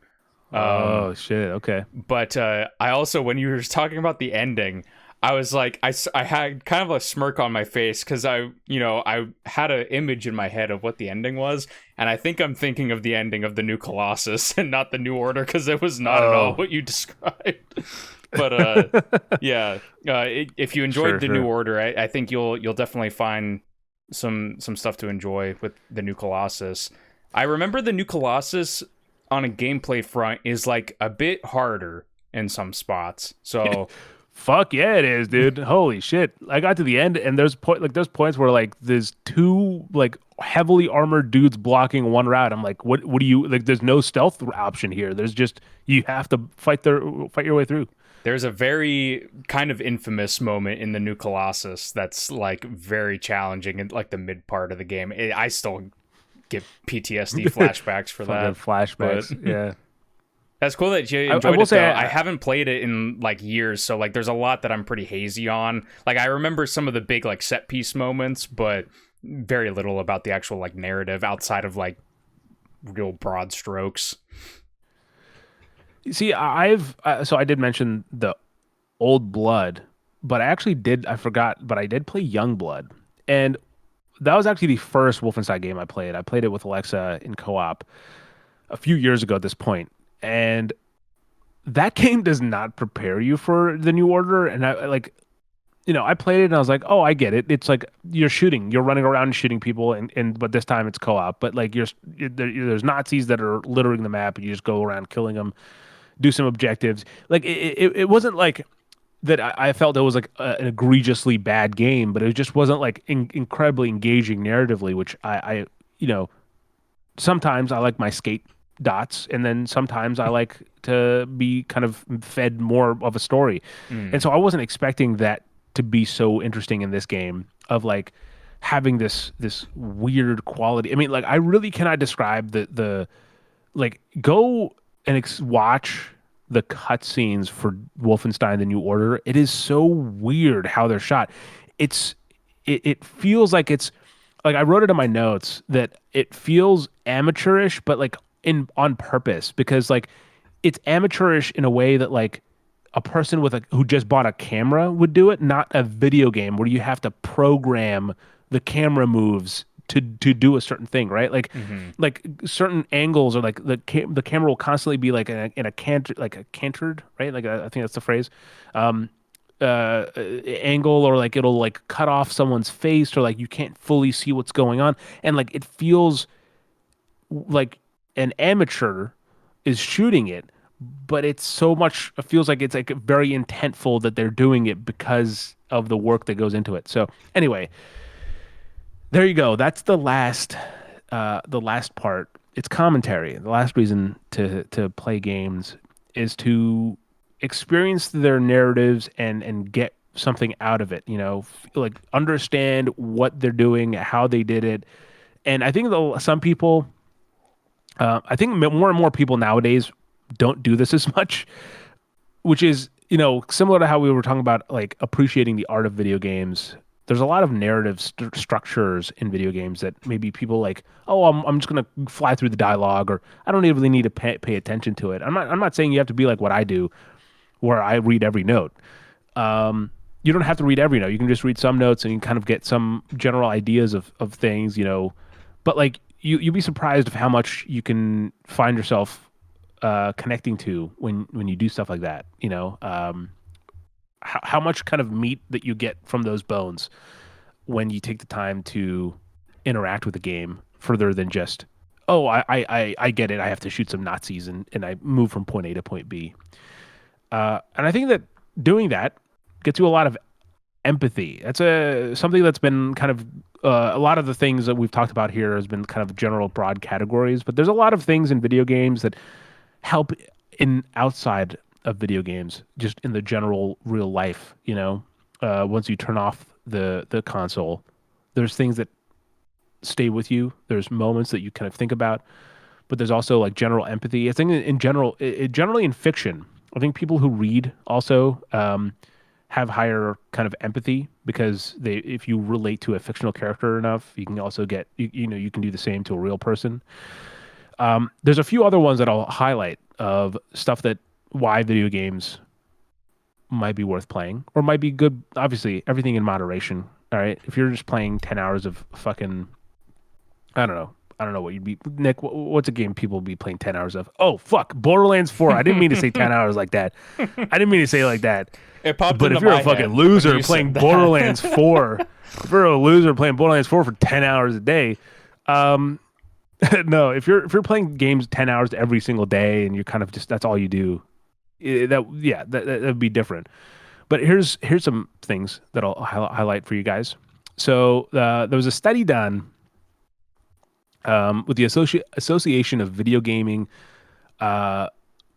Speaker 2: Um,
Speaker 1: Oh shit! Okay.
Speaker 2: but I also, when you were talking about the ending, I was like, I had kind of a smirk on my face because I had an image in my head of what the ending was, and I think I'm thinking of the ending of the new Colossus and not the New Order because it was not at all
Speaker 1: Oh.
Speaker 2: what you described. But yeah, if you enjoyed
Speaker 1: Sure,
Speaker 2: the New
Speaker 1: sure.
Speaker 2: Order, I think you'll definitely find some stuff to enjoy with the new Colossus. I remember the new Colossus on a gameplay front is like a bit harder in some spots. So
Speaker 1: Fuck yeah, it is, dude. Holy shit! I got to the end, and there's points where like there's two like heavily armored dudes blocking one route. I'm like, what do you like? There's no stealth option here. There's just you have to fight your way through.
Speaker 2: there's a very kind of infamous moment in the new Colossus that's like very challenging in like the mid part of the game. I still get PTSD flashbacks for
Speaker 1: Fucking
Speaker 2: that. But
Speaker 1: flashbacks. Yeah.
Speaker 2: that's cool that you
Speaker 1: I
Speaker 2: enjoyed
Speaker 1: will
Speaker 2: it though.
Speaker 1: say,
Speaker 2: I haven't played it in like years, so like there's a lot that I'm pretty hazy on. Like I remember some of the big like set piece moments, but very little about the actual like narrative outside of like real broad strokes.
Speaker 1: see, so I did mention the Old Blood, but I forgot, but I did play Young Blood, and that was actually the first Wolfenstein game I played. I played it with Alexa in co-op a few years ago at this point, and that game does not prepare you for the new order. And I like, I played it and I was like, oh, I get it. It's like you're running around and shooting people, and but this time it's co-op. But like there's Nazis that are littering the map, and you just go around killing them, do some objectives. Like it wasn't like that. I felt it was like an egregiously bad game, but it just wasn't like incredibly engaging narratively, which you know sometimes I like my skate dots, and then sometimes I like to be kind of fed more of a story. And
Speaker 2: Mm.
Speaker 1: so I wasn't expecting that to be so interesting in this game of like having this weird quality. I mean, like I really cannot describe the like go and watch the cutscenes for Wolfenstein: The New Order. It is so weird how they're shot. It's it feels like it's like I wrote it in my notes that it feels amateurish, but like in on purpose because like it's amateurish in a way that like a person with a who just bought a camera would do it, not a video game where you have to program the camera moves to do a certain thing, right?
Speaker 2: Hmm.
Speaker 1: Like certain angles or like the camera will constantly be like in a cantered, right? Like I think that's the phrase. Um, Angle or like it'll like cut off someone's face or like you can't fully see what's going on and like it feels like an amateur is shooting it, but it's so much it feels like it's like very intentful that they're doing it because of the work that goes into it. So anyway, there you go. That's the last part. It's commentary. The last reason to play games is to experience their narratives and get something out of it, like understand what they're doing, how they did it. And I think some people I think more and more people nowadays don't do this as much, which is, similar to how we were talking about like appreciating the art of video games. There's a lot of narrative structures in video games that maybe people like, oh, I'm just gonna fly through the dialogue, or I don't really need to pay attention to it. I'm not saying you have to be like what I do, where I read every note. You don't have to read every note. You can just read some notes and you can kind of get some general ideas of things. But like you'd be surprised of how much you can find yourself connecting to when you do stuff like that? You know, how much kind of meat that you get from those bones when you take the time to interact with the game further than just, oh, I get it. I have to shoot some Nazis and I move from point A to point B. And I think that doing that gets you a lot of empathy. That's something that's been kind of a lot of the things that we've talked about here has been kind of general broad categories, but there's a lot of things in video games that help in outside of video games, just in the general real life. You know, once you turn off the console, there's things that stay with you. There's moments that you kind of think about, but there's also like general empathy. I think in general, generally in fiction, I think people who read also have higher kind of empathy because if you relate to a fictional character enough, you can also get, you can do the same to a real person. There's a few other ones that I'll highlight of stuff that why video games might be worth playing or might be good. Obviously, everything in moderation. All right. If you're just playing 10 hours of fucking, I don't know what you'd be, Nick. What's a game people be playing 10 hours of? Oh, fuck. Borderlands 4. I didn't mean to say 10 hours like that. I didn't mean to say it like that.
Speaker 2: It popped
Speaker 1: But
Speaker 2: into
Speaker 1: if you're
Speaker 2: my
Speaker 1: a fucking
Speaker 2: head
Speaker 1: loser
Speaker 2: when you
Speaker 1: playing
Speaker 2: said that.
Speaker 1: Borderlands 4, if you're a loser playing Borderlands 4 for 10 hours a day, no, if you're playing games 10 hours every single day and you're kind of just, that's all you do, that would be different. But here's some things that I'll highlight for you guys. So there was a study done with the Association of Video Gaming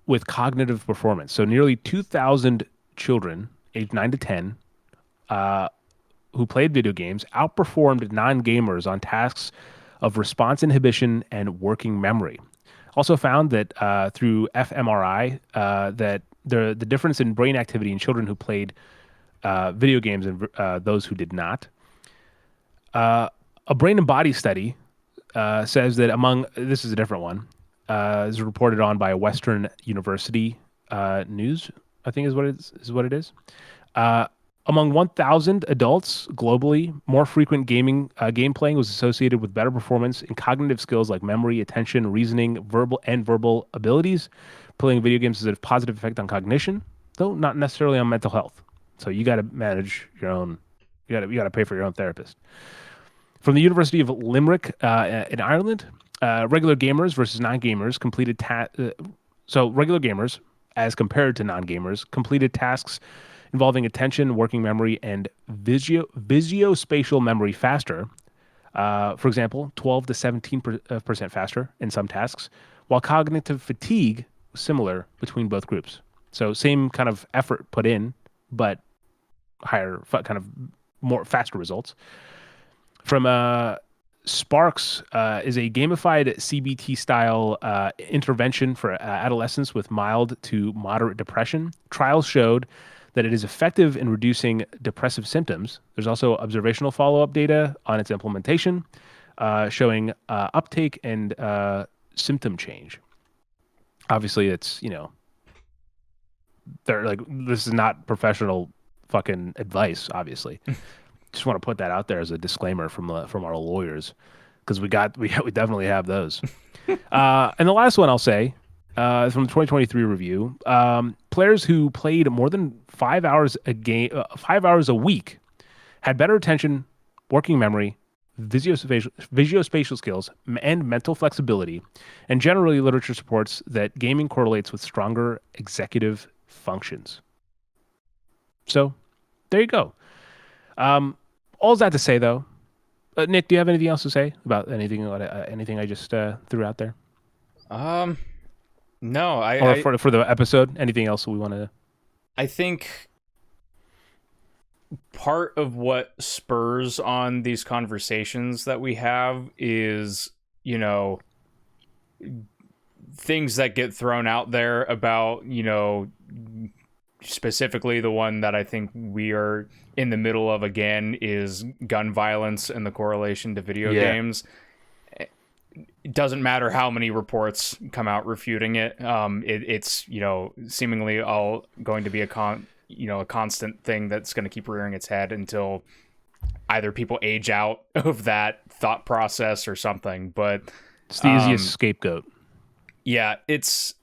Speaker 1: with Cognitive Performance. So nearly 2,000 children aged 9 to 10 who played video games outperformed non-gamers on tasks of response inhibition and working memory. Also found that through fMRI that the difference in brain activity in children who played video games and those who did not. A brain and body study says that this is a different one, is reported on by Western University News, I think is what it is. Among 1,000 adults globally, more frequent game playing was associated with better performance in cognitive skills like memory, attention, reasoning, verbal abilities. Playing video games has a positive effect on cognition, though not necessarily on mental health. So you got to manage your own. You got to pay for your own therapist. From the University of Limerick in Ireland, regular gamers versus non-gamers completed so regular gamers, as compared to non-gamers, completed tasks involving attention, working memory, and visuospatial memory faster. For example, 12 to 17% faster in some tasks, while cognitive fatigue was similar between both groups. So same kind of effort put in, but higher, kind of more faster results. From Sparks is a gamified CBT style intervention for adolescents with mild to moderate depression. Trials showed that it is effective in reducing depressive symptoms. There's also observational follow-up data on its implementation, showing uptake and symptom change. Obviously, it's, they're like, this is not professional fucking advice, obviously. Just want to put that out there as a disclaimer from our lawyers, because we definitely have those. And the last one I'll say, from the 2023 review, players who played more than 5 hours a week had better attention, working memory, visuospatial skills, and mental flexibility. And generally, literature supports that gaming correlates with stronger executive functions. So, there you go. All that to say, though, Nick, do you have anything else to say about anything I just threw out there?
Speaker 2: No,
Speaker 1: for the episode, anything else we want to?
Speaker 2: I think part of what spurs on these conversations that we have is, things that get thrown out there about, specifically the one that I think we are in the middle of again is gun violence and the correlation to video games. It doesn't matter how many reports come out refuting it. It's seemingly all going to be a constant thing that's going to keep rearing its head until either people age out of that thought process or something. But
Speaker 1: it's the easiest scapegoat.
Speaker 2: Yeah, it's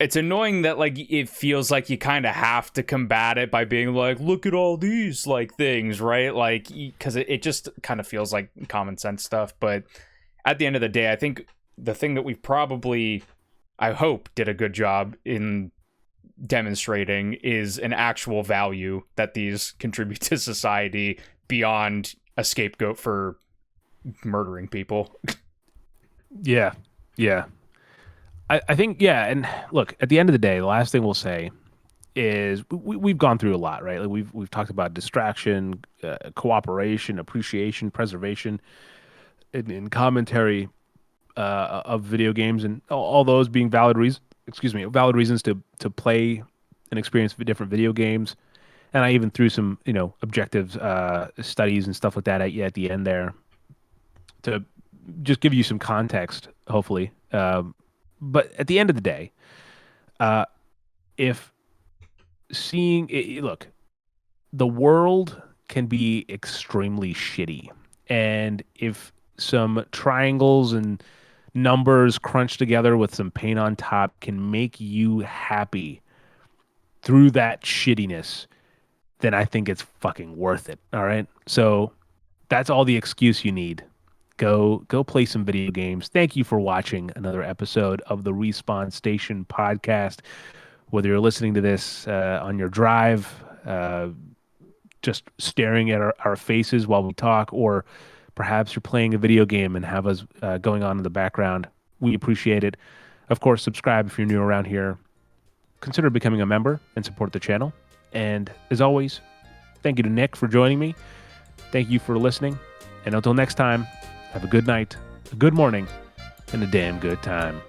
Speaker 2: it's annoying that like it feels like you kind of have to combat it by being like, look at all these like things, right? Like, because it just kind of feels like common sense stuff. But at the end of the day, I think the thing that we've probably, I hope, did a good job in demonstrating is an actual value that these contribute to society beyond a scapegoat for murdering people.
Speaker 1: Yeah. I think, yeah. And look, at the end of the day, the last thing we'll say is we've gone through a lot, right? Like we've talked about distraction, cooperation, appreciation, preservation, and commentary of video games, and all those being valid reasons. Excuse me, valid reasons to play and experience different video games. And I even threw some, objective studies and stuff like that at you at the end there to just give you some context, hopefully. But at the end of the day, if look, the world can be extremely shitty. And if some triangles and numbers crunched together with some paint on top can make you happy through that shittiness, then I think it's fucking worth it. All right. So that's all the excuse you need. Go play some video games. Thank you for watching another episode of the Respawn Station podcast. Whether you're listening to this on your drive, just staring at our faces while we talk, or perhaps you're playing a video game and have us going on in the background, we appreciate it. Of course, subscribe if you're new around here. Consider becoming a member and support the channel. And as always, thank you to Nick for joining me. Thank you for listening. And until next time, have a good night, a good morning, and a damn good time.